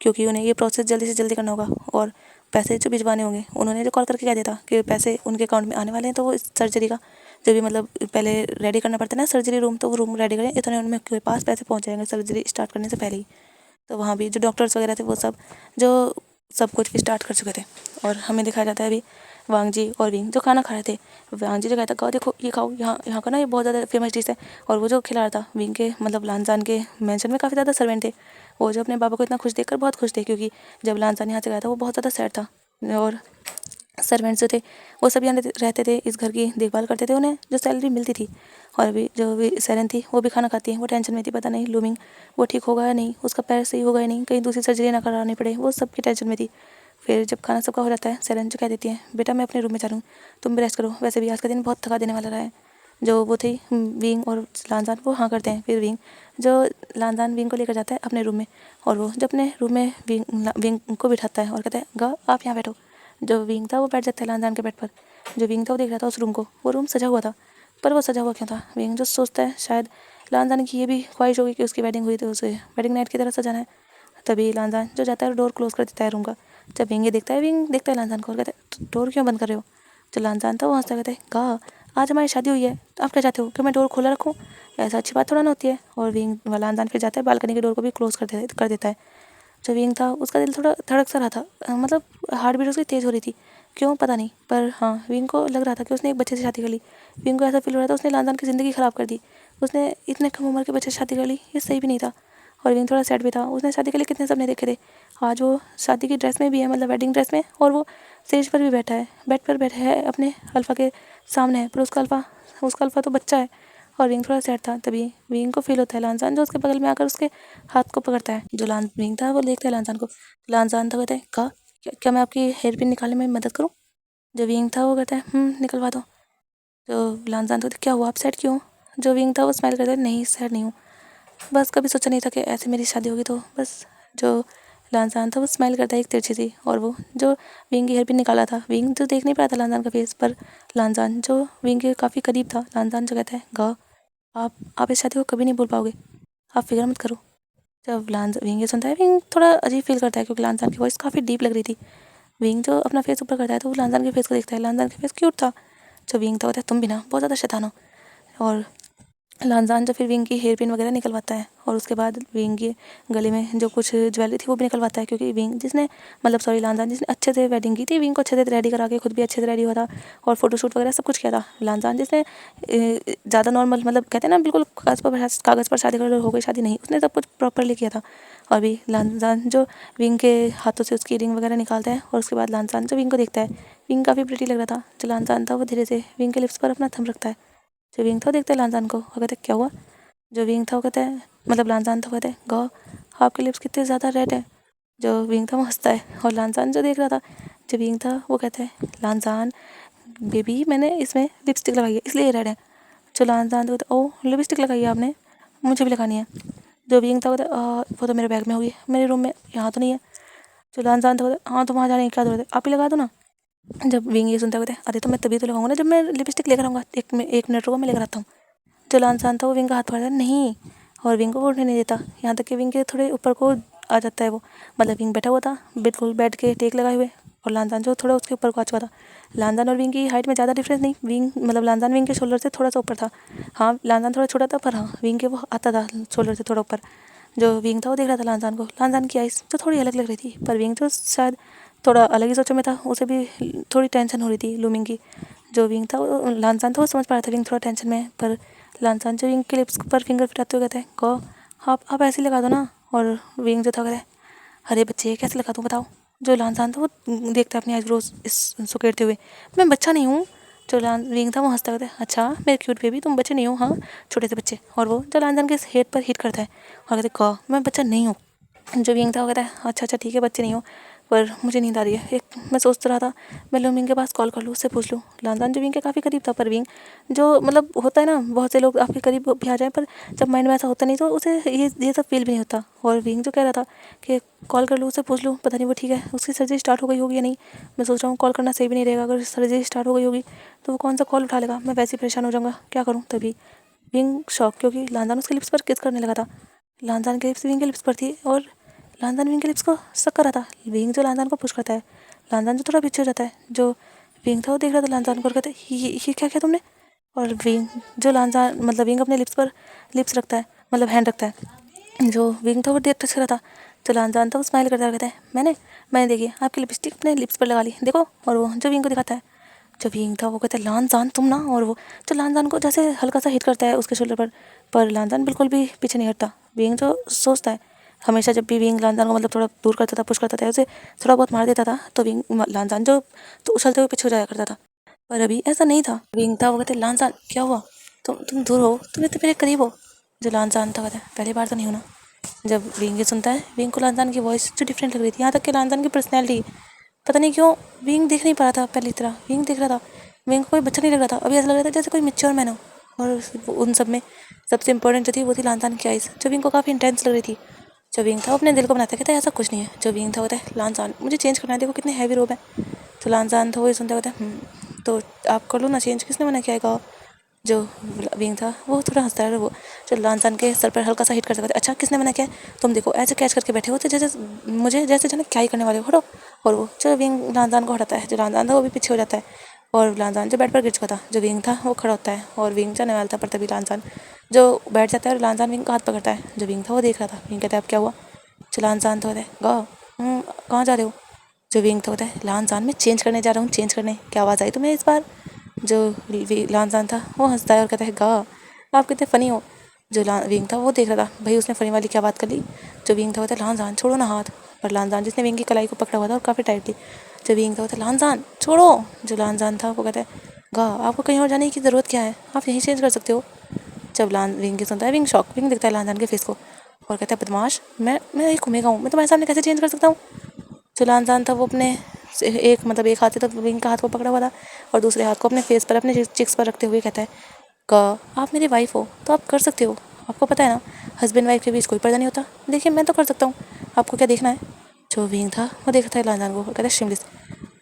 क्योंकि उन्हें ये प्रोसेस जल्दी से जल्दी करना होगा और पैसे जो भिजवाने होंगे। उन्होंने जो कॉल करके कह दिया था कि पैसे उनके अकाउंट में आने वाले हैं, तो वो इस सर्जरी का जो भी मतलब पहले रेडी करना पड़ता है ना सर्जरी रूम, तो वो रूम रेडी करें इतने उनके पास पैसे पहुँच जाएंगे सर्जरी स्टार्ट करने से पहले ही। तो वहाँ भी जो डॉक्टर्स वगैरह थे वो सब कुछ स्टार्ट कर चुके थे। और हमें दिखाया जाता है अभी वांग जी और विंग जो खाना खा रहे थे। वांग जी जो कहता खाओ देखो ये खाओ, यहाँ का ना ये बहुत ज़्यादा फेमस डिश है। और वो जो खिला रहा था विंग के मतलब लानजान के मेंशन में काफ़ी ज़्यादा सर्वेंट थे। वो जो अपने बाबा को इतना खुश देखकर बहुत खुश थे क्योंकि जब लानजान यहाँ से गया था वो बहुत ज़्यादा सैड था। और सर्वेंट्स जो थे वो सब यहाँ रहते थे, इस घर की देखभाल करते थे, उन्हें जो सैलरी मिलती थी। और अभी जो भी सेरेन थी वो भी खाना खाती है, वो टेंशन में थी पता नहीं लूमिंग वो ठीक होगा या नहीं, उसका पैर सही होगा या नहीं, कहीं दूसरी सर्जरी ना करानी पड़े, वो सब की टेंशन में थी। फिर जब खाना सबका हो जाता है सेरेन जो कह देती है बेटा मैं अपने रूम में जा रहा हूँ, तुम भी रेस्ट करो, वैसे भी आज का दिन बहुत थका देने वाला रहा है। जो वो थी विंग और लानजान वो हाँ करते हैं। फिर विंग जो लानजान विंग को लेकर जाता है अपने रूम में और वो जब अपने रूम में विंग को बिठाता है और कहता है गा आप यहाँ बैठो। जो विंग था वो बैठ जाता है लानजान के बेड पर। जो विंग था वो देख रहा था उस रूम को, वो रूम सजा हुआ था पर वो सजा हुआ क्यों था। विंग जो सोचता है शायद लानजान की ये भी ख्वाहिश होगी कि उसकी वेडिंग हुई तो उसे वेडिंग नाइट की तरह सजाना है। तभी लानजान जो जाता है डोर क्लोज कर देता है रूम का। जब विंग ये देखता है विंग देखता है लानजान को और कहता है डोर क्यों बंद कर रहे हो। जो लानजान था वो हंसता कहता है गा आज हमारी शादी हुई है तो आप क्या चाहते हो कि मैं डोर खोला रखूँ, ऐसा अच्छी बात थोड़ा ना होती है। और विंग लानजान फिर जाता है बालकनी के डोर को भी क्लोज कर देता है। जो विंग था उसका दिल थोड़ा धड़क सा रहा था, मतलब हार्ट बीट उसकी तेज़ हो रही थी, क्यों पता नहीं, पर हाँ विंग को लग रहा था कि उसने एक बच्चे से शादी कर ली। विंग को ऐसा फील हो रहा था उसने लानजान की ज़िंदगी ख़राब कर दी, उसने इतने कम उम्र के बच्चे से शादी कर ली, ये सही भी नहीं था। और विंग थोड़ा सैड भी था, उसने शादी के लिए कितने सपने देखे थे, आज वो शादी की ड्रेस में भी है, मतलब वेडिंग ड्रेस में, और वो स्टेज पर भी बैठा है, बेड पर बैठा है अपने अल्फ़ा के सामने है, पर उसका अल्फ़ा तो बच्चा है। और विंग थोड़ा सैड था। तभी विंग को फील होता है लानजान जो उसके बगल में आकर उसके हाथ को पकड़ता है। जो विंग था वो देखता है लानजान को, लानजान था कहता है कहा क्या मैं आपकी हेयर पिन निकालने में मदद करूँ। जो विंग था वो कहता है निकलवा दो। जो लानजान था क्या हुआ आप सैड क्यों। जो विंग था वो स्माइल करता है नहीं सैड नहीं हूँ, बस कभी सोचा नहीं था कि ऐसे मेरी शादी होगी, तो बस। जो लानजान था वो स्माइल करता है एक तिरछी सी, और वो जो विंग की हेयर पिन निकाला था, विंग जो देख नहीं पाया था लानजान का फेस, पर लानजान जो विंग के काफ़ी करीब था, लानजान जो कहता है गा आप इस शादी को कभी नहीं भूल पाओगे, आप फिक्र मत करो। जब विंग ये सुनता है विंग थोड़ा अजीब फील करता है क्योंकि लानजान की वॉइस काफ़ी डीप लग रही थी। विंग जो अपना फेस ऊपर करता है तो वो लानजान के फेस को देखता है, लानजान के फेस क्यूट था। जो विंग था कहता है तुम भी ना बहुत ज़्यादा शैतान हो। और लानजान जो फिर विंग की हेयर पिन वगैरह निकलवाता है और उसके बाद विंग के गले में जो कुछ ज्वेलरी थी वो भी निकलवाता है, क्योंकि विंग जिसने मतलब सॉरी लांजान जिसने अच्छे से वेडिंग की थी, विंग को अच्छे से रेडी करा के खुद भी अच्छे से रेडी हुआ था और फोटोशूट वगैरह सब कुछ किया था। लांजान जिसने ज़्यादा नॉर्मल मतलब कहते हैं ना बिल्कुल कागज़ पर शादी कर हो गई शादी, नहीं, उसने सब कुछ प्रॉपरली किया था। और भी लांजान जो विंग के हाथों से उसकी रिंग वगैरह निकालता है और उसके बाद लांजान जो विंग को देखता है, विंग काफ़ी प्रिटी लग रहा था। जो लांजान था वो धीरे से विंग के लिप्स पर अपना थंब रखता है। जो विंग था देखता है लांजान को और कहता है क्या हुआ। जो विंग था वो कहता है मतलब लांजान था, कहता है गॉ आपके लिप्स कितने ज़्यादा रेड है। जो विंग था वो हंसता है और लांजान जो देख रहा था, जो विंग था वो कहता है लांजान बेबी मैंने इसमें लिपस्टिक लगाई है इसलिए रेड है। जो लांजान था ओ लिपस्टिक लगाई है आपने, मुझे भी लगानी है। जो विंग था वो तो मेरे बैग में होगी, मेरे रूम में, यहाँ तो नहीं है। जो लांजान था हाँ तो वहाँ जाने की क्या जरूरत है, आप ही लगा दो ना। जब विंग ये सुनता है अरे तो मैं तभी तो लगाऊंगा ना जब मैं लिपस्टिक लेकर आऊँगा, एक मिनट रुको मैं लेकर आता हूँ। जो लांजान था वो विंग का हाथ पकड़ता है नहीं, और विंग को उठने नहीं देता, यहाँ तक कि विंग के थोड़े ऊपर को आ जाता है वो। मतलब विंग बैठा हुआ था बिल्कुल बेड के टेक लगाए हुए और लांजान जो थोड़ा उसके ऊपर को आ चुका था। लांजान और विंग की हाइट में ज़्यादा डिफरेंस नहीं, विंग मतलब लांजान विंग के शोल्डर से थोड़ा सा ऊपर था। हाँ लांजान थोड़ा छोटा था पर हाँ विंग के वो आता था शोल्डर से थोड़ा ऊपर। जो विंग था वो देख रहा था लांजान को, लांजान की आइस जो थोड़ी अलग लग रही थी, पर विंग जो शायद थोड़ा अलग ही सोचों में था, उसे भी थोड़ी टेंशन हो रही थी लूमिंग की। जो विंग था लांजान था वो समझ पा रहा था विंग थोड़ा टेंशन में है, पर लांजान जो विंग के लिप्स पर फिंगर फिराते हुए कहते हैं को आप ऐसे ही लगा दो ना। और विंग जो था कहते हैं अरे बच्चे कैसे लगा दूँ बताओ। जो लांजान था वो देखता है अपनी आईब्रोज सुकेड़ते हुए, मैं बच्चा नहीं हूँ। जो विंग था वो हंसता कहता है अच्छा मेरे क्यूट बेबी तुम बच्चे नहीं हो, हाँ छोटे से बच्चे। और वो जो लांजान के हेड पर हिट करता है और कहते कहा मैं बच्चा नहीं हूँ। जो विंग था वो कहता है अच्छा ठीक है बच्चे नहीं हो, पर मुझे नींद आ रही है। एक मैं सोच रहा था मैं लूमिंग के पास कॉल कर लूँ, उससे पूछ लूँ। लांजान जो विंग के काफ़ी करीब था, पर विंग जो मतलब होता है ना बहुत से लोग आपके करीब भी आ जाएं, पर जब माइंड में ऐसा होता नहीं तो उसे ये सब फील भी नहीं होता। और विंग जो कह रहा था कि कॉल कर लूँ उससे पूछ लूँ, पता नहीं वो ठीक है, उसकी सर्जरी स्टार्ट हो गई होगी या नहीं। मैं सोच रहा हूँ कॉल करना सही भी नहीं रहेगा, अगर सर्जरी स्टार्ट हो गई होगी तो वो कौन सा कॉल उठा लेगा, मैं वैसे ही परेशान हो जाऊँगा, क्या करूँ। तभी विंग शॉक, क्योंकि लांजान उसके लिप्स पर किस करने लगा था। लांजान के लिप्स विंग के लिप्स पर थी और लांजान विंग के लिप्स को सक कर रहा था। विंग जो लांजान को पुश करता है, लांजान जो थोड़ा पीछे हो जाता है। जो विंग था वो देख रहा था लांजान को और कहता है ये क्या किया तुमने। और विंग जो लांजान मतलब विंग अपने लिप्स पर लिप्स रखता है, मतलब हैंड रखता है। जो विंग था वो डेट टच कर रहा था। जो लांजान था वो स्माइल करता कहता है मैंने देखिए आपकी लिपस्टिक अपने लिप्स पर लगा ली देखो। और वो जो विंग को दिखाता है, जो विंग था वो कहता है लांजान तुम ना। और वो जो लांजान को जैसे हल्का सा हिट करता है उसके शोल्डर पर लांजान बिल्कुल भी पीछे नहीं हटता। विंग जो सोचता है हमेशा जब भी विंग लांजान को मतलब थोड़ा दूर करता था पुश करता था, उसे थोड़ा बहुत मार देता था तो विंग लांजान जो तो उछलते हुए पीछे हो जाया करता था। पर अभी ऐसा नहीं था। विंग था वो कहते लांजान क्या हुआ, तुम दूर हो, तुम इतने मेरे करीब हो। जो लांजान था कहता है पहली बार तो नहीं होना। जब विंग ये सुनता है, विंग को लांजान की वॉइस जो डिफरेंट लग रही थी, यहाँ तक कि लांजान की पर्सनैलिटी पता नहीं क्यों विंग देख नहीं पा रहा था पहली तरह। विंग देख रहा था, विंग को कोई बच्चा नहीं लग रहा था, अभी ऐसा लग रहा था जैसे कोई मैच्योर मैन हो। और उन सब में सबसे इंपॉर्टेंट जो थी वो थी लांजान की आइज़, जो विंग को काफ़ी इंटेंस लग रही थी। जो विंग था अपने दिल को बनाता कहता है ऐसा कुछ नहीं है। जो विंग था होता है लांजान मुझे चेंज करना है, देखो कितने हैवी रोब है। तो लांजान था वो सुनता होता है तो आप कर लो ना चेंज, किसने मना किया है। जो विंग था वो थोड़ा हंसता है। वो जो लांजान के सर पर हल्का सा हिट कर सकता है, अच्छा किसने मना किया, तुम देखो ऐसे कैच करके बैठे हो तो जैसे मुझे जैसे जाने क्या ही करने वाले हो, हटो। और वो जो विंग लांजान को हटाता है, जो लांजान था वो भी पीछे हो जाता है और लांजान जो बेड पर गिर चुका था, जो विंग था वो खड़ा होता है और विंग जाने वाला था, पर तभी लांजान जो बैठ जाता है और लांजान विंग का हाथ पकड़ता है। जो विंग था वो देख रहा था, विंग कहता है अब क्या हुआ। जो लांजान था होता है कहाँ जा रहे हो। जो विंग था होता है लांजान मैं चेंज करने जा रहा हूँ, चेंज करने, क्या आवाज़ आई तुम्हें इस बार। जो लांजान था वो हंसता है और कहता है गा आप कितने फ़नी हो। जो विंग था वो देख रहा था भाई उसने फ़नी वाली क्या बात कर ली। जो विंग था होता है लांजान छोड़ो ना हाथ, पर लांजान जिसने विंग की कलाई को पकड़ा हुआ था और काफ़ी टाइटली। जो विंग था होता है लांजान छोड़ो। जो लांजान था वो कहता है गा आपको कहीं और जाने की ज़रूरत क्या है, आप यहीं चेंज कर सकते हो। जब विंग की सुनता है, विंग शॉक, विंग दिखता है लांजान के फेस को और कहता है बदमाश मैं एक घूमेगा हूँ, मैं तुम्हारे सामने कैसे चेंज कर सकता हूँ। जो लांजान था वो अपने एक हाथ से तो विंग का हाथ को पकड़ा हुआ था और दूसरे हाथ को अपने फेस पर अपने चिक्स पर रखते हुए कहता है का आप मेरी वाइफ हो तो आप कर सकते हो, आपको पता है ना हस्बैंड वाइफ के बीच कोई पर्दा नहीं होता, देखिए मैं तो कर सकता हूँ, आपको क्या देखना है। जो विंग था वो देखता है लांजान को कहता है शिमलिस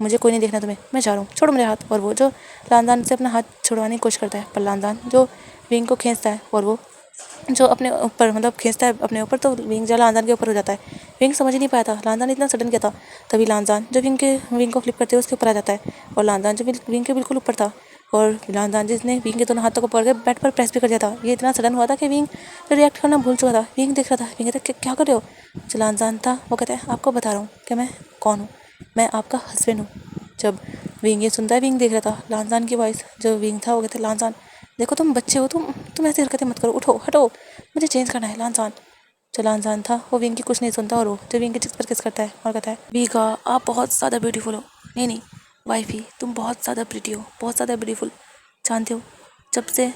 मुझे कोई नहीं देखना तुम्हें, मैं जा रहा हूँ, छोड़ो मेरे हाथ। और वो जो लांजान से अपना हाथ छुड़वाने की कोशिश करता है, पर लांजान जो विंग को खींचता है और वो जो अपने ऊपर मतलब खींचता है अपने ऊपर, तो विंग जो लांजान के ऊपर हो जाता है। विंग समझ ही नहीं पाया था, लांजान इतना सडन क्या था। तभी लांजान जो विंग को फ्लिप करते हुए उसके ऊपर आ जाता है और लांजान जो विंग के बिल्कुल ऊपर था और लानजान जिसने विंग के दोनों हाथों को पकड़ के बेड पर प्रेस भी कर दिया था। ये इतना सडन हुआ था कि विंग रिएक्ट करना भूल चुका था। विंग देख रहा था। विंग कहता क्या कर रहे हो? जो लानजान था वो कहता है आपको बता रहा हूँ कि मैं कौन हूँ, मैं आपका हस्बैंड हूँ। जब विंग ये सुनता है, विंग देख रहा था लानजान की वॉइस। जो विंग था वो कहता है लानजान देखो तुम बच्चे हो, तुम ऐसी हरकतें मत करो, उठो हटो, मुझे चेंज करना है लानजान। जो लानजान था वो विंग की कुछ नहीं सुनता और वो जो विंग के चिक्स पर किस करता है और कहता है वीगा आप बहुत ज़्यादा ब्यूटीफुल हो। नहीं वाइफी तुम बहुत ज़्यादा प्रिटी हो, बहुत ज़्यादा ब्यूटीफुल। जानते हो जब से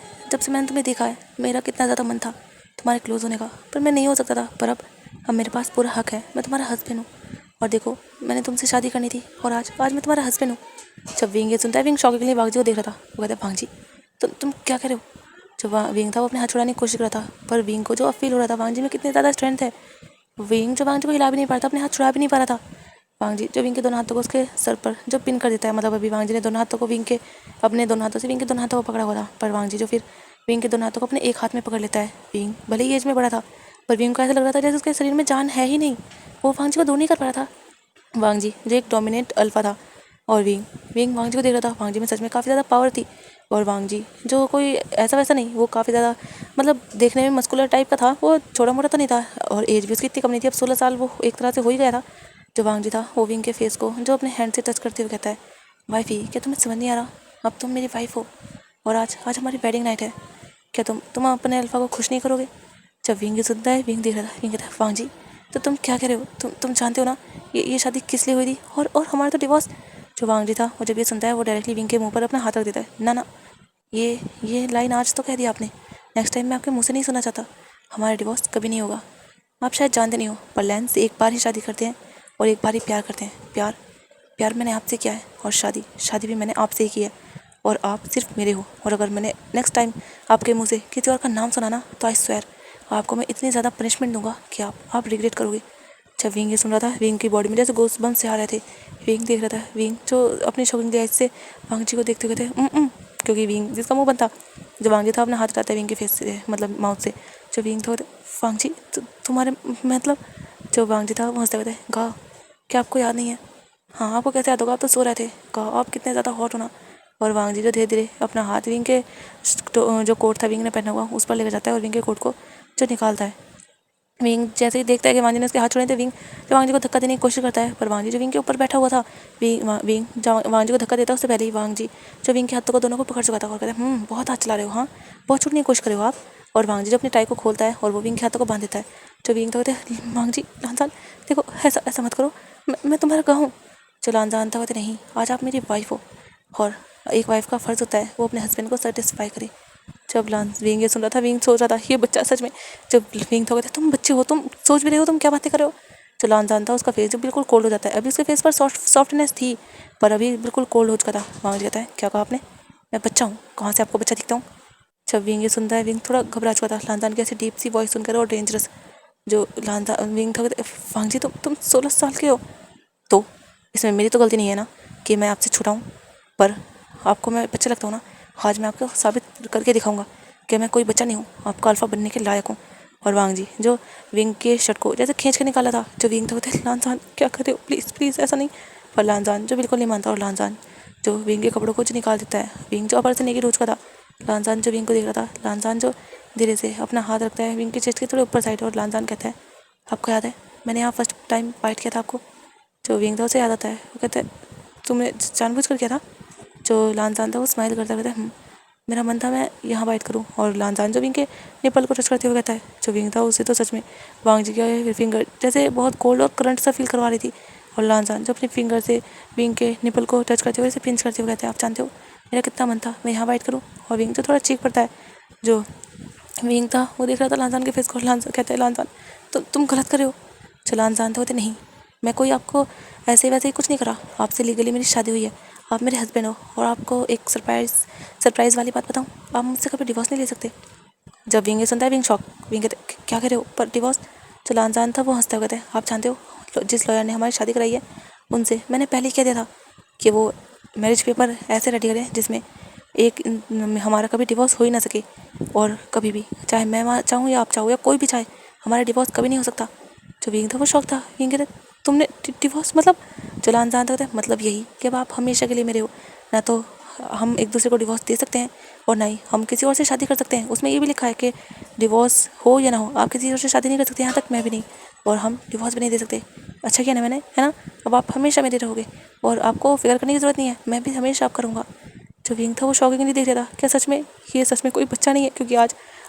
मैंने तुम्हें देखा है मेरा कितना ज़्यादा मन था तुम्हारे क्लोज होने का, पर मैं नहीं हो सकता था। पर अब मेरे पास पूरा हक है, मैं तुम्हारा हस्बैंड हूँ। और देखो मैंने तुमसे शादी करनी थी और आज मैं तुम्हारा हस्बैंड हूँ। जब विंग ये सुनता है, विंग शॉकिंगली वांगजी को देख रहा था। वो कहता है वांगजी तुम क्या कह रहे हो? जब विंग था वो अपने हाथ छुड़ाने की कोशिश कर रहा था, पर विंग को जो अब फील हो रहा था वांगजी में कितनी ज़्यादा स्ट्रेंथ है। विंग जो वांगजी को हिला भी नहीं पा रहा था, अपने हाथ छुड़ा भी नहीं पा रहा था। वांगजी जो विंग के दोनों हाथों को उसके सर पर जो पिन कर देता है, मतलब अभी वांगजी ने दोनों हाथों को विंग के अपने दोनों हाथों से विंग के दोनों हाथों को पकड़ा हुआ था, पर वांगजी जो फिर विंग के दोनों हाथों को अपने एक हाथ में पकड़ लेता है। विंग भले ही एज में बड़ा था, पर विंग को ऐसा लग रहा था जैसे उसके शरीर में जान है ही नहीं, वो वांगजी को दूर नहीं कर पा रहा था। वांगजी जो एक डोमिनेंट अल्फा था और विंग वांगजी को देख रहा था। वांगजी में सच में काफ़ी ज़्यादा पावर थी और वांगजी जो कोई ऐसा वैसा नहीं, वो काफ़ी ज़्यादा मतलब देखने में मस्कुलर टाइप का था, वो छोटा मोटा तो नहीं था और एज भी उसकी इतनी कम नहीं थी। अब 16 साल वो एक तरह से हो ही गया था। जो वांगजी था वो विंग के फेस को जो अपने हैंड से टच करते हुए कहता है वाइफी क्या तुम्हें समझ नहीं आ रहा, अब तुम मेरी वाइफ हो और आज हमारी वेडिंग नाइट है, क्या तुम अपने अल्फा को खुश नहीं करोगे? जब विंग सुनता है, विंग देख रहा था। विंग कहता है वांगजी तो तुम क्या कह रहे हो? तुम जानते हो ना ये शादी किस लिए हुई थी और हमारा तो डिवोर्स। जो वांगजी था वो जब ये सुनता है वो डायरेक्टली विंग के मुंह पर अपना हाथ रख देता है। ना ये लाइन आज तो कह दिया आपने, नेक्स्ट टाइम मैं आपके मुंह से नहीं सुनना चाहता। हमारा डिवोर्स कभी नहीं होगा। आप शायद जानते नहीं हो पर लेंस एक बार ही शादी करते हैं और एक बार ही प्यार करते हैं। प्यार मैंने आपसे किया है और शादी भी मैंने आपसे ही की है और आप सिर्फ मेरे हो। और अगर मैंने नेक्स्ट टाइम आपके मुंह से किसी और का नाम सुना ना तो आई स्वेयर आपको मैं इतनी ज़्यादा पनिशमेंट दूंगा कि आप रिग्रेट करोगे। जब विंग ये सुन रहा था, विंग की बॉडी में जैसे गोस्ट बम्स से आ रहे थे। विंग देख रहा था, विंग जो अपनी शॉकिंग आइज से वांगजी को देखते हुए थे क्योंकि विंग जिसका मुंह बंद था। जो वांगजी था अपना हाथ हटाता है विंग के फेस से, मतलब माउथ से। जो विंग था वांगजी तुम्हारे मतलब जो वांगजी था वो हंसते हुए थे। गा क्या आपको याद नहीं है? हाँ आपको कैसे याद होगा, आप तो सो रहे थे। कहा आप कितने ज़्यादा हॉट होना। और वांगजी जो धीरे धीरे अपना हाथ विंग के जो कोट था विंग ने पहना हुआ उस पर लेकर जाता है और विंग के कोट को जो निकालता है। विंग जैसे ही देखता है कि वांगजी ने उसके हाथ छोड़े थे, विंग जो वांगजी को धक्का देने की कोशिश करता है, पर वांगजी जो विंग के ऊपर बैठा हुआ था, विंग वांगजी को धक्का देता है उससे पहले ही वांगजी जो विंग के हाथों को दोनों को पकड़ चुका था और कहता है बहुत हाथ चला रहे हो, हाँ बहुत छूटने की कोशिश कर रहे हो आप। और वांगजी जो अपनी टाई को खोलता है और वो विंग के हाथों को बांध देता है। जो विंग तो कहते हैं वांगजी लानजान देखो ऐसा मत करो, मैं तुम्हारा कहूँ। जो लानजान था कहते नहीं आज आप मेरी वाइफ हो और एक वाइफ का फ़र्ज़ होता है वो अपने हस्बैंड को सेटिस्फाई करे। जब विंग ये सुन रहा था, विंग सोच रहा था ये बच्चा सच में। जब विंग तो कहता तुम बच्चे हो, तुम सोच भी रहे हो, तुम क्या बातें कर रहे हो। जो लानजान था उसका फेस जब बिल्कुल कोल्ड हो जाता है, अभी उसके फेस पर सॉफ्टनेस थी पर अभी बिल्कुल कोल्ड हो चुका था। वांग कहता है क्या कहा आपने? मैं बच्चा हूँ? कहाँ से आपको बच्चा दिखता हूँ? जब विंग ये सुनता है, विंग थोड़ा घबरा चुका था लानजान की ऐसी डीप सी वॉइस सुनकर और डेंजरस। जो लानजान विंग था वांग जी तुम 16 साल के हो तो इसमें मेरी तो गलती नहीं है ना कि मैं आपसे छुटाऊँ, पर आपको मैं बच्चा लगता हूँ ना। आज मैं आपको साबित करके दिखाऊंगा कि मैं कोई बच्चा नहीं हूँ, आपका अल्फ़ा बनने के लायक हूँ। और वांग जी जो विंग के शर्ट को जैसे खींच के निकाला था, जो विंग था बोलते लानजान क्या कर रहे हो, प्लीज़ ऐसा नहीं। पर लानजान जो बिल्कुल नहीं मानता और लानजान जो विंग के कपड़ों को जो निकाल देता है। विंग जो अपर से नेकेड हो चुका था, लानजान जो विंग को देख रहा था। लानजान जो धीरे से अपना हाथ रखता है विंग की चेस्ट के थोड़े ऊपर साइड और लानजान कहता है आपको याद है मैंने यहाँ फर्स्ट टाइम फाइट किया था आपको? जो विंग था उसे याद आता है, वो कहता है तुमने जानबूझ कर किया था? जो लानजान था वो स्माइल करता कहता है मेरा मन था मैं यहाँ बाइट करूँ। और लानजान जो विंग के निपल को टच करते हुए कहता है, जो विंग था उसे तो सच में वांग जी का फिंगर जैसे बहुत कोल्ड और करंट सा फील करवा रही थी। और लानजान जो अपने फिंगर से विंग के निपल को टच करते हुए इसे पिंच करते हुए कहते हैं आप जानते हो मेरा कितना मन था मैं यहाँ बाइट करूँ। और विंग जो थोड़ा चीख पड़ता है। जो विंग था वो देख रहा था लानजान के फेस को। लानजान कहता है लानजान तुम गलत कर रहे हो। जो लानजान था होते नहीं मैं कोई आपको ऐसे वैसे ही कुछ नहीं करा, आपसे लीगली मेरी शादी हुई है, आप मेरे हस्बैंड हो। और आपको एक सरप्राइज़ वाली बात बताऊँ, आप मुझसे कभी डिवोर्स नहीं ले सकते। जब विंग ये सुनता है, विंग शॉक, विंग कहते क्या कह रहे हो पर डिवोर्स। जो लानजान था वो हंसता हुआ कहता है आप जानते हो जिस लॉयर ने हमारी शादी कराई है उनसे मैंने पहले ही कह दिया था कि वो मैरिज पेपर ऐसे रेडी करें जिसमें एक हमारा कभी डिवोर्स हो ही ना सके और कभी भी, चाहे मैं चाहूँ या आप चाहो या कोई भी चाहे, हमारा डिवोर्स कभी नहीं हो सकता। जो विंग था वो शौक था। विंग कहते तुमने डिवोर्स मतलब। जो लानजान था मतलब यही कि अब आप हमेशा के लिए मेरे हो, ना तो हम एक दूसरे को डिवोर्स दे सकते हैं और ना ही हम किसी और से शादी कर सकते हैं। उसमें ये भी लिखा है कि डिवोर्स हो या ना हो, आप किसी और से शादी नहीं कर सकते, यहाँ तक मैं भी नहीं, और हम डिवोर्स भी नहीं दे सकते। अच्छा किया ना मैंने, है ना। अब आप हमेशा मेरे रहोगे और आपको फिक्र करने की ज़रूरत नहीं है, मैं भी हमेशा आप करूँगा। जो विंग था वो शॉकिंगली देख रहा था, क्या सच में ये सच में कोई बच्चा नहीं है? क्योंकि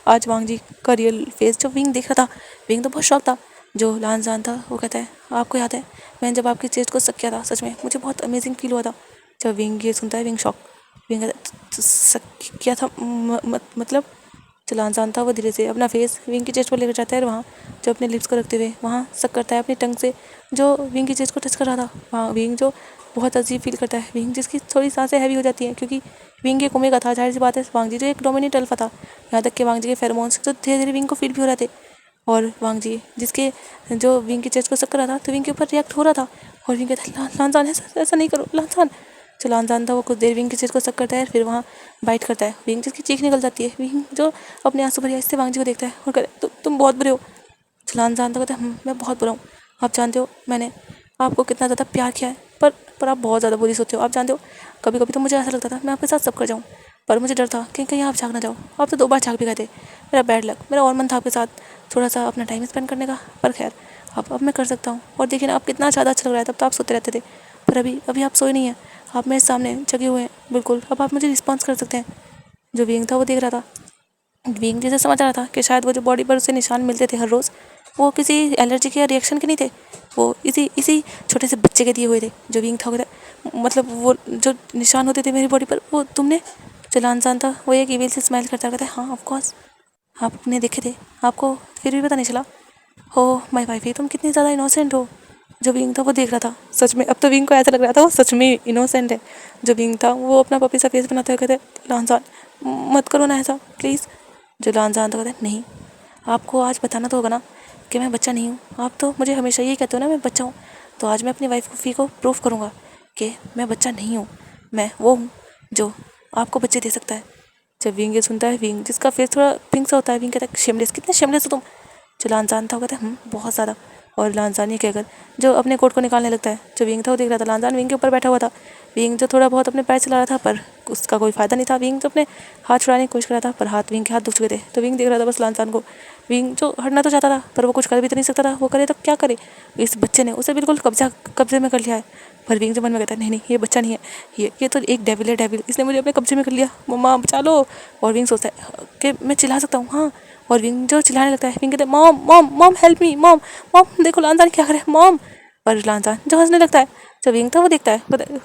आज वांग जी का रियल फेस जब विंग देख रहा था, विंग तो बहुत शौक था। जो लानजान था वो कहता है, आपको याद है मैंने जब आपकी चेस्ट को सक किया था, सच में मुझे बहुत अमेजिंग फील हुआ था। जब विंग ये सुनता है, विंग शॉक, विंग कहता है सक किया था मतलब। जो लानजान था वो धीरे से अपना फेस विंग की चेस्ट पर लेकर जाता है और वहाँ जो अपने लिप्स को रखते हुए वहाँ सक करता है अपनी टंग से, जो विंग की चेस्ट को टच कर रहा था। वहाँ विंग जो बहुत अजीब फील करता है, विंग जिसकी थोड़ी सांसें हैवी हो जाती हैं क्योंकि विंग के कुएं का था, जाहिर सी बात है। वांग जी जो एक डोमिनेट अल्फा था, यहाँ तक कि वांग जी के फेरोमोन्स तो धीरे धीरे विंग को फील भी हो रहे थे। और वांग जी जिसके जो विंग की चेस्ट को सक कर रहा था तो विंग के ऊपर रिएक्ट हो रहा था। और विंग कहता है लानजान ऐसा नहीं करो लानजान। जो लानजान था वो कुछ देर विंग की चेस्ट को सक करता है, फिर वहाँ बाइट करता है। विंग जिसकी चीख निकल जाती है, विंग जो अपने आंसू भरी आँख से वांग जी को देखता है और कहता है तुम बहुत बुरे हो। जो लानजान था कहता है मैं बहुत बुरा हूँ, आप जानते हो मैंने आपको कितना ज़्यादा प्यार किया है, पर आप बहुत ज़्यादा बुरी सोचते हो। आप जानते हो कभी कभी तो मुझे ऐसा लगता था मैं आपके साथ सब कर जाऊँ, पर मुझे डर था कि कहीं आप झाग ना जाओ। आप तो 2 बार झाग भी गए थे, मेरा बैड लक। मेरा और मन था आपके साथ थोड़ा सा अपना टाइम स्पेंड करने का, पर खैर अब मैं कर सकता हूँ। और देखिए ना आप कितना ज़्यादा अच्छा लग रहा है, तब तो आप सोते रहते थे, पर अभी आप सोए नहीं हैं, आप मेरे सामने जगे हुए हैं बिल्कुल। अब आप मुझे रिस्पॉन्स कर सकते हैं। जो विंग था वो देख रहा था, विंग जैसे समझ रहा था कि शायद वो जो बॉडी पर उसे निशान मिलते थे हर रोज़, वो किसी एलर्जी के या रिएक्शन के नहीं थे, वो इसी छोटे से बच्चे के दिए हुए थे। जो विंग था मतलब वो जो निशान होते थे मेरी बॉडी पर, वो तुमने। जो लानजान था वो एक इविल से स्माइल करता कहता है हाँ ऑफकोर्स आपने देखे थे, आपको फिर भी पता नहीं चला। हो माय वाइफ, तुम कितनी ज़्यादा इनोसेंट हो। जो विंग था वो देख रहा था, सच में अब तो विंग को ऐसा लग रहा था वो सच में इनोसेंट है। जो विंग था वो अपना पपी सा फेस बनाते हुए कहते लानजान मत करो ना ऐसा प्लीज़। जो लानजान था कहता है नहीं, आपको आज बताना तो होगा ना कि मैं बच्चा नहीं हूँ। आप तो मुझे हमेशा यही कहते हो ना मैं बच्चा हूँ, तो आज मैं अपनी वाइफ को प्रूफ करूँगा कि मैं बच्चा नहीं हूँ, मैं वो हूँ जो आपको बच्चे दे सकता है। जब विंग ये सुनता है, विंग जिसका फेस थोड़ा पिंक सा होता है, विंग कहता है शेमलेस, कितने शेमलेस हो तुम। जो लानजान था वो कहता है बहुत ज़्यादा। और लानजान ये कहकर जो अपने कोट को निकालने लगता है। जो विंग था वो देख रहा था, लानजान विंग के ऊपर बैठा हुआ था। विंग जो थोड़ा बहुत अपने पैर चला रहा था पर उसका कोई फ़ायदा नहीं था। विंग जो अपने हाथ छुड़ाने की कोशिश कर रहा था पर विंग के हाथ दुख चुके थे। तो विंग देख रहा था बस लानजान को। विंग जो हटना तो चाहता था पर वो कुछ कर भी तो नहीं सकता था, वो करे तो क्या करे। इस बच्चे ने उसे बिल्कुल कब्जे में कर लिया है। पर विंग जो मन में कहता है नहीं ये बच्चा नहीं है, ये तो एक डेविल है, डेविल, इसने मुझे अपने कब्जे में कर लिया, मम्मा बचा लो। और विंग सोचता है कि मैं चिल्ला सकता हूँ, हाँ। और विंग जो चिल्लाने लगता है, विंग कहते हैं mom mom mom help me, mom mom देखो लानजान क्या करे मॉम। और लानजान जो हंसने लगता है। जब विंग था वो देखता है,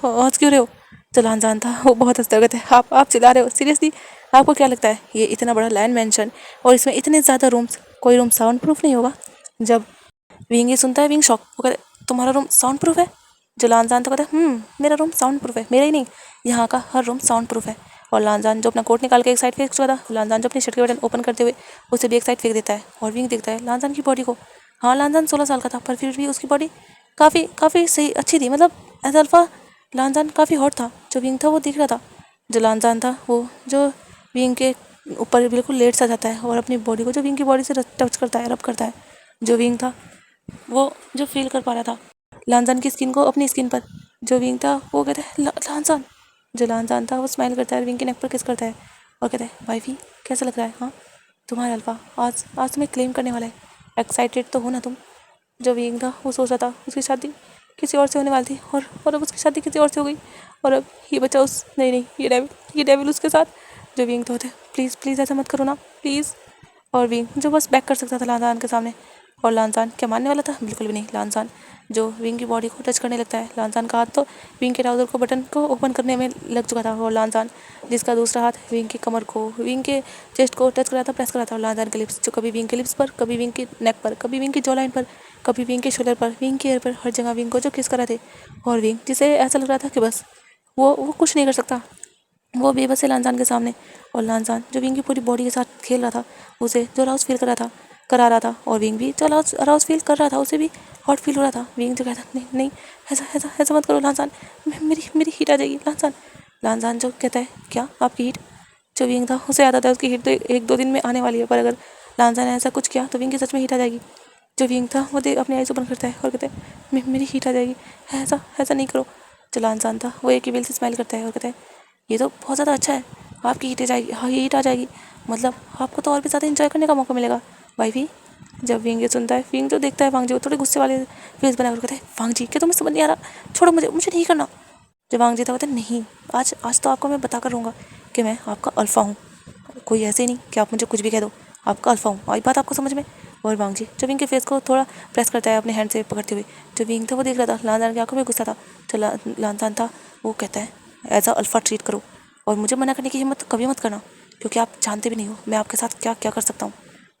हंस क्यों रहे हो। जो लानजान था वो बहुत हंसता है, कहते हैं आप चिल्ला रहे हो सीरियसली, आपको क्या लगता है ये इतना बड़ा लैंड मैंशन और इसमें इतने ज़्यादा रूम्स, कोई रूम साउंड प्रूफ नहीं होगा। जब विंग ये सुनता है, विंग शॉक, वो कहते तुम्हारा रूम साउंड प्रूफ है। जो लानजान तो कहता है मेरा रूम साउंड प्रूफ है, मेरा ही नहीं यहाँ का हर रूम साउंड प्रूफ है। और लानजान जो अपना कोट निकाल के एक साइड फेंक चुका था, लानजान जो अपनी शर्ट के बटन ओपन करते हुए उसे भी एक साइड फेंक देता है। और विंग देखता है लानजान की बॉडी को। हाँ लानजान 16 साल का था पर फिर भी उसकी बॉडी काफ़ी सही अच्छी थी, मतलब एज अल्फा लानजान काफ़ी हॉट था। जो विंग था वो दिख रहा था। जो लानजान था वो जो विंग के ऊपर बिल्कुल लेट सा जाता है और अपनी बॉडी को जो विंग की बॉडी से टच करता है, रब करता है। जो विंग था वो जो फील कर पा रहा था लानजान की स्किन को अपनी स्किन पर। जो विंग था वो कहता है लानजान। जो लानजान था वो स्माइल करता है, विंग के नेक पर किस करता है और कहता है वाइफी कैसा लग रहा है, हाँ तुम्हारा अल्फा आज तुम्हें क्लेम करने वाला है, एक्साइटेड तो हो ना तुम। जो विंग था वो सोच रहा था उसकी शादी किसी और से होने वाली थी और अब उसकी शादी किसी और से हो गई और अब ये बच्चा उस नहीं ये डेविल उसके साथ। जो विंग तो होते प्लीज़ ऐसा मत करो ना प्लीज़। और विंग जो बस बैक कर सकता था लानजान के सामने। और लानजान क्या मानने वाला था, बिल्कुल भी नहीं। लानजान जो विंग की बॉडी को टच करने लगता है, लानजान का हाथ तो विंग के ट्राउज़र को बटन को ओपन करने में लग चुका था। और लानजान जिसका दूसरा हाथ विंग की कमर को, विंग के चेस्ट को टच कर रहा था, प्रेस कर रहा था। और लानजान के लिप्स जो कभी विंग के लिप्स पर, कभी विंग के नेक पर, कभी विंग की जॉ लाइन पर, कभी विंग के शोल्डर पर, विंग के एयर पर, हर जगह विंग को जो किस कर रहे थे। और विंग जिसे ऐसा लग रहा था कि बस वो कुछ नहीं कर सकता, वो बेबस है लानजान के सामने। और लानजान जो विंग की पूरी बॉडी के साथ खेल रहा था, उसे जो राउस फील करा रहा था। और विंग भी जो राउस फील कर रहा था, उसे भी हॉट फील हो रहा था। विंग जो कहता नहीं ऐसा मत करो लानजान, मेरी हीट आ जाएगी लानजान। लानजान जो कहता है क्या आपकी हीट। जो विंग था उसे याद आता है उसकी हीट तो 1-2 दिन में आने वाली है, पर अगर लानजान ने ऐसा कुछ किया तो विंग की सच में हीट आ जाएगी। जो विंग था वो अपनी आइज़ ओपन करता है और कहता है मेरी हीट आ जाएगी, ऐसा नहीं करो। जो लानजान था वो एक ही बिल से स्माइल करता है और कहता है ये तो बहुत ज़्यादा अच्छा है, आपकी हीट आ जाएगी, हाँ हीट आ जाएगी, मतलब आपको तो और भी ज़्यादा इंजॉय करने का मौका मिलेगा वाइफी। जब विंग ये सुनता है, विंग जो देखता है वांग जी को थोड़े गुस्से वाले फेस बनाकर कहता है, वांग जी क्या तुम्हें समझ नहीं आ रहा, छोड़ो मुझे, मुझे नहीं करना। जब वांग जी था कहते नहीं, आज आज तो आपको मैं बता कर रहूँगा कि मैं आपका अल्फ़ा हूँ, कोई ऐसे ही नहीं कि आप मुझे कुछ भी कह दो, आपका अल्फ़ा हूँ, आई बात आपको समझ में। और वांग जी जब विंग के फेस को थोड़ा प्रेस करता है अपने हैंड से पकड़ते हुए, जो विंग था वो देख रहा था, लानजान की आंखों में गुस्सा था, जो लानजान था वो कहता है एज अ अल्फ़ा ट्रीट करो, और मुझे मना करने की हिम्मत कभी मत करना, क्योंकि आप जानते भी नहीं हो मैं आपके साथ क्या क्या कर सकता हूँ।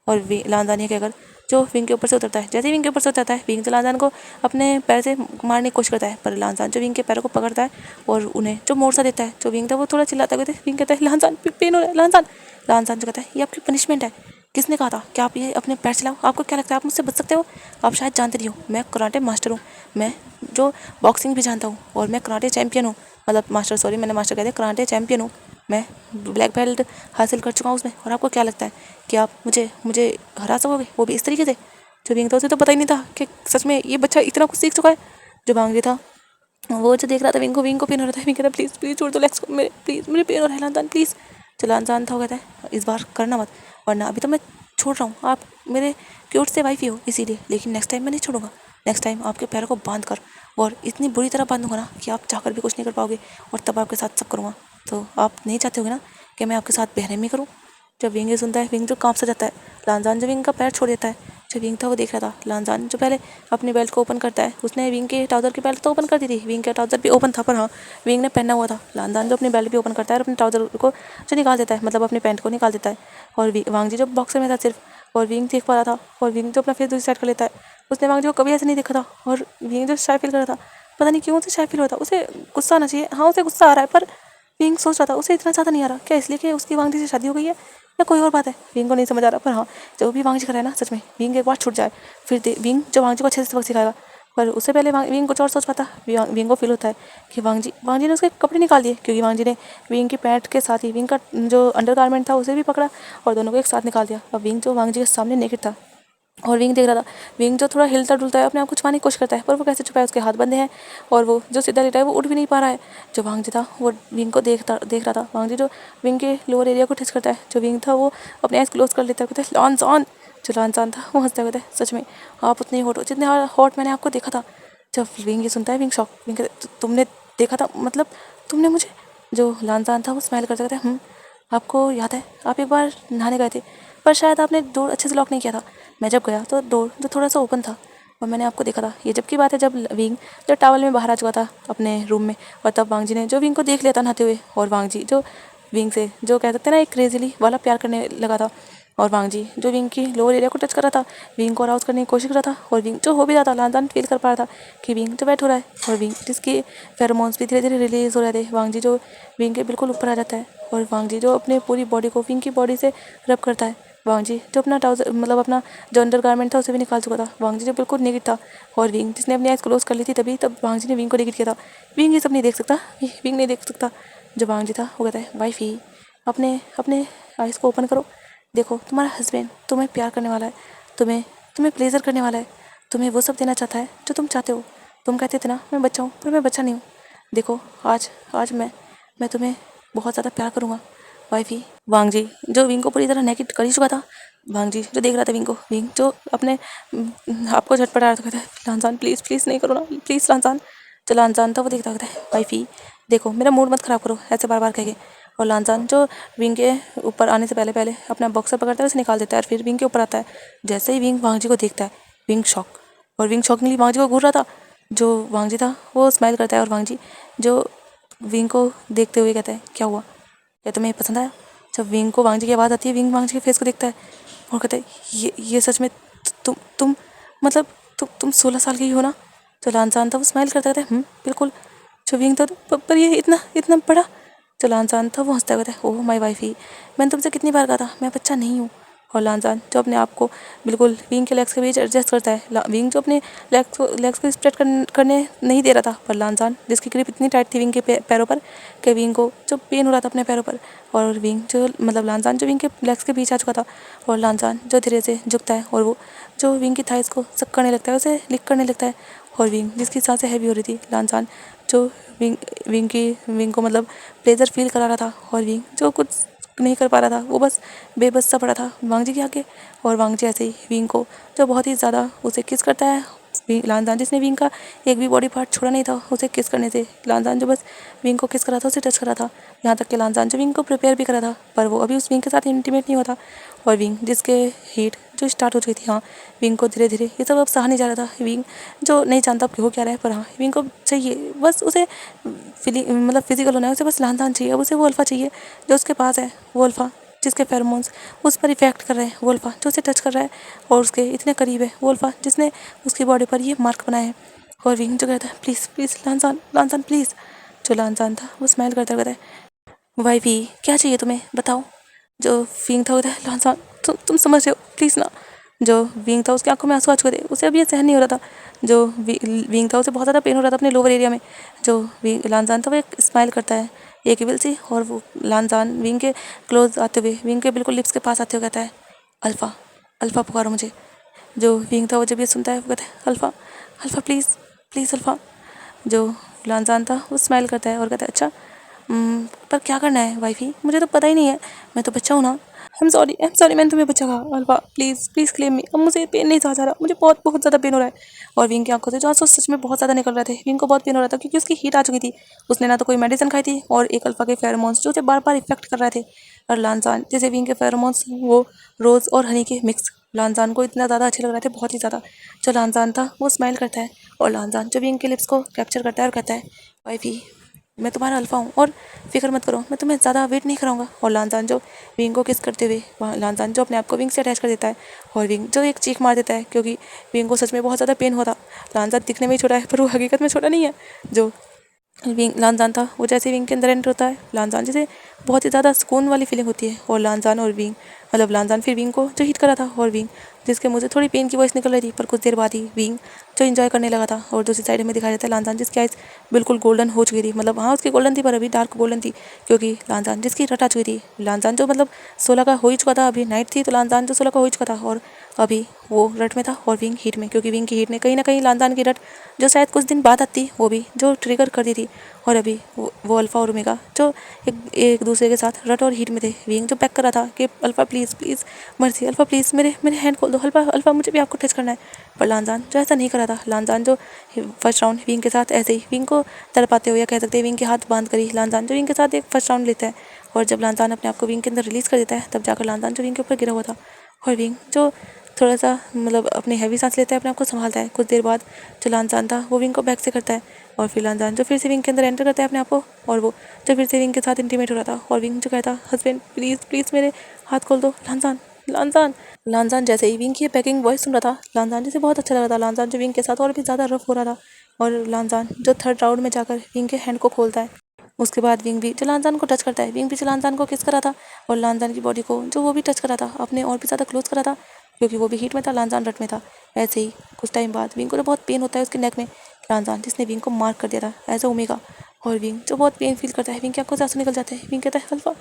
और लानजान ये कहकर जो विंग के ऊपर से उतरता है, जैसे ही विंग के ऊपर से उतरता है, विंग तो लानजान को अपने पैर से मारने की कोशिश करता है, पर लानजान जो विंग के पैरों को पकड़ता है और उन्हें जो मोड़ सा देता है, जो विंग था वो थोड़ा चिल्लाता है, विंग कहता है लानजान पेन हो रहा है, लानजान। लानजान जो कहता है ये आपकी पनिशमेंट है, किसने कहा था कि आप ये अपने पैर चलाओ, आपको क्या लगता है आप मुझसे बच सकते हो, आप शायद जानते नहीं हो मैं कराटे मास्टर हूँ, मैं जो बॉक्सिंग भी जानता हूँ, और मैं कराटे चैम्पियन हूँ, मतलब मास्टर, सॉरी मैंने मास्टर कह दिया, कराटे चैम्पियन हूँ, मैं ब्लैक बेल्ट हासिल कर चुका हूँ उसमें, और आपको क्या लगता है कि आप मुझे मुझे हरा सकोगे, वो भी इस तरीके से। जो विंग था उसे तो पता ही नहीं था कि सच में ये बच्चा इतना कुछ सीख चुका है। जो भांग था वो जो देख रहा था विंग को पेन हो रहा था, विंग कहता प्लीज़ प्लीज़ छोड़ दो लेग्स को, मेरे प्लीज़ मुझे पेन हो रहा है लानजान प्लीज़। जो लानजान था वो कहता है इस बार करना मत, वरना अभी तो मैं छोड़ रहा हूँ, आप मेरे क्यूट से वाइफ ही हो इसीलिए, लेकिन नेक्स्ट टाइम मैं नहीं छोड़ूंगा, नेक्स्ट टाइम आपके पैरों को बांध कर और इतनी बुरी तरह बांधूंगा ना कि आप चाहकर भी कुछ नहीं कर पाओगे, और तब आपके साथ सब करूँगा। तो आप नहीं चाहते होगे ना कि मैं आपके साथ बेरहमी करूँ। जब विंग ये सुनता है, विंग जो काँप सा जाता है, लानजान जब विंग का पैर छोड़ देता है, जो विंग था वो देख रहा था, लानजान जो पहले अपने बेल्ट को ओपन करता है, उसने विंग के ट्राउज़र की बेल्ट तो ओपन कर दी थी, विंग का ट्राउज़र भी ओपन था, पर हाँ विंग ने पहना हुआ था। लानजान जो अपनी बेल्ट भी ओपन करता है और अपने ट्राउज़र को जो निकाल देता है, मतलब अपने पैंट को निकाल देता है, और वांग जी जो बॉक्सर में था सिर्फ, और विंग देख पा रहा था, और विंग जो अपना फेस दूसरी साइड कर लेता है, उसने वांग जी को कभी ऐसे नहीं देखा था, और विंग जो शाय फील कर रहा था, पता नहीं क्यों उसे शाय फील हो रहा था, उसे गुस्सा आना चाहिए, हाँ उसे गुस्सा आ रहा है, पर विंग सोच रहा था उसे इतना ज़्यादा नहीं आ रहा, क्या इसलिए कि उसकी वांग जी से शादी हो गई है या कोई और बात है, विंग को नहीं समझ आ रहा। पर हाँ जो भी वांग जी कर रहा है ना, सच में विंग एक बार छूट जाए फिर विंग जो वांग जी को अच्छे से सबक सिखाएगा, पर उससे पहले विंग कुछ और सोच पाता। विंग को फील होता है कि वांग जी ने उसके कपड़े निकाल दिए, क्योंकि वांग जी ने विंग की पैंट के साथ ही विंग का जो अंडरगारमेंट था उसे भी पकड़ा और दोनों को एक साथ निकाल दिया। अब विंग जो वांग जी के सामने नेकेड था और विंग देख रहा था, विंग जो थोड़ा हिलता डुलता है, अपने आप को छुपाने की कोशिश करता है, पर वो कैसे छुपाए, उसके हाथ बंधे हैं और वो जो सीधा लेटा है वो उठ भी नहीं पा रहा है। जो वांग जी था वो विंग को देख रहा था, वांग जी जो विंग के लोअर एरिया को टच करता है, जो विंग था वो अपने आइज क्लोज कर लेता है, कहता है लॉन्जॉन। जो लॉन्जॉन था वो हंसता कहता है सच में आप उतने हॉट हो जितने हॉट मैंने आपको देखा था। जब विंग ये सुनता है, विंग शॉक, विंग कहता है तुमने देखा था, मतलब तुमने मुझे। जो लॉन्जॉन था वो स्माइल करता कहता है आपको याद है आप एक बार नहाने गए थे, पर शायद आपने डोर अच्छे से लॉक नहीं किया था, मैं जब गया तो डोर जो थोड़ा सा ओपन था और मैंने आपको देखा था। ये जब की बात है जब विंग जो टॉवल में बाहर आ चुका था अपने रूम में, और तब वांग जी ने जो विंग को देख लिया था नहाते हुए, और वांग जी जो विंग से जो कह सकते हैं ना एक क्रेजीली वाला प्यार करने लगा था, और वांग जी जो विंग की लोअर एरिया को टच कर रहा था, विंग को अराउज करने की कोशिश कर रहा था, और विंग जो हो भी रहा था, लानजान फील कर पा रहा था कि विंग जो वेट हो रहा है, और विंग जिसके फेरोमोन्स भी धीरे धीरे रिलीज हो रहे थे। वांग जी जो विंग के बिल्कुल ऊपर आ जाता है, और वांग जी जो अपने पूरी बॉडी को विंग की बॉडी से रब करता है। वांग जी जो अपना ट्राउजर मतलब अपना जो अंडर गारमेंट था उसे भी निकाल चुका था, वांग जी जो बिल्कुल नेकेड था, और विंग जिसने अपनी आइज क्लोज कर ली थी तभी तब वांग जी ने विंग को नेकेड किया था। विंग ये सब नहीं देख सकता, विंग नहीं देख सकता। जो वांग जी था वो कहता है वाइफ ही अपने अपने आइज़ को ओपन करो, देखो तुम्हारा हस्बैंड तुम्हें प्यार करने वाला है, तुम्हें तुम्हें प्लेजर करने वाला है, तुम्हें वो सब देना चाहता है जो तुम चाहते हो। तुम कहते थे ना मैं बच्चा हूँ, पर मैं बच्चा नहीं हूँ, देखो आज आज मैं तुम्हें बहुत ज़्यादा प्यार करूँगा वाइफी। वांग जी जो विंग को पूरी तरह नेकेड कर ही चुका था, वांग जी जो देख रहा था विंग को, विंग जो अपने आपको झटपटा रहा था, कहता है लानजान प्लीज़ प्लीज़ नहीं करो ना प्लीज़ लानजान। जो लानजान था वो देखता कहता है वाइफी देखो मेरा मूड मत ख़राब करो ऐसे बार बार कह के। और लानजान जो विंग के ऊपर आने से पहले पहले अपना बॉक्सर पकड़ता है, उसे निकाल देता है और फिर विंग के ऊपर आता है। जैसे ही विंग वांग जी को देखता है, विंग शॉक, और विंग शॉकिंगली वांग जी को घूर रहा था। जो वांग जी था वो स्माइल करता है, और वांग जी जो विंग को देखते हुए कहता है क्या हुआ, क्या तुम्हें पसंद आया। जब विंग को वांग जी की आवाज़ आती है, विंग वांग जी के फेस को देखता है और कहता है ये सच में तुम मतलब तुम 16 साल की हो ना। तो लानजान था वो स्माइल करता है बिल्कुल। जो विंग था पर ये इतना इतना बड़ा। जो लानजान था वो हंसता कहता है ओह माय वाइफ ही मैंने तुमसे कितनी बार कहा था मैं बच्चा नहीं हूँ। और लानजान जो अपने आप को बिल्कुल विंग के लेग्स के बीच एडजस्ट करता है, विंग जो अपने लेग्स को स्प्रेड करने नहीं दे रहा था, पर लानजान जिसकी ग्रिप इतनी टाइट थी विंग के पैरों पर कि विंग को जो पेन हो रहा था अपने पैरों पर, और विंग जो मतलब लानजान जो विंग के लेग्स के बीच आ चुका था, और लानजान जो धीरे से झुकता है और वो जो विंग की थाइस को सक करने लगता है, उसे लिक करने लगता है, और विंग जिसकी सांसें हैवी हो रही थी, लानजान जो विंग को मतलब प्लेजर फील करा रहा था और विंग जो कुछ नहीं कर पा रहा था, वो बस बेबस सा पड़ा था वांग जी के आगे। और वांग जी ऐसे ही विंग को जो बहुत ही ज़्यादा उसे किस करता है। लानजान जिसने विंग का एक भी बॉडी पार्ट छोड़ा नहीं था उसे किस करने से, लानजान जो बस विंग को किस करा था, उसे टच करा था। यहाँ तक कि लानजान जो विंग को प्रिपेयर भी करा था, पर वो अभी उस विंग के साथ इंटीमेट नहीं होता। और विंग जिसके हीट जो स्टार्ट हो चुकी थी, हाँ विंग को धीरे धीरे ये सब अब सहा नहीं जा रहा था। विंग जो नहीं जानता अब हो क्या रहा है, पर हाँ विंग को चाहिए बस उसे मतलब फिजिकल होना है, उसे बस लानजान चाहिए। अब उसे वो अल्फा चाहिए जो उसके पास है, वो अल्फा जिसके फेरोमोन्स उस पर इफेक्ट कर रहे हैं, वो अल्फा जो उसे टच कर रहा है और उसके इतने करीब है, वो अल्फा जिसने उसकी बॉडी पर ये मार्क बनाए हैं। और विंग जो कहता है प्लीज़ प्लीज़ लानजान लानजान प्लीज़। जो लानजान था वो स्माइल करता कहता है वाइफी क्या चाहिए तुम्हें बताओ। जो विंग था कहता है लानजान तुम समझ रहे हो प्लीज़ ना। जो विंग था उसकी आंखों में आंसू आ चुके थे, उसे अब ये सहन नहीं हो रहा था। जो विंग था उसे बहुत ज़्यादा पेन हो रहा था अपने लोअर एरिया में। जो लानजान था वो एक स्माइल करता है एक विल सी, और वो लानजान विंग के क्लोज आते हुए, विंग के बिल्कुल लिप्स के पास आते हुए कहता है अल्फ़ा अल्फ़ा पुकारो मुझे। जो विंग था वो जब ये सुनता है वो कहता है alpha alpha please please alpha. जो लानजान था वो स्माइल करता है और कहता है अच्छा पर क्या करना है वाइफी, मुझे तो पता ही नहीं है, मैं तो बच्चा हूँ ना। आई एम सॉरी मैंने तुम्हें बच्चा कहा। Alpha please please claim me, अब मुझे पेन नहीं सहा जा रहा, मुझे बहुत बहुत ज़्यादा पेन हो रहा है। और विंग की आंखों से जो आंसू सच में बहुत ज़्यादा निकल रहे थे। विंग को बहुत पेन हो रहा था क्योंकि उसकी हीट आ चुकी थी, उसने ना तो कोई मेडिसिन खाई थी और एक अल्फा के फेरोमोन्स जो उसे बार बार इफेक्ट कर रहे थे। और लानजान जैसे विंग के फेरोमोन्स वो रोज़ और हनी के मिक्स लानजान को इतना ज़्यादा अच्छे लग रहे थे, बहुत ही ज़्यादा। जो लानजान था वो स्माइल करता है और लानजान जो विंग के लिप्स को कैप्चर करता है और कहता है वाइफी मैं तुम्हारा अल्फा हूँ और फिक्र मत करो, मैं तुम्हें ज़्यादा वेट नहीं कराऊंगा। और लानजान जो विंग को किस करते हुए वहाँ लानजान जो अपने आप को विंग से अटैच कर देता है और विंग जो एक चीख मार देता है क्योंकि विंग को सच में बहुत ज़्यादा पेन होता। लानजान दिखने में ही छोटा है पर वो हकीकत में छोटा नहीं है। जो विंग लानजान था वो जैसे विंग के अंदर एंटर होता है, लानजान जैसे बहुत ही ज़्यादा सुकून वाली फीलिंग होती है। और लानजान और विंग मतलब लानजान फिर विंग को जो हिट करा था और विंग जिसके मुझे थोड़ी पेन की वॉइस निकल रही थी, पर कुछ देर बाद ही विंग जो इन्जॉय करने लगा था। और दूसरी साइड में दिखाया जाता है लानजान जिसकी आइज़ बिल्कुल गोल्डन हो चुकी थी, मतलब हाँ उसकी गोल्डन थी पर अभी डार्क गोल्डन थी क्योंकि लानजान जिसकी रट आ चुकी थी। लानजान जो मतलब 16 का हो ही चुका था, अभी नाइट थी तो लानजान जो 16 का हो ही चुका था और अभी वो रट में था और विंग हीट में, क्योंकि विंग की हीट ने कहीं ना कहीं लानजान की रट जो शायद कुछ दिन बाद आती वो भी जो ट्रिगर कर दी थी। और अभी वो अल्फ़ा और ओमेगा जो एक दूसरे के साथ रट और हीट में थे। विंग जो पैक कर रहा था कि alpha please please mercy, alpha please मेरे मेरे हैंड खोल दो, अल्फ़ा अल्फ़ा मुझे भी आपको टच करना है। पर लानजान जो ऐसा नहीं कर रहा था, लानजान जो फर्स्ट राउंड विंग के साथ ऐसे ही विंग को तड़पाते हुए या कह सकते हैं विंग के हाथ बांध कर ही लानजान जो विंग के साथ एक फर्स्ट राउंड लेता है। और जब लानजान अपने आप को विंग के अंदर रिलीज़ कर देता है तब जाकर लानजान जो विंग के ऊपर गिरा हुआ था और विंग जो थोड़ा सा मतलब अपनी हैवी सांस लेता है, अपने आप को संभालता है। कुछ देर बाद जो लानजान था वो विंग को बैक से करता है और फिर लानजान जो फिर से विंग के अंदर एंटर करता है अपने आप को, और वो जो फिर से विंग के साथ इंटीमेट हो रहा था। और विंग जो कहता हस्बैंड प्लीज़ प्लीज़ मेरे हाथ खोल दो लानजान लानजान। लानजान जैसे ही विंग की पैकिंग वॉइस सुन रहा था, लानजान जैसे बहुत अच्छा लग रहा था। लानजान जो विंग के साथ और भी ज़्यादा रफ हो रहा था और लानजान जो थर्ड राउंड में जाकर विंग के हैंड को खोलता है। उसके बाद विंग भी जो लानजान को टच करता है, विंग भी जो लानजान को किस करा था और लानजान की बॉडी को जो वो भी टच करा था अपने और भी ज़्यादा क्लोज करा था क्योंकि वो भी हीट में था, लानजान रट में था। ऐसे ही कुछ टाइम बाद विंग को तो बहुत पेन होता है उसके नेक में, लानजान जिसने विंग को मार्क कर दिया था एज अ ओमेगा। और विंग जो बहुत पेन फील करता है, विंग की आंखों से आंसू निकल जाते हैं। विंग कहता है अल्फा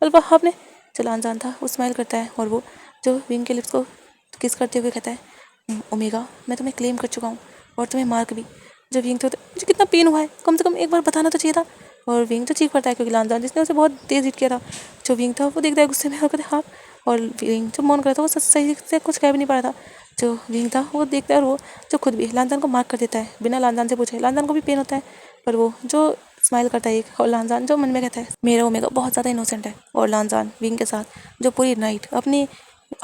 अल्फा आपने। जो लानजान था वो स्माइल करता है और वो जो विंग के लिप्स को किस करते हुए कहता है ओमेगा मैं तुम्हें क्लेम कर चुका हूँ और तुम्हें मार्क भी। जो विंग तो मुझे कितना पेन हुआ है कम से कम एक बार बताना तो चाहिए था। और विंग तो चीख पड़ता है क्योंकि लानजान जिसने उसे बहुत तेज़ हिट किया था। जो विंग था वो देखता है गुस्से में और कहता है हाँ। और विंग जो मौन कर था वो सही से कुछ कह भी नहीं पा रहा था। जो विंग था वो देखता है और वो जो खुद भी लानजान को मार्क कर देता है बिना लानजान से पूछे। लानजान को भी पेन होता है पर वो जो स्माइल करता है एक, और लानजान जो मन में कहता है मेरा ओमेगा बहुत ज़्यादा इनोसेंट है। और लानजान विंग के साथ जो पूरी नाइट अपनी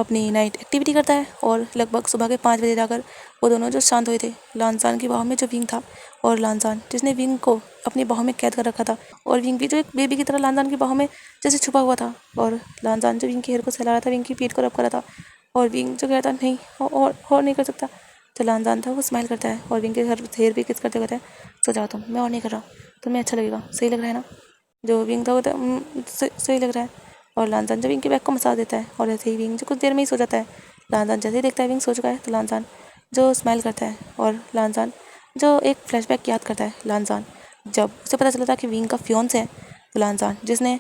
अपनी नाइट एक्टिविटी करता है और लगभग सुबह के 5 बजे जाकर वो दोनों जो शांत हुए थे। लानजान की बाहों में जो विंग था और लानजान जिसने विंग को अपनी बाहों में कैद कर रखा था, और विंग भी जो एक बेबी की तरह लानजान की बाहों में जैसे छुपा हुआ था। और लानजान जो विंग की हेयर को सहला रहा था, विंग की पीठ को रब कर रहा था। और विंग जो कहता नहीं और नहीं कर सकता। तो लानजान था वो स्माइल करता है और विंग के हेयर भी किस करते कहता है सो जाओ तुम, मैं और नहीं कर रहा, तुम्हें अच्छा लगेगा, सही लग रहा है ना। जो विंग था वो सही लग रहा है। और लानजान जो विंग के बैक को मसाज देता है और ऐसे ही विंग जो कुछ देर में ही सो जाता है। लानजान जैसे ही देखता है विंग सो चुका है तो लानजान जो स्माइल करता है और लानजान जो एक फ्लैशबैक याद करता है। लानजान जब उसे पता चला था कि विंग का फियोंस है, तो लानजान जिसने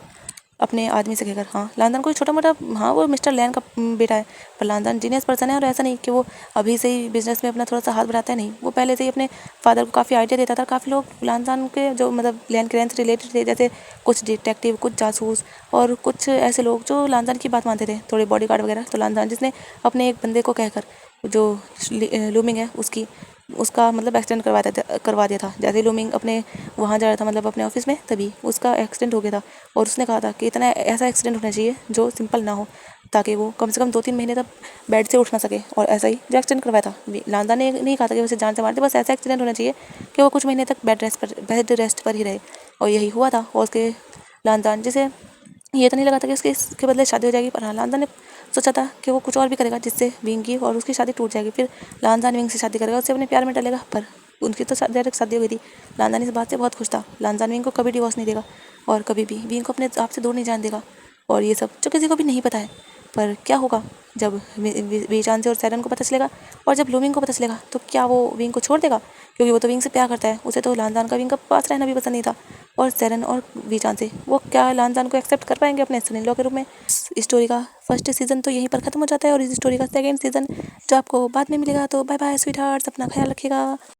अपने आदमी से कहकर। हाँ, लानदान कोई छोटा मोटा, हाँ वो मिस्टर लैन का बेटा है, पर लानदान जीनियस पर्सन है। और ऐसा नहीं कि वो अभी से ही बिजनेस में अपना थोड़ा सा हाथ बढ़ाता है, नहीं, वो पहले से ही अपने फादर को काफ़ी आइडिया देता था। काफ़ी लोग लानदान के जो मतलब लैन क्लैन से रिलेटेड थे, जैसे कुछ डिटेक्टिव, कुछ जासूस और कुछ ऐसे लोग जो लानदान की बात मानते थे, थोड़े बॉडीगार्ड वगैरह। तो लानदान जिसने अपने एक बंदे को कहकर जो लूमिंग है उसका मतलब एक्सीडेंट करवा दिया था। जैसे लूमिंग अपने वहाँ जा रहा था, मतलब अपने ऑफिस में, तभी उसका एक्सीडेंट हो गया था। और उसने कहा था कि इतना ऐसा एक्सीडेंट होना चाहिए जो सिंपल ना हो, ताकि वो कम से कम 2-3 महीने तक बेड से उठ ना सके। और ऐसा ही जो एक्सीडेंट करवाया था, लानदान ने नहीं कहा था कि उसे जान से मार दे, बस ऐसा एक्सीडेंट होना चाहिए कि वो कुछ महीने तक बेड रेस्ट पर ही रहे। और यही हुआ था। और उसके लानदान जिसे ये तो नहीं लगा था कि इसके बदले शादी हो जाएगी, पर हाँ, लानदान ने सोचा था कि वो कुछ और भी करेगा जिससे विंग की और उसकी शादी टूट जाएगी। फिर लानदान विंग से शादी करेगा, उससे अपने प्यार में डालेगा, पर उनकी तो डायरेक्ट शादी हो गई थी। लानदान इस बात से बहुत खुश था। लानदान विंग को कभी डिवोर्स नहीं देगा और कभी भी विंग को अपने आप से दूर नहीं जाने देगा। और ये सब जो किसी को भी नहीं पता है। पर क्या होगा जब वीचान से और सैरन को पता चलेगा, और जब लूमिंग को पता चलेगा, तो क्या वो विंग को छोड़ देगा? क्योंकि वो तो विंग से प्यार करता है, उसे तो लानदान का विंग का पास रहना भी पसंद नहीं था। और सैरन और वीचान से वो क्या लानदान को एक्सेप्ट कर पाएंगे अपने सन इन लॉ के रूप में? स्टोरी का फर्स्ट सीजन तो यहीं पर खत्म हो जाता है, और इस स्टोरी का सेकंड सीजन जो आपको बाद में मिलेगा। तो बाय बाय स्वीट हार्ट्स, अपना ख्याल रखिएगा।